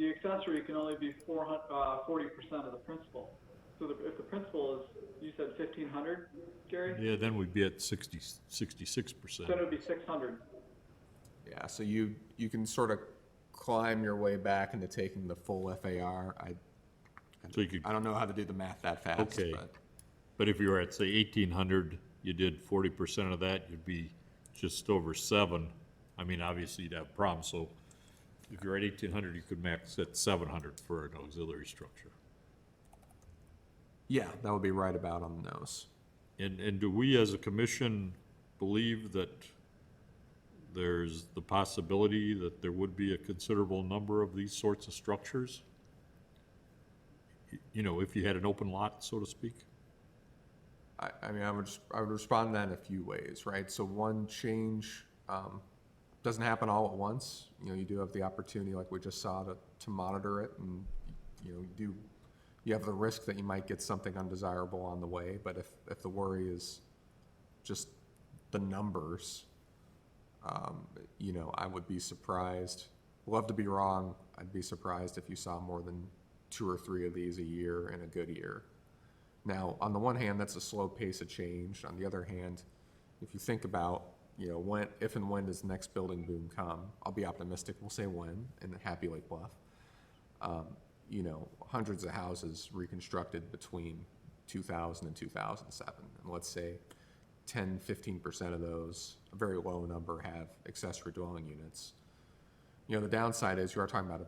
Speaker 10: accessory can only be 40% of the principal. So if the principal is, you said 1,500, Gary?
Speaker 1: yeah, then we'd be at 66%.
Speaker 10: Then it would be 600.
Speaker 2: Yeah, so you can sort of climb your way back into taking the full FAR.
Speaker 1: So you could,
Speaker 2: I don't know how to do the math that fast,
Speaker 1: Okay.
Speaker 2: but
Speaker 1: but if you were at, say, 1,800, you did 40% of that, you'd be just over 7. I mean, obviously you'd have a problem, so if you're at 1,800, you could max at 700 for an auxiliary structure.
Speaker 2: yeah, that would be right about on the nose.
Speaker 1: And do we as a commission believe that there's the possibility that there would be a considerable number of these sorts of structures? You know, if you had an open lot, so to speak?
Speaker 2: I mean, I would respond to that in a few ways, right? So one, change doesn't happen all at once. You know, you do have the opportunity, like we just saw, to monitor it, and you have the risk that you might get something undesirable on the way. But if the worry is just the numbers, I would be surprised. Love to be wrong. I'd be surprised if you saw more than 2 or 3 of these a year in a good year. Now, on the one hand, that's a slow pace of change. On the other hand, if you think about, if and when does the next building boom come? I'll be optimistic. We'll say when in Happy Lake Bluff. Hundreds of houses reconstructed between 2000 and 2007. And let's say 10, 15% of those, a very low number, have accessory dwelling units. The downside is you are talking about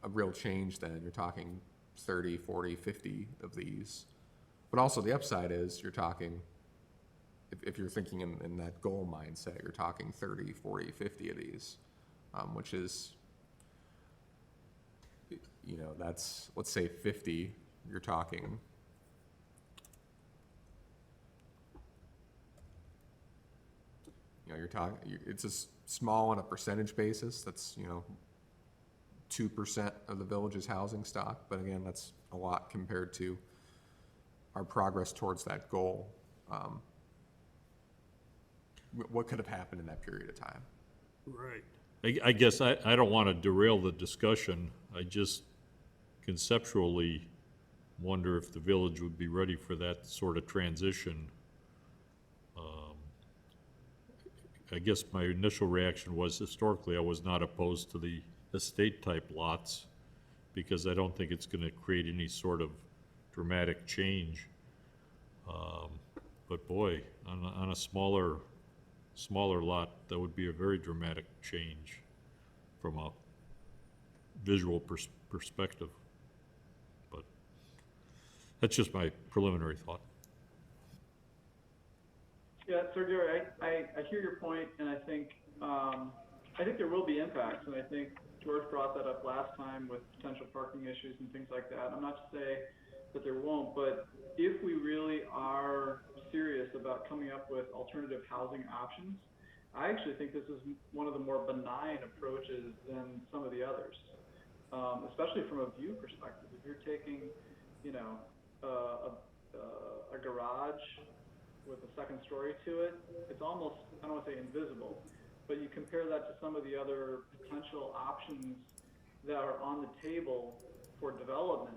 Speaker 2: a real change then. You're talking 30, 40, 50 of these. But also the upside is you're talking, if you're thinking in that goal mindset, you're talking 30, 40, 50 of these, which is, that's, let's say 50, you're talking, it's a small on a percentage basis. That's, 2% of the village's housing stock. But again, that's a lot compared to our progress towards that goal. What could have happened in that period of time?
Speaker 1: Right. I guess I don't want to derail the discussion. I just conceptually wonder if the village would be ready for that sort of transition. I guess my initial reaction was historically I was not opposed to the estate type lots because I don't think it's going to create any sort of dramatic change. But boy, on a smaller lot, that would be a very dramatic change from a visual perspective. But that's just my preliminary thought.
Speaker 10: Yeah, Sir Gary, I hear your point, and I think there will be impacts, and I think George brought that up last time with potential parking issues and things like that. I'm not to say that there won't, but if we really are serious about coming up with alternative housing options, I actually think this is one of the more benign approaches than some of the others, especially from a view perspective. If you're taking, a garage with a second story to it, it's almost, I don't want to say invisible, but you compare that to some of the other potential options that are on the table for development,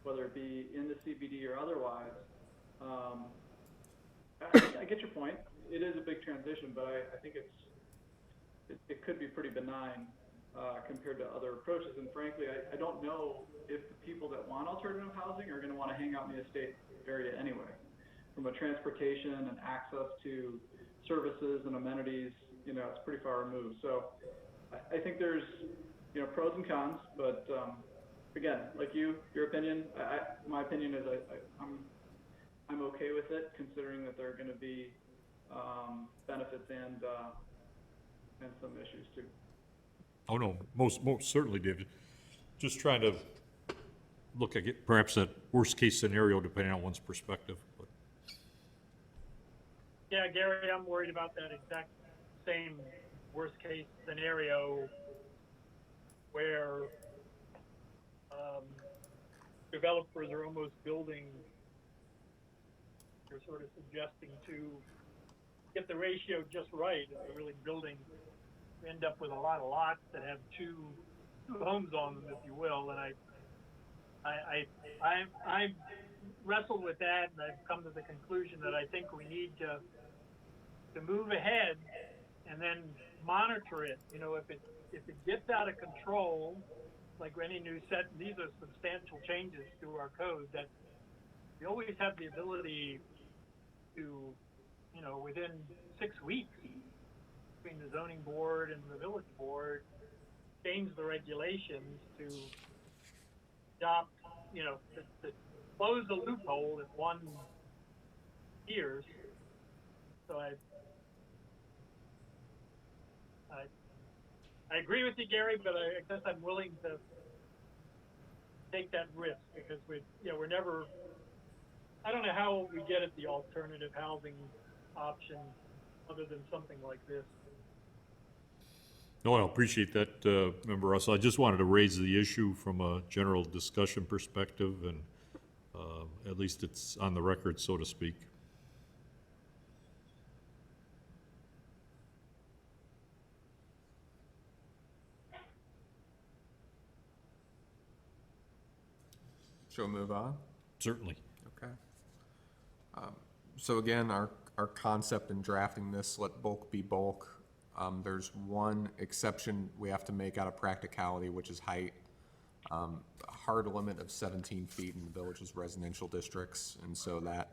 Speaker 10: whether it be in the CBD or otherwise. I get your point. It is a big transition, but I think it could be pretty benign compared to other approaches. And frankly, I don't know if the people that want alternative housing are going to want to hang out in the estate area anyway. From a transportation and access to services and amenities, it's pretty far removed. So I think there's, pros and cons, but again, like your opinion, my opinion is I'm okay with it, considering that there are going to be benefits and some issues too.
Speaker 1: Oh, no, most certainly, David. Just trying to look at perhaps that worst-case scenario depending on one's perspective. But
Speaker 6: Yeah, Gary, I'm worried about that exact same worst case scenario where developers are almost building, they're sort of suggesting to get the ratio just right, and they're really building, end up with a lot of lots that have two homes on them, if you will, and I wrestled with that, and I've come to the conclusion that I think we need to move ahead and then monitor it. You know, if it gets out of control, like any new set, these are substantial changes to our code that we always have the ability to, you know, within 6 weeks between the zoning board and the village board, change the regulations to adopt, you know, to close the loophole if one hears. So I agree with you, Gary, but I guess I'm willing to take that risk because we're never, I don't know how we get at the alternative housing option other than something like this.
Speaker 1: no, I appreciate that, Member Russell. I just wanted to raise the issue from a general discussion perspective, and at least it's on the record, so to speak.
Speaker 2: Shall we move on?
Speaker 1: Certainly.
Speaker 2: Okay. So again, our concept in drafting this, let bulk be bulk. There's one exception we have to make out of practicality, which is height. A hard limit of 17 feet in the village's residential districts, and so that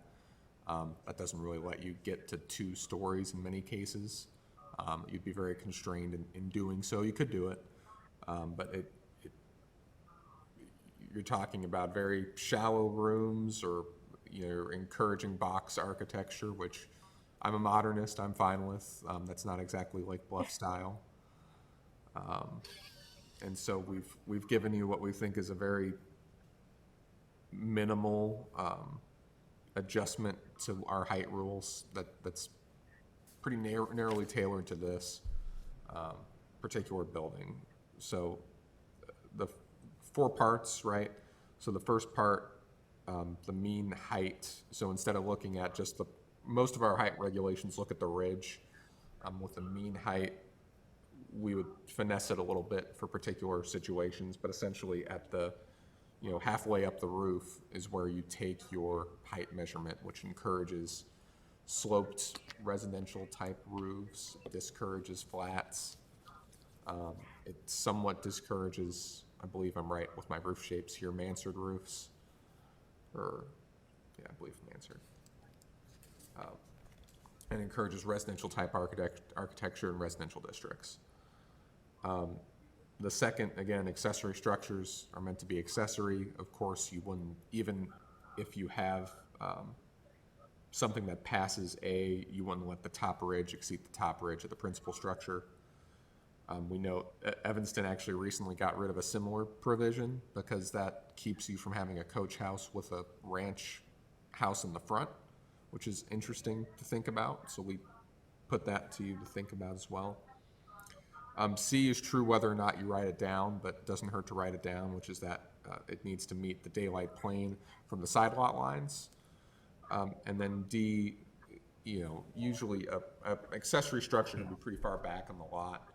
Speaker 2: doesn't really let you get to 2 stories in many cases. You'd be very constrained in doing so. You could do it, but you're talking about very shallow rooms, or you're encouraging box architecture, which I'm a modernist, I'm fine with. That's not exactly like Bluff style. And so we've given you what we think is a very minimal adjustment to our height rules that's pretty narrowly tailored to this particular building. So the 4 parts, right? So the first part, the mean height. So instead of looking at just most of our height regulations look at the ridge. With the mean height, we would finesse it a little bit for particular situations, but essentially at the, halfway up the roof is where you take your height measurement, which encourages sloped residential type roofs, discourages flats. It somewhat discourages, I believe I'm right with my roof shapes here, mansard roofs, I believe mansard. And encourages residential type architecture in residential districts. The second, again, accessory structures are meant to be accessory. Of course, you wouldn't, even if you have something that passes A, you wouldn't let the top ridge exceed the top ridge of the principal structure. We know Evanston actually recently got rid of a similar provision because that keeps you from having a coach house with a ranch house in the front, which is interesting to think about. So we put that to you to think about as well. C is true whether or not you write it down, but it doesn't hurt to write it down, which is that it needs to meet the daylight plane from the side lot lines. And then D, usually a accessory structure can be pretty far back on the lot.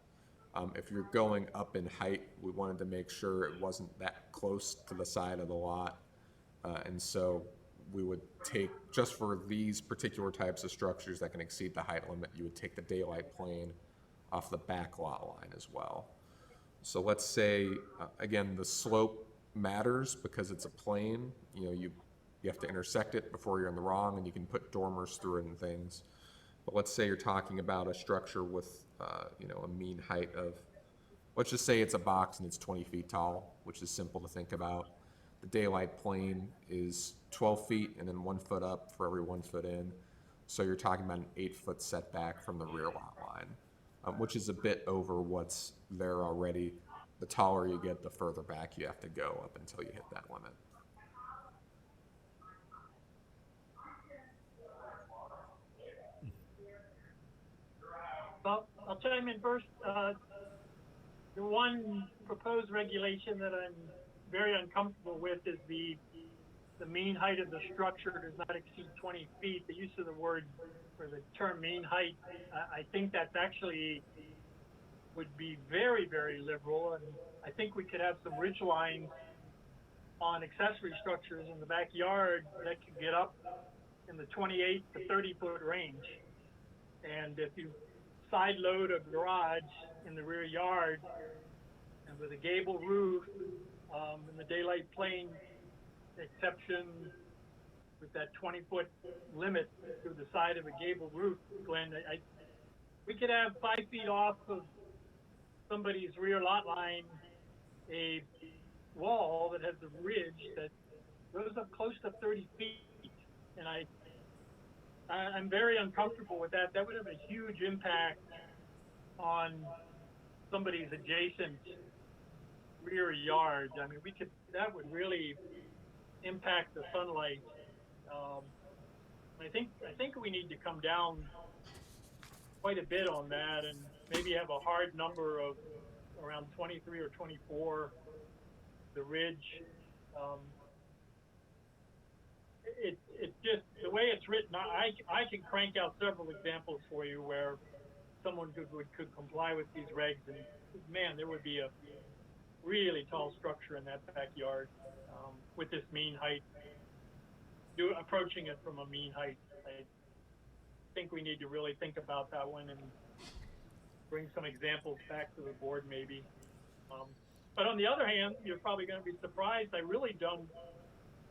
Speaker 2: If you're going up in height, we wanted to make sure it wasn't that close to the side of the lot. And so we would take, just for these particular types of structures that can exceed the height limit, you would take the daylight plane off the back lot line as well. So let's say, again, the slope matters because it's a plane. You have to intersect it before you're in the wrong, and you can put dormers through it and things. But let's say you're talking about a structure with, a mean height of let's just say it's a box and it's 20 feet tall, which is simple to think about. The daylight plane is 12 feet and then 1 foot up for every 1 foot in. So you're talking about an 8-foot setback from the rear lot line, which is a bit over what's there already. The taller you get, the further back you have to go up until you hit that limit.
Speaker 6: I'll chime in first. The one proposed regulation that I'm very uncomfortable with is the mean height of the structure does not exceed 20 feet. The use of the word or the term mean height, I think that's actually would be very, very liberal, and I think we could have some ridge lines on accessory structures in the backyard that could get up in the 28 to 30 foot range. And if you side load a garage in the rear yard and with a gable roof, in the daylight plane exception with that 20-foot limit to the side of a gable roof, Glenn, we could have 5 feet off of somebody's rear lot line a wall that has a ridge that goes up close to 30 feet. And I'm very uncomfortable with that. That would have a huge impact on somebody's adjacent rear yard. I mean, that would really impact the sunlight. I think we need to come down quite a bit on that and maybe have a hard number of around 23 or 24, the ridge. It just, the way it's written, I can crank out several examples for you where someone could comply with these regs, and man, there would be a really tall structure in that backyard with this mean height, approaching it from a mean height. I think we need to really think about that one and bring some examples back to the board maybe. But on the other hand, you're probably going to be surprised, I really don't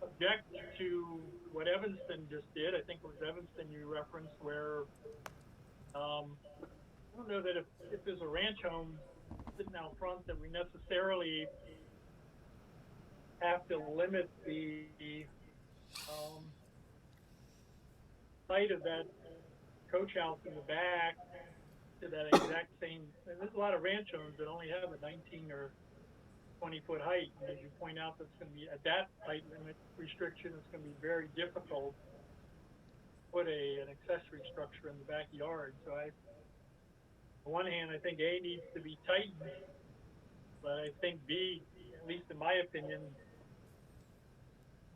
Speaker 6: object to what Evanston just did. I think it was Evanston you referenced where, I don't know that if there's a ranch home sitting out front that we necessarily have to limit the site of that coach house in the back to that exact same, and there's a lot of ranch homes that only have a 19 or 20-foot height, and as you point out, that's going to be, at that height limit restriction, it's going to be very difficult to put an accessory structure in the backyard. So on one hand, I think A needs to be tightened, but I think B, at least in my opinion,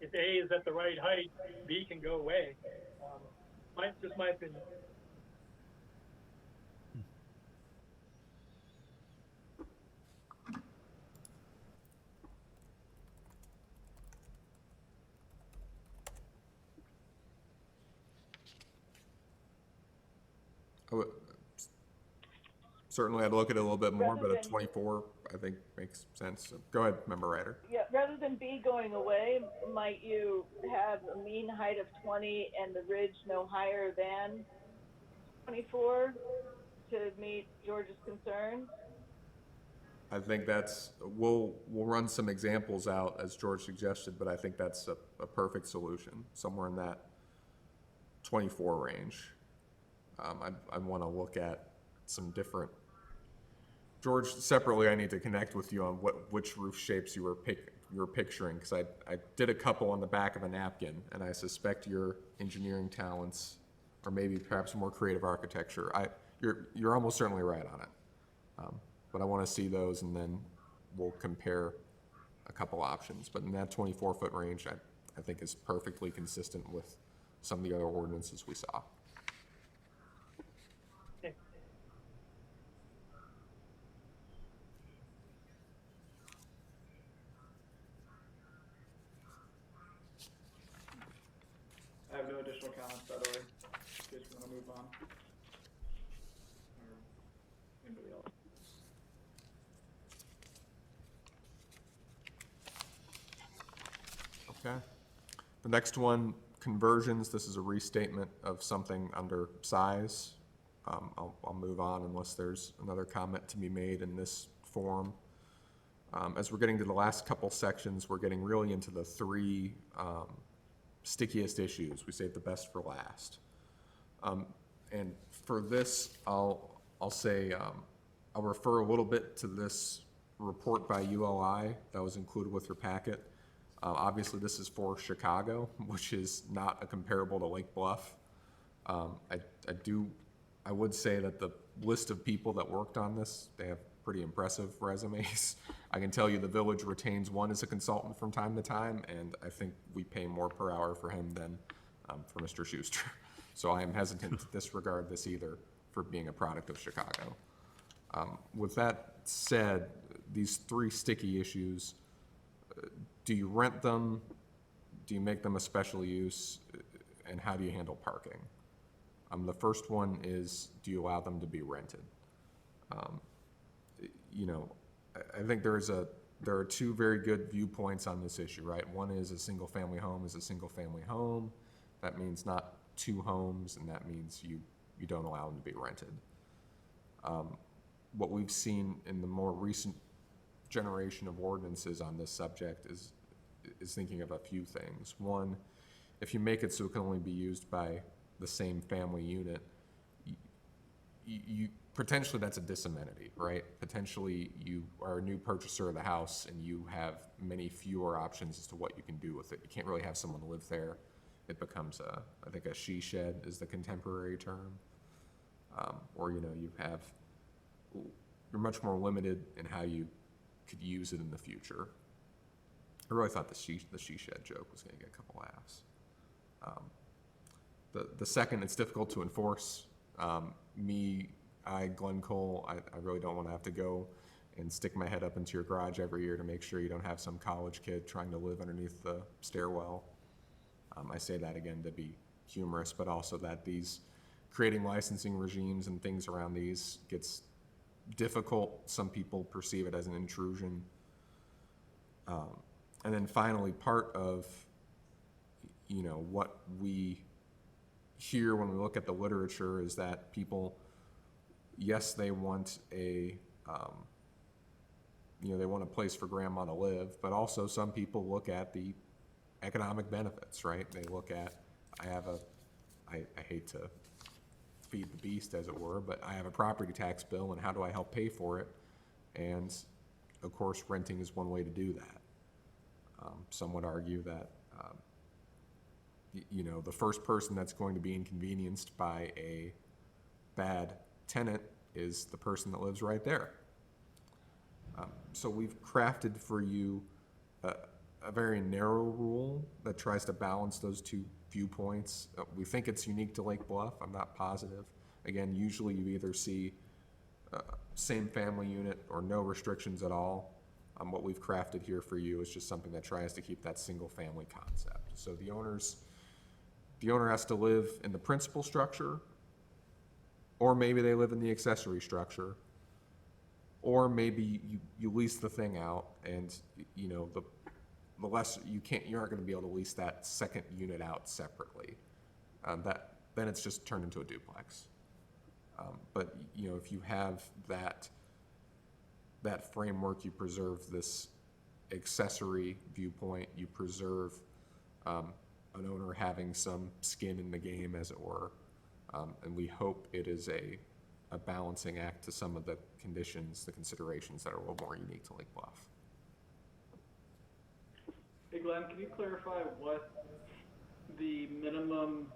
Speaker 6: if A is at the right height, B can go away. Just my opinion.
Speaker 2: Certainly, I'd look at it a little bit more, but a 24, I think, makes sense. So go ahead, Member Ryder.
Speaker 9: Yeah, rather than B going away, might you have a mean height of 20 and the ridge no higher than 24 to meet George's concern?
Speaker 2: I think we'll run some examples out as George suggested, but I think that's a perfect solution, somewhere in that 24 range. I'd want to look at some different, George, separately I need to connect with you on which roof shapes you were picturing, because I did a couple on the back of a napkin, and I suspect your engineering talents, or maybe perhaps more creative architecture, you're almost certainly right on it. But I want to see those, and then we'll compare a couple options. But in that 24-foot range, I think is perfectly consistent with some of the other ordinances we saw.
Speaker 10: I have no additional comments, by the way, in case we want to move on. Or anybody else?
Speaker 2: Okay. The next one, conversions. This is a restatement of something under size. I'll move on unless there's another comment to be made in this form. As we're getting to the last couple sections, we're getting really into the three stickiest issues. We saved the best for last. And for this, I'll say, I'll refer a little bit to this report by ULI that was included with your packet. Obviously, this is for Chicago, which is not a comparable to Lake Bluff. I would say that the list of people that worked on this, they have pretty impressive resumes. I can tell you the village retains one as a consultant from time to time, and I think we pay more per hour for him than for Mr. Schuster. So I am hesitant to disregard this either for being a product of Chicago. With that said, these three sticky issues, do you rent them? Do you make them a special use? And how do you handle parking? The first one is, do you allow them to be rented? You know, I think there are two very good viewpoints on this issue, right? One is a single family home is a single family home. That means not two homes, and that means you don't allow them to be rented. What we've seen in the more recent generation of ordinances on this subject is thinking of a few things. One, if you make it so it can only be used by the same family unit, you potentially that's a disamenity, right? Potentially you are a new purchaser of the house and you have many fewer options as to what you can do with it. You can't really have someone live there. It becomes I think a she shed is the contemporary term. Or, you know, you're much more limited in how you could use it in the future. I really thought the she shed joke was going to get a couple laughs. The second, it's difficult to enforce. Glenn Cole, I really don't want to have to go and stick my head up into your garage every year to make sure you don't have some college kid trying to live underneath the stairwell. I say that again to be humorous, but also that these creating licensing regimes and things around these gets difficult. Some people perceive it as an intrusion. And then finally, part of, you know, what we hear when we look at the literature is that people, yes, they want they want a place for grandma to live, but also some people look at the economic benefits, right? They look at, I hate to feed the beast, as it were, but I have a property tax bill, and how do I help pay for it? And of course, renting is one way to do that. Some would argue that, you know, the first person that's going to be inconvenienced by a bad tenant is the person that lives right there. So we've crafted for you a very narrow rule that tries to balance those two viewpoints. We think it's unique to Lake Bluff. I'm not positive. Again, usually you either see same family unit or no restrictions at all. What we've crafted here for you is just something that tries to keep that single family concept. So the owner has to live in the principal structure, or maybe they live in the accessory structure, or maybe you lease the thing out, and you know the less you aren't going to be able to lease that second unit out separately. Then it's just turned into a duplex. But you know, if you have that framework, you preserve this accessory viewpoint, you preserve an owner having some skin in the game, as it were, and we hope it is a balancing act to some of the conditions, the considerations that are a little more unique to Lake Bluff.
Speaker 10: Hey Glenn, can you clarify what the minimum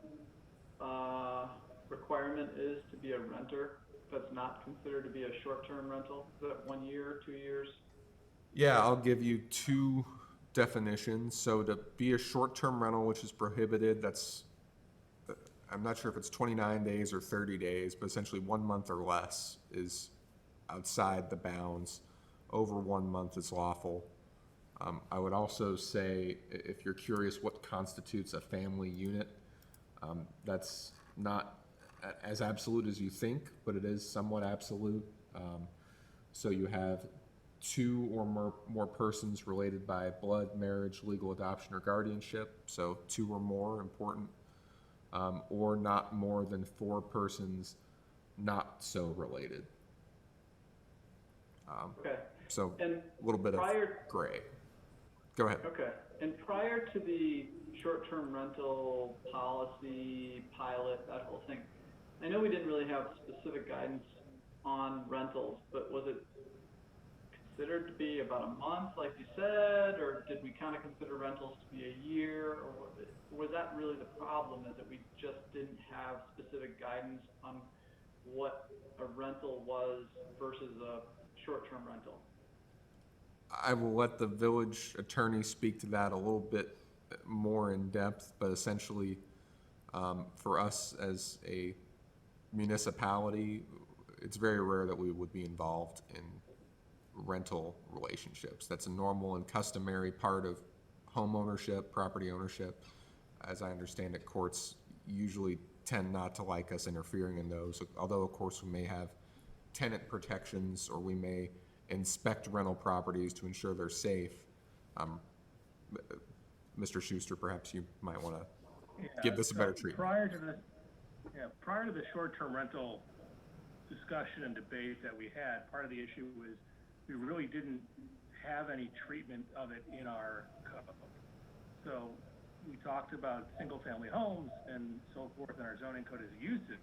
Speaker 10: requirement is to be a renter that's not considered to be a short-term rental? Is that 1 year, 2 years?
Speaker 2: Yeah, I'll give you two definitions. So to be a short-term rental, which is prohibited, I'm not sure if it's 29 days or 30 days, but essentially 1 month or less is outside the bounds. Over 1 month is lawful. I would also say, if you're curious what constitutes a family unit, that's not as absolute as you think, but it is somewhat absolute. So you have two or more persons related by blood, marriage, legal adoption, or guardianship. So two or more, important. Or not more than 4 persons not so related.
Speaker 10: Okay.
Speaker 2: So
Speaker 10: And
Speaker 2: a little bit of
Speaker 10: prior,
Speaker 2: gray. Go ahead.
Speaker 10: okay. And prior to the short-term rental policy, pilot, that whole thing, I know we didn't really have specific guidance on rentals, but was it considered to be about a month, like you said, or did we kind of consider rentals to be a year, or was that really the problem, is that we just didn't have specific guidance on what a rental was versus a short-term rental?
Speaker 2: I will let the village attorney speak to that a little bit more in depth, but essentially, for us as a municipality, it's very rare that we would be involved in rental relationships. That's a normal and customary part of home ownership, property ownership. As I understand it, courts usually tend not to like us interfering in those, although of course we may have tenant protections, or we may inspect rental properties to ensure they're safe. Mr. Schuster, perhaps you might want to give this a better treatment.
Speaker 11: Prior to the short-term rental discussion and debate that we had, part of the issue was we really didn't have any treatment of it in our code. So we talked about single-family homes and so forth in our zoning code as uses,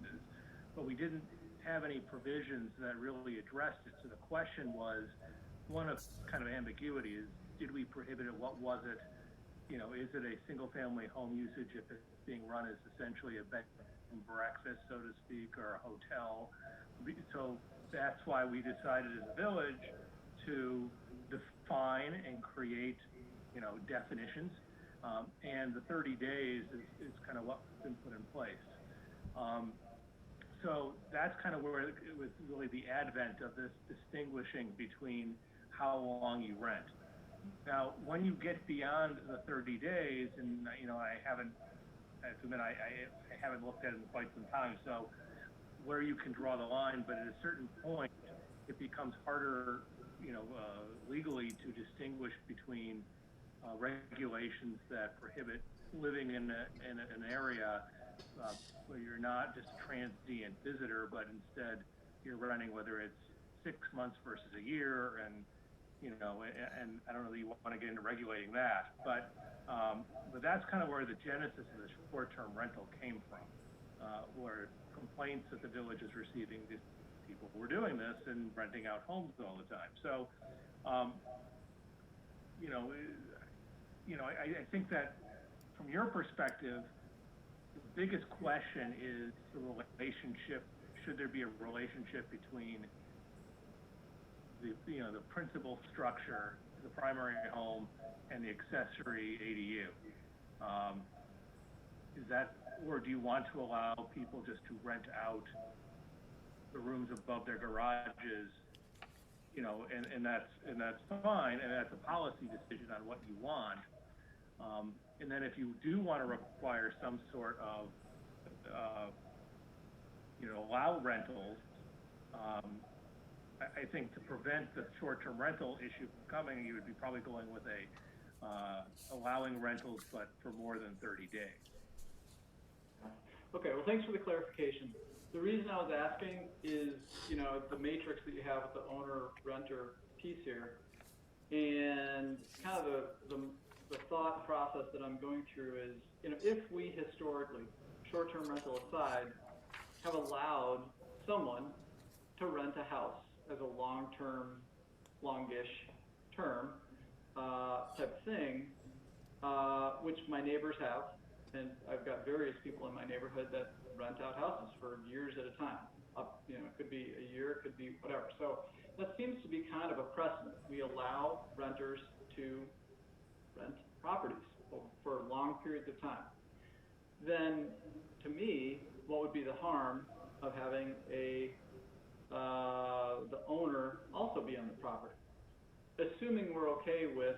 Speaker 11: but we didn't have any provisions that really addressed it. So the question was, one of kind of ambiguity is, did we prohibit it? What was it? You know, is it a single-family home usage if it's being run as essentially a bed and breakfast, so to speak, or a hotel? So that's why we decided as a village to define and create, you know, definitions. And the 30 days is kind of what's been put in place. So that's kind of where it was really the advent of this distinguishing between how long you rent. Now, when you get beyond the 30 days, and you know, I haven't looked at it in quite some time, so where you can draw the line, but at a certain point, it becomes harder, you know, legally to distinguish between regulations that prohibit living in an area where you're not just a transient visitor, but instead you're renting, whether it's 6 months versus a year, and you know, and I don't know that you want to get into regulating that, but that's kind of where the genesis of the short-term rental came from, where complaints that the village is receiving, these people were doing this and renting out homes all the time. So, I think that from your perspective, the biggest question is the relationship. Should there be a relationship between the principal structure, the primary home, and the accessory ADU? Is that, or do you want to allow people just to rent out the rooms above their garages? You know, and that's fine, and that's a policy decision on what you want. And then if you do want to require some sort of, allow rentals, I think to prevent the short-term rental issue from coming, you would be probably going with allowing rentals, but for more than 30 days.
Speaker 10: Okay, well, thanks for the clarification. The reason I was asking is, you know, the matrix that you have with the owner-renter piece here, and kind of the thought process that I'm going through is, you know, if we historically, short-term rental aside, have allowed someone to rent a house as a long-term, longish term type thing, which my neighbors have, and I've got various people in my neighborhood that rent out houses for years at a time. You know, it could be a year, it could be whatever. So that seems to be kind of a precedent. We allow renters to rent properties for long periods of time. Then, to me, what would be the harm of having the owner also be on the property? Assuming we're okay with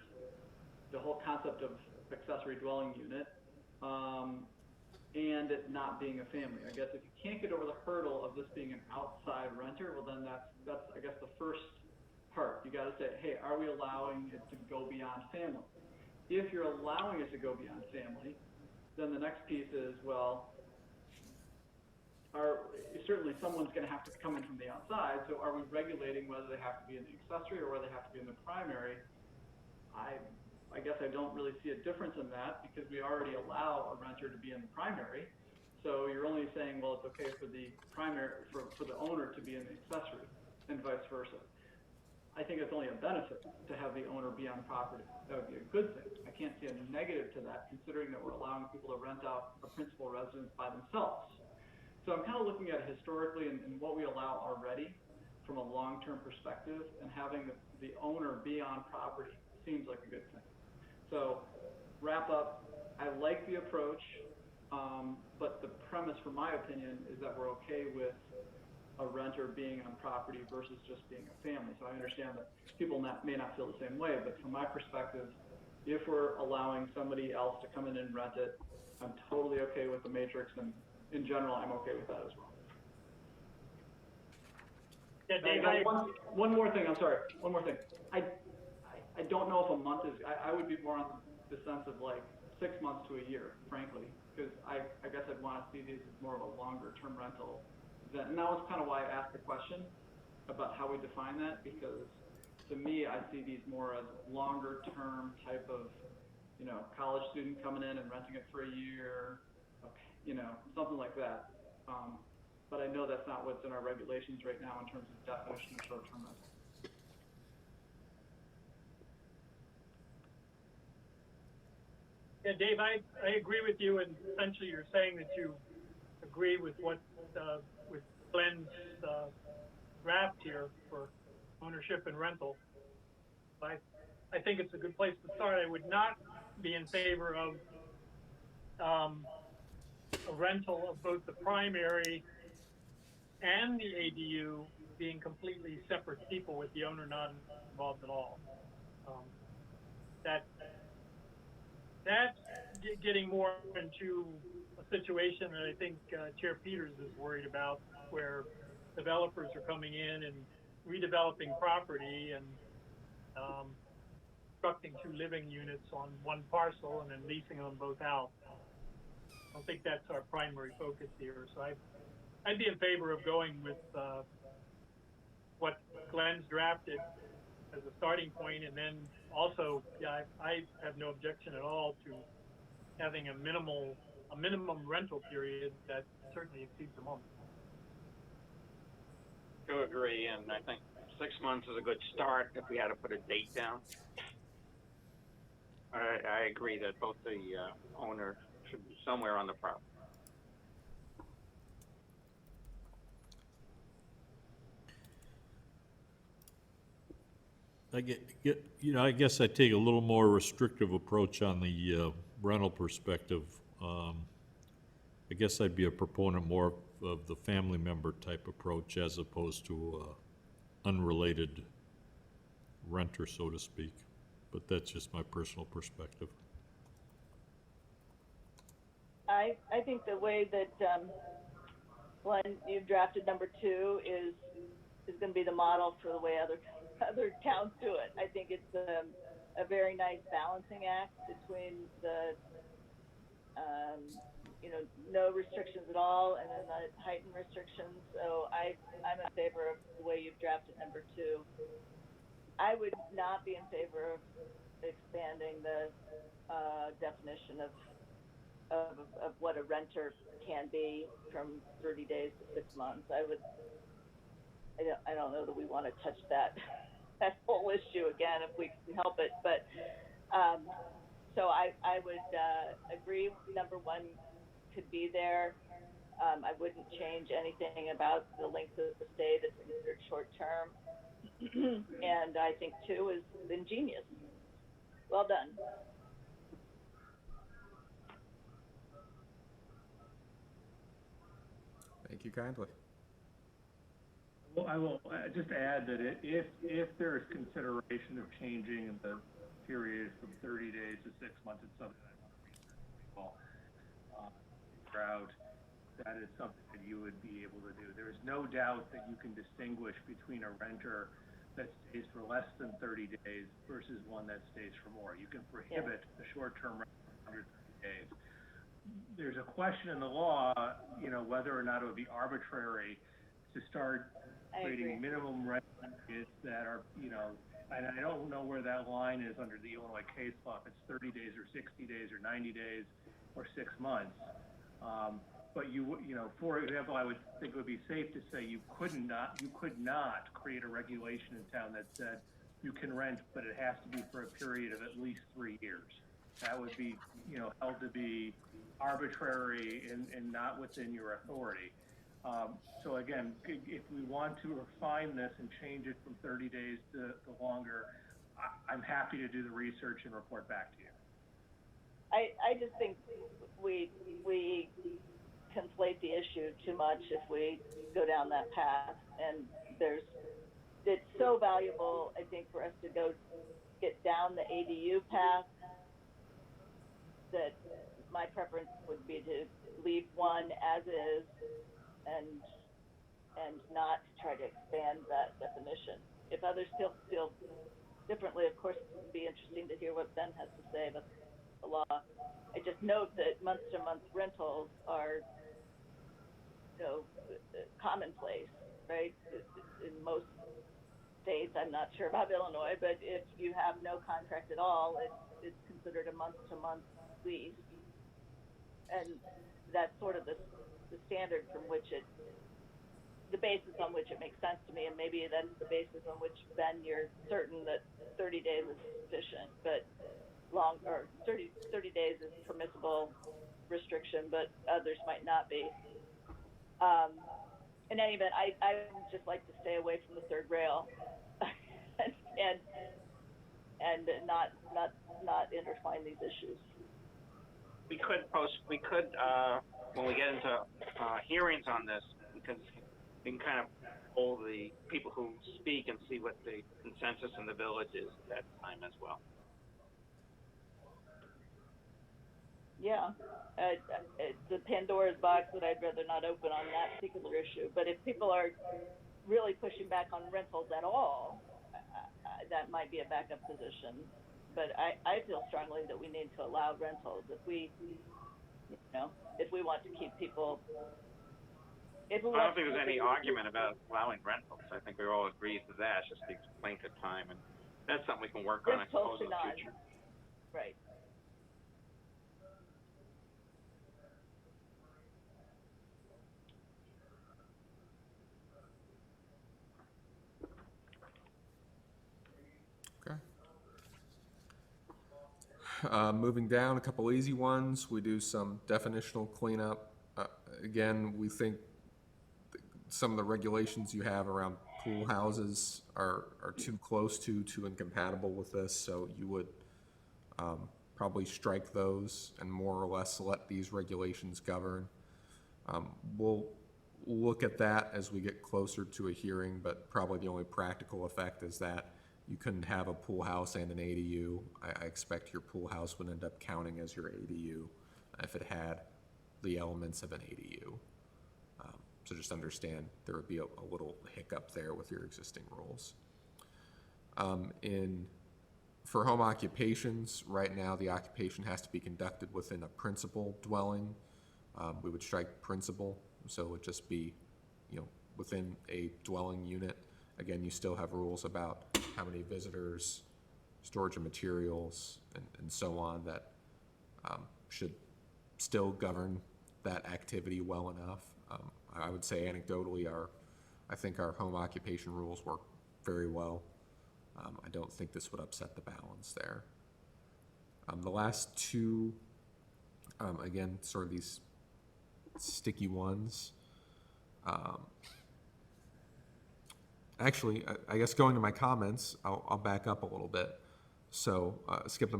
Speaker 10: the whole concept of accessory dwelling unit, and it not being a family. I guess if you can't get over the hurdle of this being an outside renter, well then that's I guess the first part. You got to say, hey, are we allowing it to go beyond family? If you're allowing it to go beyond family, then the next piece is, well, certainly someone's going to have to come in from the outside, so are we regulating whether they have to be in the accessory or whether they have to be in the primary? I guess I don't really see a difference in that because we already allow a renter to be in the primary. So you're only saying, well, it's okay for the primary, for the owner to be in the accessory and vice versa. I think it's only a benefit to have the owner be on property. That would be a good thing. I can't see a negative to that considering that we're allowing people to rent out a principal residence by themselves. So I'm kind of looking at it historically and what we allow already from a long-term perspective, and having the owner be on property seems like a good thing. So wrap up, I like the approach, but the premise, from my opinion, is that we're okay with a renter being on property versus just being a family. So I understand that people may not feel the same way, but from my perspective, if we're allowing somebody else to come in and rent it, I'm totally okay with the matrix, and in general, I'm okay with that as well.
Speaker 6: Yeah, Dave,
Speaker 10: one more thing, I'm sorry, one more thing. I don't know if a month is, I would be more on the sense of like 6 months to a year, frankly, because I guess I'd want to see these as more of a longer term rental event. And that was kind of why I asked the question about how we define that, because to me, I see these more as longer term type of, you know, college student coming in and renting it for a year, you know, something like that. But I know that's not what's in our regulations right now in terms of definition of short-term rental.
Speaker 6: Yeah, Dave, I agree with you, and essentially you're saying that you agree with what with Glenn's draft here for ownership and rental. I think it's a good place to start. I would not be in favor of a rental of both the primary and the ADU being completely separate people with the owner not involved at all. That's getting more into a situation that I think Chair Peters is worried about, where developers are coming in and redeveloping property and constructing 2 living units on one parcel and then leasing them both out. I don't think that's our primary focus here. So I'd be in favor of going with what Glenn's drafted as a starting point, and then also, yeah, I have no objection at all to having a minimum rental period that certainly exceeds a month.
Speaker 3: To agree, and I think 6 months is a good start if we had to put a date down. I agree that both the owner should be somewhere on the property.
Speaker 1: I guess I take a little more restrictive approach on the rental perspective. I guess I'd be a proponent more of the family member type approach as opposed to unrelated renter, so to speak. But that's just my personal perspective.
Speaker 9: I think the way that Glenn, you've drafted number 2 is going to be the model for the way other towns do it. I think it's a very nice balancing act between the no restrictions at all and then the heightened restrictions. So I'm in favor of the way you've drafted number 2. I would not be in favor of expanding the definition of what a renter can be from 30 days to 6 months. I don't know that we want to touch that whole issue again if we can help it. But so I would agree number 1 could be there. I wouldn't change anything about the length of the stay that's considered short term. And I think 2 is ingenious. Well done.
Speaker 2: Thank you kindly.
Speaker 11: Well, I will just add that if there is consideration of changing the period from 30 days to 6 months, it's something I want to research figure out. That is something that you would be able to do. There is no doubt that you can distinguish between a renter that stays for less than 30 days versus one that stays for more. You can prohibit the short-term rental under 30 days. there's a question in the law, you know, whether or not it would be arbitrary to start creating minimum rent periods that are, you know, and I don't know where that line is under the Illinois case law, if it's 30 days or 60 days or 90 days or 6 months. But you know, for example, I would think it would be safe to say you could not create a regulation in town that said you can rent, but it has to be for a period of at least 3 years. That would be, you know, held to be arbitrary and not within your authority. So again, if we want to refine this and change it from 30 days to longer, I'm happy to do the research and report back to you.
Speaker 9: I just think we conflate the issue too much if we go down that path, and it's so valuable, I think, for us to get down the ADU path, that my preference would be to leave one as is and not try to expand that definition. If others still feel differently, of course, it would be interesting to hear what Ben has to say about the law. I just note that month-to-month rentals are, you know, commonplace, right? In most states, I'm not sure about Illinois, but if you have no contract at all, it's considered a month-to-month lease, and that's sort of the standard from which the basis on which it makes sense to me, and maybe that's the basis on which, Ben, you're certain that 30 days is sufficient, but 30 days is permissible restriction, but others might not be. In any event, I would just like to stay away from the third rail and not intertwine these issues.
Speaker 3: We could when we get into hearings on this, because we can kind of poll the people who speak and see what the consensus in the village is at that time as well.
Speaker 9: Yeah, it's a Pandora's box that I'd rather not open on that particular issue. But if people are really pushing back on rentals at all, that might be a backup position. But I feel strongly that we need to allow rentals if we want to keep people.
Speaker 3: I don't think there's any argument about allowing rentals. I think we all agree to that. It's just the length of time, and that's something we can work on, I suppose, in the future.
Speaker 9: Right.
Speaker 2: Moving down, a couple easy ones. We do some definitional cleanup. Again, we think some of the regulations you have around pool houses are too close to incompatible with this, so you would probably strike those and more or less let these regulations govern. We'll look at that as we get closer to a hearing, but probably the only practical effect is that you couldn't have a pool house and an ADU. I expect your pool house would end up counting as your ADU if it had the elements of an ADU. So just understand there would be a little hiccup there with your existing rules. For home occupations, right now the occupation has to be conducted within a principal dwelling. We would strike principal, so it would just be, within a dwelling unit. Again, you still have rules about how many visitors, storage of materials, and so on that should still govern that activity well enough. I would say anecdotally, I think our home occupation rules work very well. I don't think this would upset the balance there. The last two, again, sort of these sticky ones. Actually, I guess going to my comments, I'll back up a little bit. So skip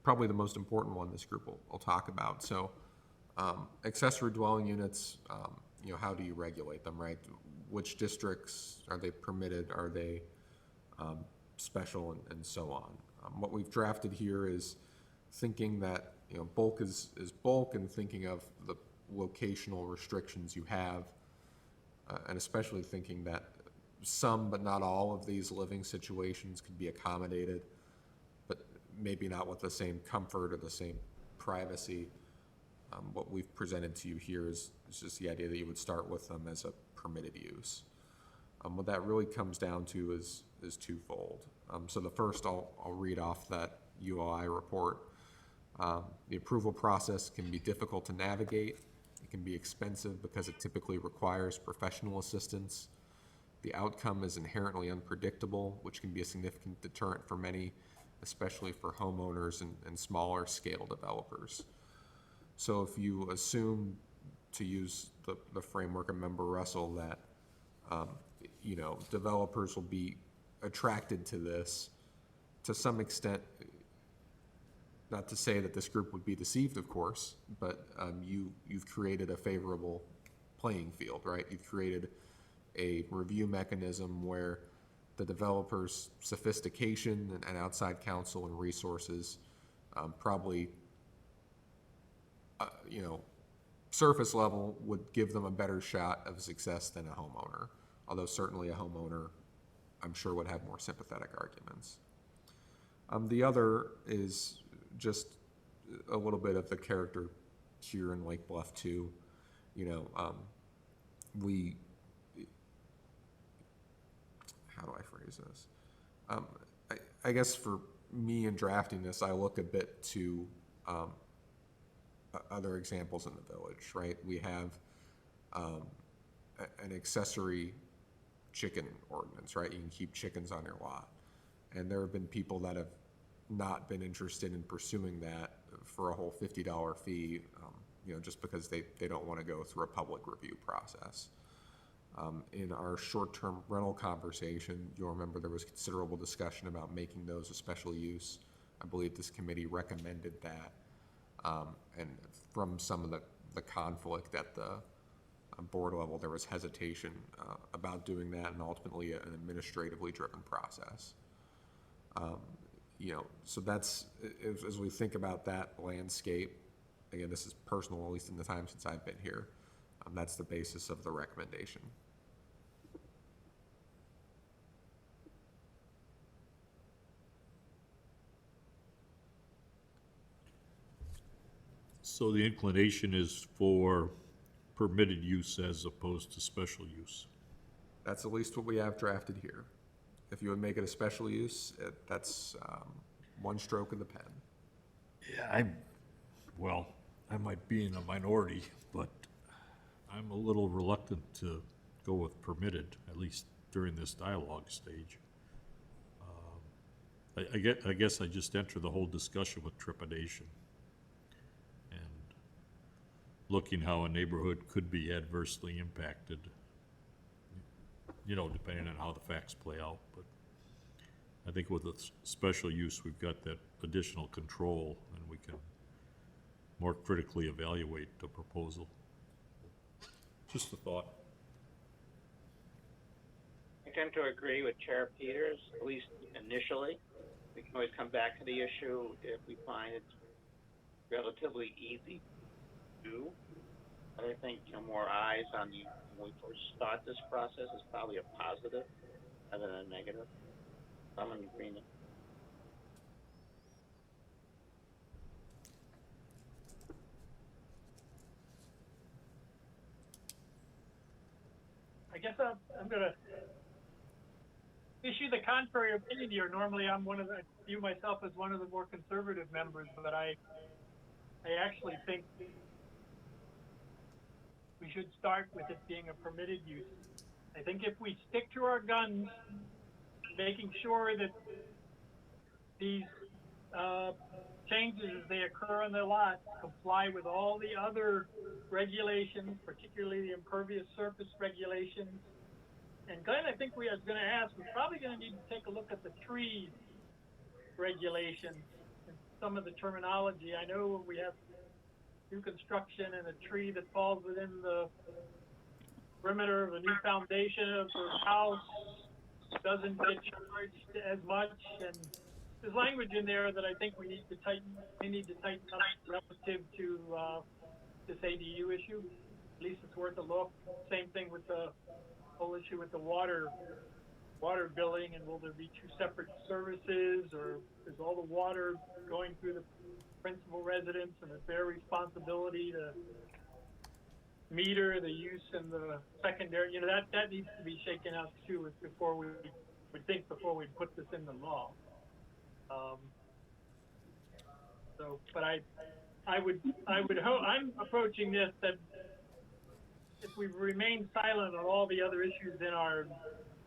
Speaker 2: probably the most important one this group will talk about. So accessory dwelling units, how do you regulate them, right? Which districts are they permitted? Are they special, and so on? What we've drafted here is thinking that bulk is bulk, and thinking of the locational restrictions you have, and especially thinking that some but not all of these living situations could be accommodated, but maybe not with the same comfort or the same privacy. What we've presented to you here is just the idea that you would start with them as a permitted use. What that really comes down to is twofold. So the first, I'll read off that UOI report. The approval process can be difficult to navigate. It can be expensive because it typically requires professional assistance. The outcome is inherently unpredictable, which can be a significant deterrent for many, especially for homeowners and smaller scale developers. So if you assume, to use the framework of Member Russell, that developers will be attracted to this to some extent, not to say that this group would be deceived, of course, but you've created a favorable playing field, right? You've created a review mechanism where the developer's sophistication and outside counsel and resources probably, surface level would give them a better shot of success than a homeowner. Although certainly a homeowner, I'm sure, would have more sympathetic arguments. The other is just a little bit of the character here in Lake Bluff too. How do I phrase this? I guess for me in drafting this, I look a bit to other examples in the village, right? We have an accessory chicken ordinance, right? You can keep chickens on your lot. And there have been people that have not been interested in pursuing that for a whole $50 fee, just because they don't want to go through a public review process. In our short-term rental conversation, you'll remember there was considerable discussion about making those a special use. I believe this committee recommended that. And from some of the conflict at the board level, there was hesitation about doing that, and ultimately an administratively driven process. So that's, as we think about that landscape, again, this is personal, at least in the time since I've been here, that's the basis of the recommendation.
Speaker 1: So the inclination is for permitted use as opposed to special use.
Speaker 2: That's at least what we have drafted here. If you would make it a special use, that's one stroke of the pen.
Speaker 1: Yeah, I might be in a minority, but I'm a little reluctant to go with permitted, at least during this dialogue stage. I guess I just enter the whole discussion with trepidation and looking how a neighborhood could be adversely impacted, depending on how the facts play out. But I think with a special use, we've got that additional control, and we can more critically evaluate the proposal. Just a thought.
Speaker 3: I tend to agree with Chair Peters, at least initially. We can always come back to the issue if we find it's relatively easy to do. But I think more eyes on when we first start this process is probably a positive rather than a negative. I'm in agreement.
Speaker 6: I guess I'm going to issue the contrary opinion here. Normally, I view myself as one of the more conservative members, but I actually think we should start with it being a permitted use. I think if we stick to our guns, making sure that these changes as they occur on the lot comply with all the other regulations, particularly the impervious surface regulations. And Glenn, I think we're going to ask, we're probably going to need to take a look at the trees regulations and some of the terminology. I know we have new construction and a tree that falls within the perimeter of a new foundation of the house doesn't get charged as much, and there's language in there that I think we need to tighten up relative to this ADU issue. At least it's worth a look. Same thing with the whole issue with the water water billing, and will there be two separate services, or is all the water going through the principal residence and it's their responsibility to meter the use in the secondary? You know, that needs to be shaken out too before we put this in the law. But I would hope, I'm approaching this that if we remain silent on all the other issues in our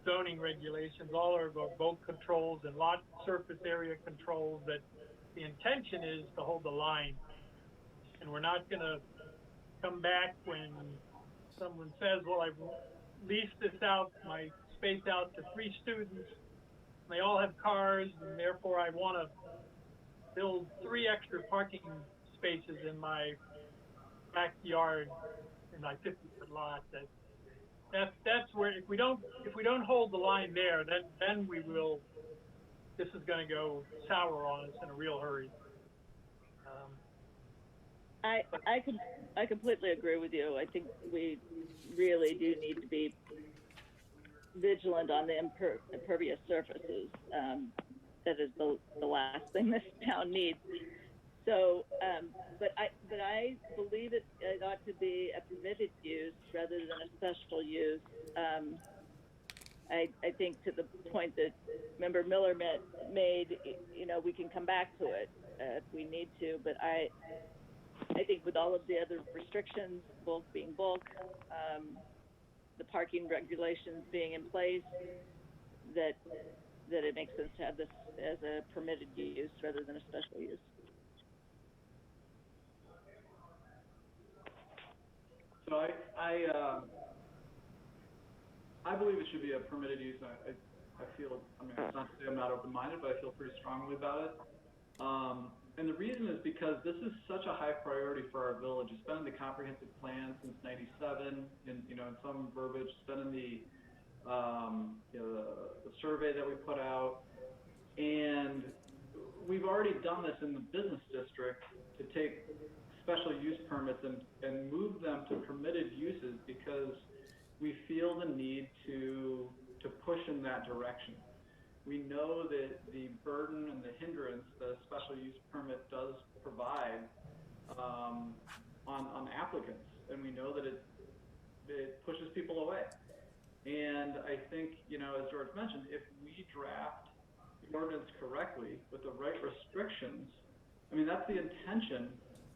Speaker 6: zoning regulations, all of our bulk controls and lot surface area controls, that the intention is to hold the line. And we're not gonna come back when someone says, well, I've leased this out, my space out to 3 students, they all have cars, and therefore I wanna build 3 extra parking spaces in my backyard in my 50-foot lot. That's where, if we don't hold the line there, then this is going to go sour on us in a real hurry.
Speaker 9: I completely agree with you. I think we really do need to be vigilant on the impervious surfaces. That is the last thing this town needs. So, but I believe it ought to be a permitted use rather than a special use. I think to the point that Member Miller made, you know, we can come back to it if we need to, but I think with all of the other restrictions, bulk being bulk, the parking regulations being in place, that it makes sense to have this as a permitted use rather than a special use.
Speaker 10: So I believe it should be a permitted use. I feel, I mean, it's not to say I'm not open-minded, but I feel pretty strongly about it. And the reason is because this is such a high priority for our village. It's been in the comprehensive plan since '97, in some verbiage. It's been in the the survey that we put out, and we've already done this in the business district to take special use permits and move them to permitted uses because we feel the need to push in that direction. We know that the burden and the hindrance that a special use permit does provide on applicants, and we know that it pushes people away. And I think, as George mentioned, if we draft the ordinance correctly with the right restrictions, I mean, that's the intention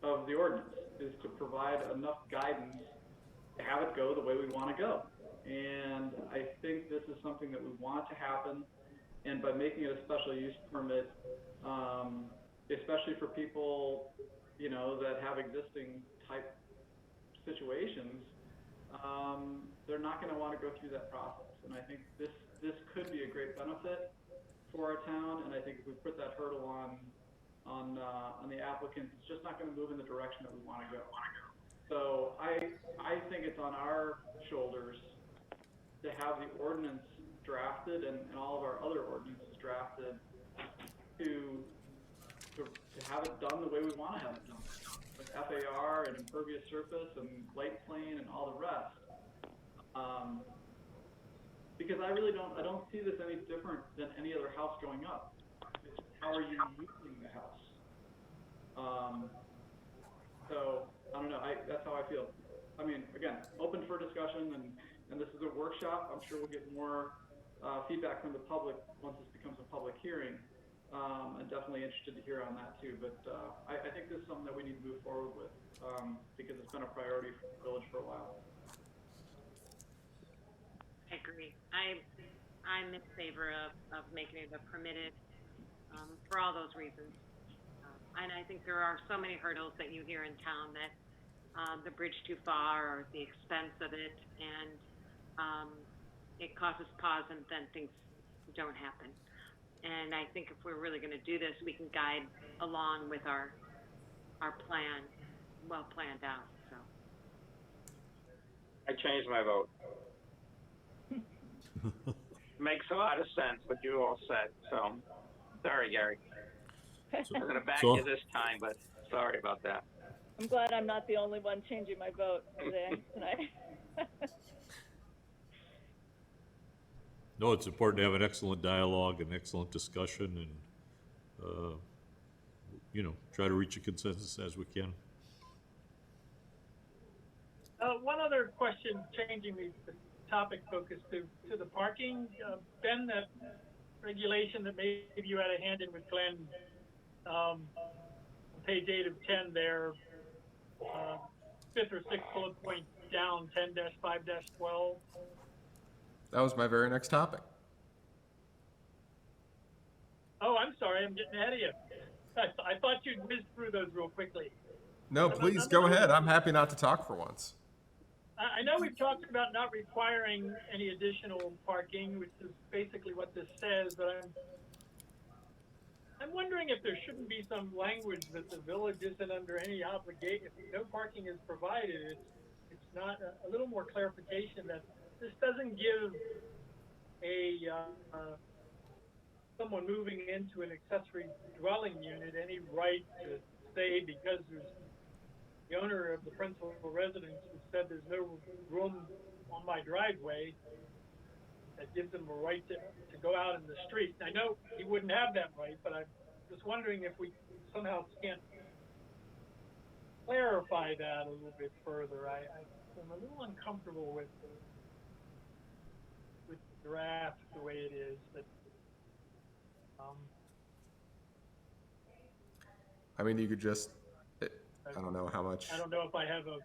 Speaker 10: of the ordinance, is to provide enough guidance to have it go the way we want to go. And I think this is something that we want to happen. And by making it a special use permit, especially for people, that have existing type situations, they're not going to want to go through that process. And I think this could be a great benefit for our town. And I think if we put that hurdle on the applicants, it's just not going to move in the direction that we want to go. So I think it's on our shoulders to have the ordinance drafted and all of our other ordinances drafted to have it done the way we want to have it done, with FAR and impervious surface and light plane and all the rest. Because I don't see this any different than any other house going up. It's just how are you using the house? So I don't know. That's how I feel. I mean, again, open for discussion, and this is a workshop. I'm sure we'll get more feedback from the public once this becomes a public hearing. I'm definitely interested to hear on that too. But I think this is something that we need to move forward with because it's been a priority for the village for a while.
Speaker 4: I agree. I'm in favor of making it a permitted for all those reasons. And I think there are so many hurdles that you hear in town that the bridge too far or the expense of it, and it causes pause and then things don't happen. And I think if we're really going to do this, we can guide along with our plan, well planned out. So
Speaker 3: I changed my vote. Makes a lot of sense what you all said. So sorry, Gary. I'm going to back you this time, but sorry about that.
Speaker 9: I'm glad I'm not the only one changing my vote tonight.
Speaker 1: No, it's important to have an excellent dialogue and excellent discussion and, try to reach a consensus as we can.
Speaker 6: One other question, changing the topic focus to the parking. Ben, that regulation that maybe you had a hand in with Glenn, page 8 of 10 there, fifth or sixth bullet point down, 10-5-12.
Speaker 2: That was my very next topic.
Speaker 6: Oh, I'm sorry, I'm getting ahead of you. I thought you'd whiz through those real quickly.
Speaker 2: No, please go ahead. I'm happy not to talk for once.
Speaker 6: I know we've talked about not requiring any additional parking, which is basically what this says, but I'm wondering if there shouldn't be some language that the village isn't under any obligation. If no parking is provided, it's not a little more clarification that this doesn't give someone moving into an accessory dwelling unit any right to say, because there's the owner of the principal residence who said there's no room on my driveway, that gives them a right to go out in the street. I know he wouldn't have that right, but I'm just wondering if we somehow can't clarify that a little bit further. I'm a little uncomfortable with the draft the way it is. But
Speaker 2: I mean, you could just, I don't know how much.
Speaker 6: I don't know if I have a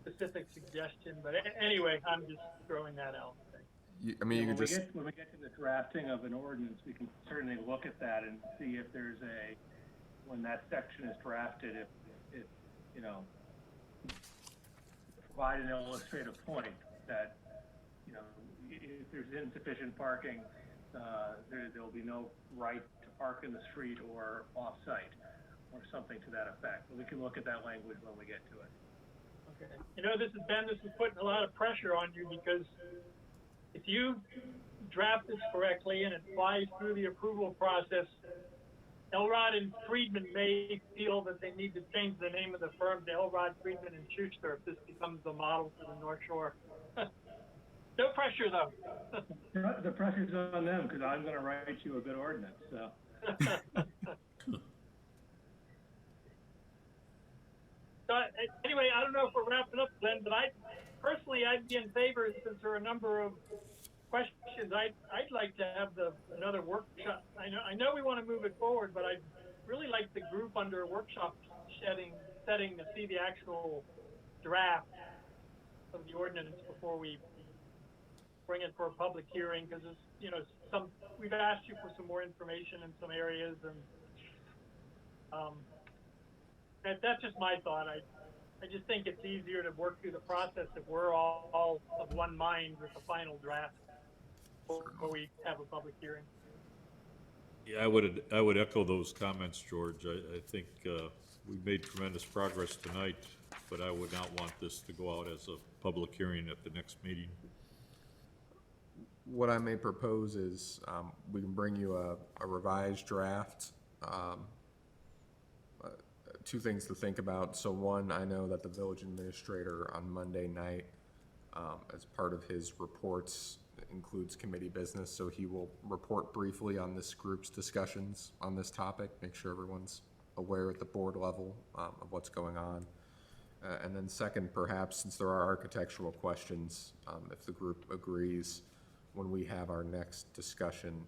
Speaker 6: specific suggestion, but anyway, I'm just throwing that out.
Speaker 2: I mean, you could just.
Speaker 11: When we get to the drafting of an ordinance, we can certainly look at that and see if there's when that section is drafted, if provide an illustrative point that, if there's insufficient parking, there'll be no right to park in the street or off-site, or something to that effect. But we can look at that language when we get to it.
Speaker 6: Okay. This is putting a lot of pressure on you, because if you draft this correctly and it flies through the approval process, Elrod and Friedman may feel that they need to change the name of the firm to Elrod, Friedman and Schuster if this becomes the model for the North Shore. No pressure, though.
Speaker 11: The pressure's on them, because I'm going to write you a good ordinance. So.
Speaker 6: So anyway, I don't know if we're wrapping up, Glenn, but I'd be in favor, since there are a number of questions. I'd like to have another workshop. I know we want to move it forward, but I'd really like the group under a workshop setting to see the actual draft of the ordinance before we bring it for a public hearing, because we've asked you for some more information in some areas, and that's just my thought. I just think it's easier to work through the process if we're all of one mind with the final draft before we have a public hearing.
Speaker 1: Yeah, I would echo those comments, George. I think we've made tremendous progress tonight, but I would not want this to go out as a public hearing at the next meeting.
Speaker 2: What I may propose is we can bring you a revised draft. Two things to think about. So one, I know that the village administrator on Monday night, as part of his reports, includes committee business. So he will report briefly on this group's discussions on this topic, make sure everyone's aware at the board level of what's going on. And then second, perhaps, since there are architectural questions, if the group agrees, when we have our next discussion,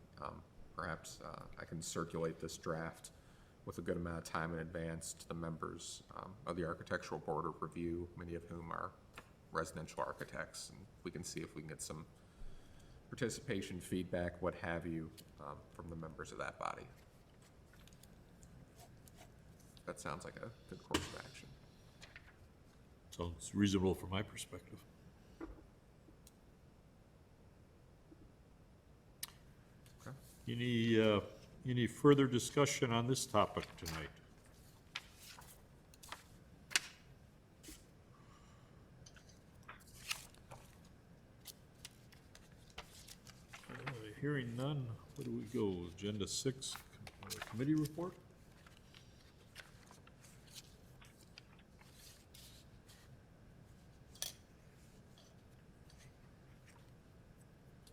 Speaker 2: perhaps I can circulate this draft with a good amount of time in advance to the members of the Architectural Board of Review, many of whom are residential architects, and we can see if we can get some participation, feedback, what have you, from the members of that body. That sounds like a good course of action.
Speaker 1: Sounds reasonable from my perspective.
Speaker 2: Okay.
Speaker 1: Any further discussion on this topic tonight? Hearing none, where do we go? Agenda 6, committee report?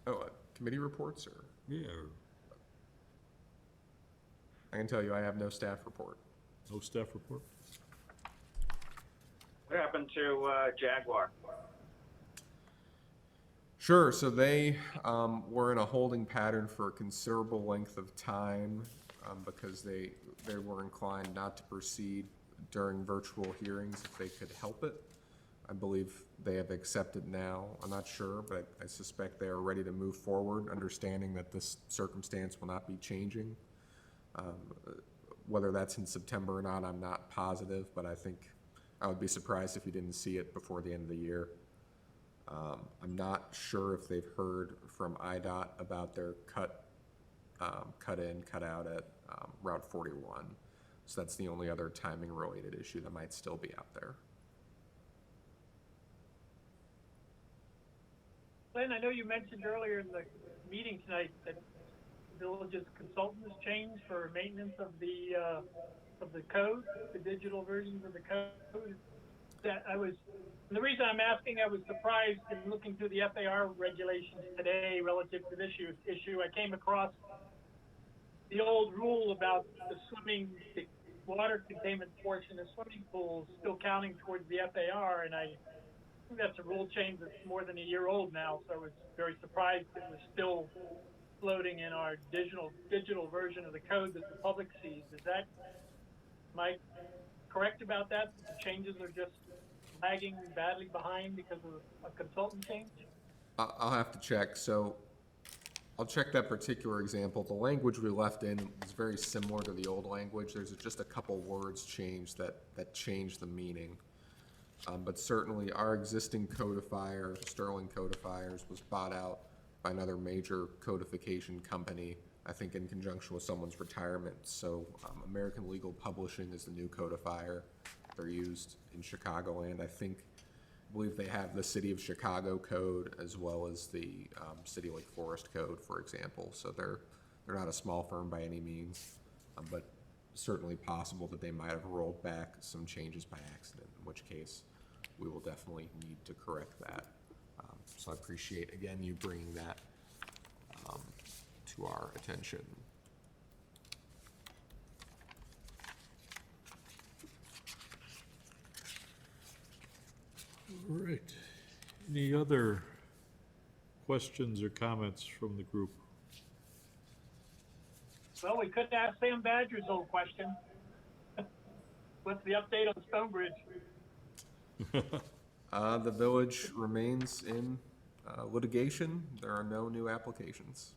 Speaker 2: Oh, committee reports, or?
Speaker 1: Yeah,
Speaker 2: I can tell you I have no staff report.
Speaker 1: no staff report?
Speaker 3: What happened to, Jaguar?
Speaker 2: Sure. So they were in a holding pattern for a considerable length of time because they were inclined not to proceed during virtual hearings if they could help it. I believe they have accepted now. I'm not sure, but I suspect they are ready to move forward, understanding that this circumstance will not be changing. Whether that's in September or not, I'm not positive, but I think I would be surprised if you didn't see it before the end of the year. I'm not sure if they've heard from IDOT about their cut in, cut out at Route 41. So that's the only other timing related issue that might still be out there.
Speaker 6: Glenn, I know you mentioned earlier in the meeting tonight that the village's consultant has changed for maintenance of the code, the digital versions of the code. The reason I'm asking, I was surprised in looking through the FAR regulations today relative to this issue. I came across the old rule about the water containment portion of swimming pools still counting towards the FAR, and I think that's a rule change that's more than a year old now, so I was very surprised it was still floating in our digital version of the code that the public sees. Am I correct about that? The changes are just lagging badly behind because of a consultant change?
Speaker 2: I'll have to check. So I'll check that particular example. The language we left in is very similar to the old language. There's just a couple words changed that change the meaning. But certainly our existing codifier, Sterling Codifiers, was bought out by another major codification company, I think in conjunction with someone's retirement. So American Legal Publishing is the new codifier. They're used in Chicagoland. I believe they have the City of Chicago code as well as the City Lake Forest code, for example. So they're not a small firm by any means, but certainly possible that they might have rolled back some changes by accident, in which case we will definitely need to correct that. So I appreciate, again, you bringing that to our attention.
Speaker 1: All right. Any other questions or comments from the group?
Speaker 6: Well, we could ask Sam Badger's old question. What's the update on Stonebridge?
Speaker 2: The village remains in litigation. There are no new applications.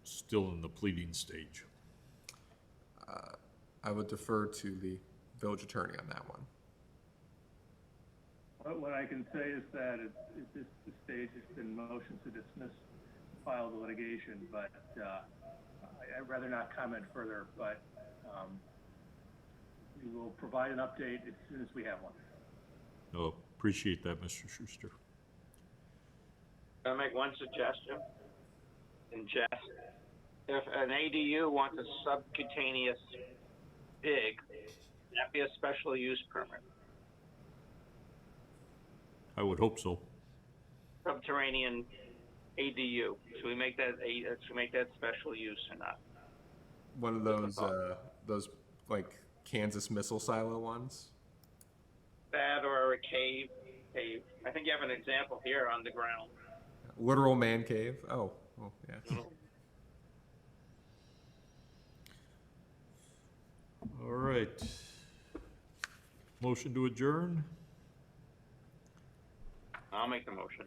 Speaker 1: Still in the pleading stage.
Speaker 2: I would defer to the village attorney on that one.
Speaker 11: What I can say is that at this stage, it's been motion to dismiss, file the litigation, but I'd rather not comment further, but we will provide an update as soon as we have one.
Speaker 1: No, appreciate that, Mr. Schuster.
Speaker 3: Can I make one suggestion? In jest, if an ADU wants a subcutaneous dig, that'd be a special use permit.
Speaker 1: I would hope so.
Speaker 3: Subterranean ADU. Should we make that special use or not?
Speaker 2: One of those like Kansas missile silo ones.
Speaker 3: That or a cave. I think you have an example here on the ground.
Speaker 2: Literal man cave. Oh, well, yeah.
Speaker 1: All right. Motion to adjourn?
Speaker 3: I'll make the motion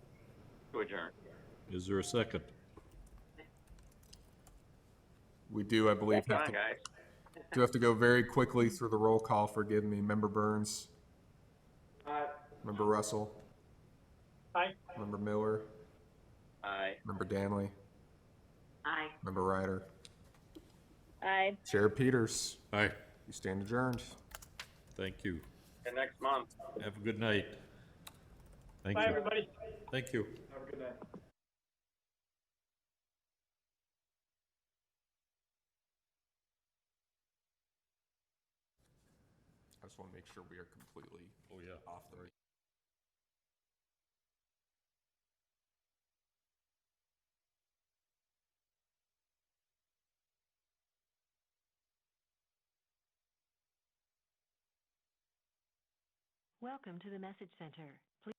Speaker 3: to adjourn.
Speaker 1: Is there a second?
Speaker 2: We do, I believe,
Speaker 3: Come on, guys.
Speaker 2: have to go very quickly through the roll call. Forgive me. Member Burns. Member Russell.
Speaker 6: Aye.
Speaker 2: Member Miller.
Speaker 3: Aye.
Speaker 2: Member Danley.
Speaker 4: Aye.
Speaker 2: Member Ryder.
Speaker 9: Aye.
Speaker 2: Chair Peters.
Speaker 1: Aye.
Speaker 2: You stand adjourned.
Speaker 1: Thank you.
Speaker 3: And next month.
Speaker 1: Have a good night. Thank
Speaker 6: Bye,
Speaker 1: you.
Speaker 6: everybody.
Speaker 1: Thank you.
Speaker 10: Have a good night.
Speaker 2: I just want to make sure we are completely
Speaker 1: Oh, yeah.
Speaker 2: off the
Speaker 12: Welcome to the message center. Please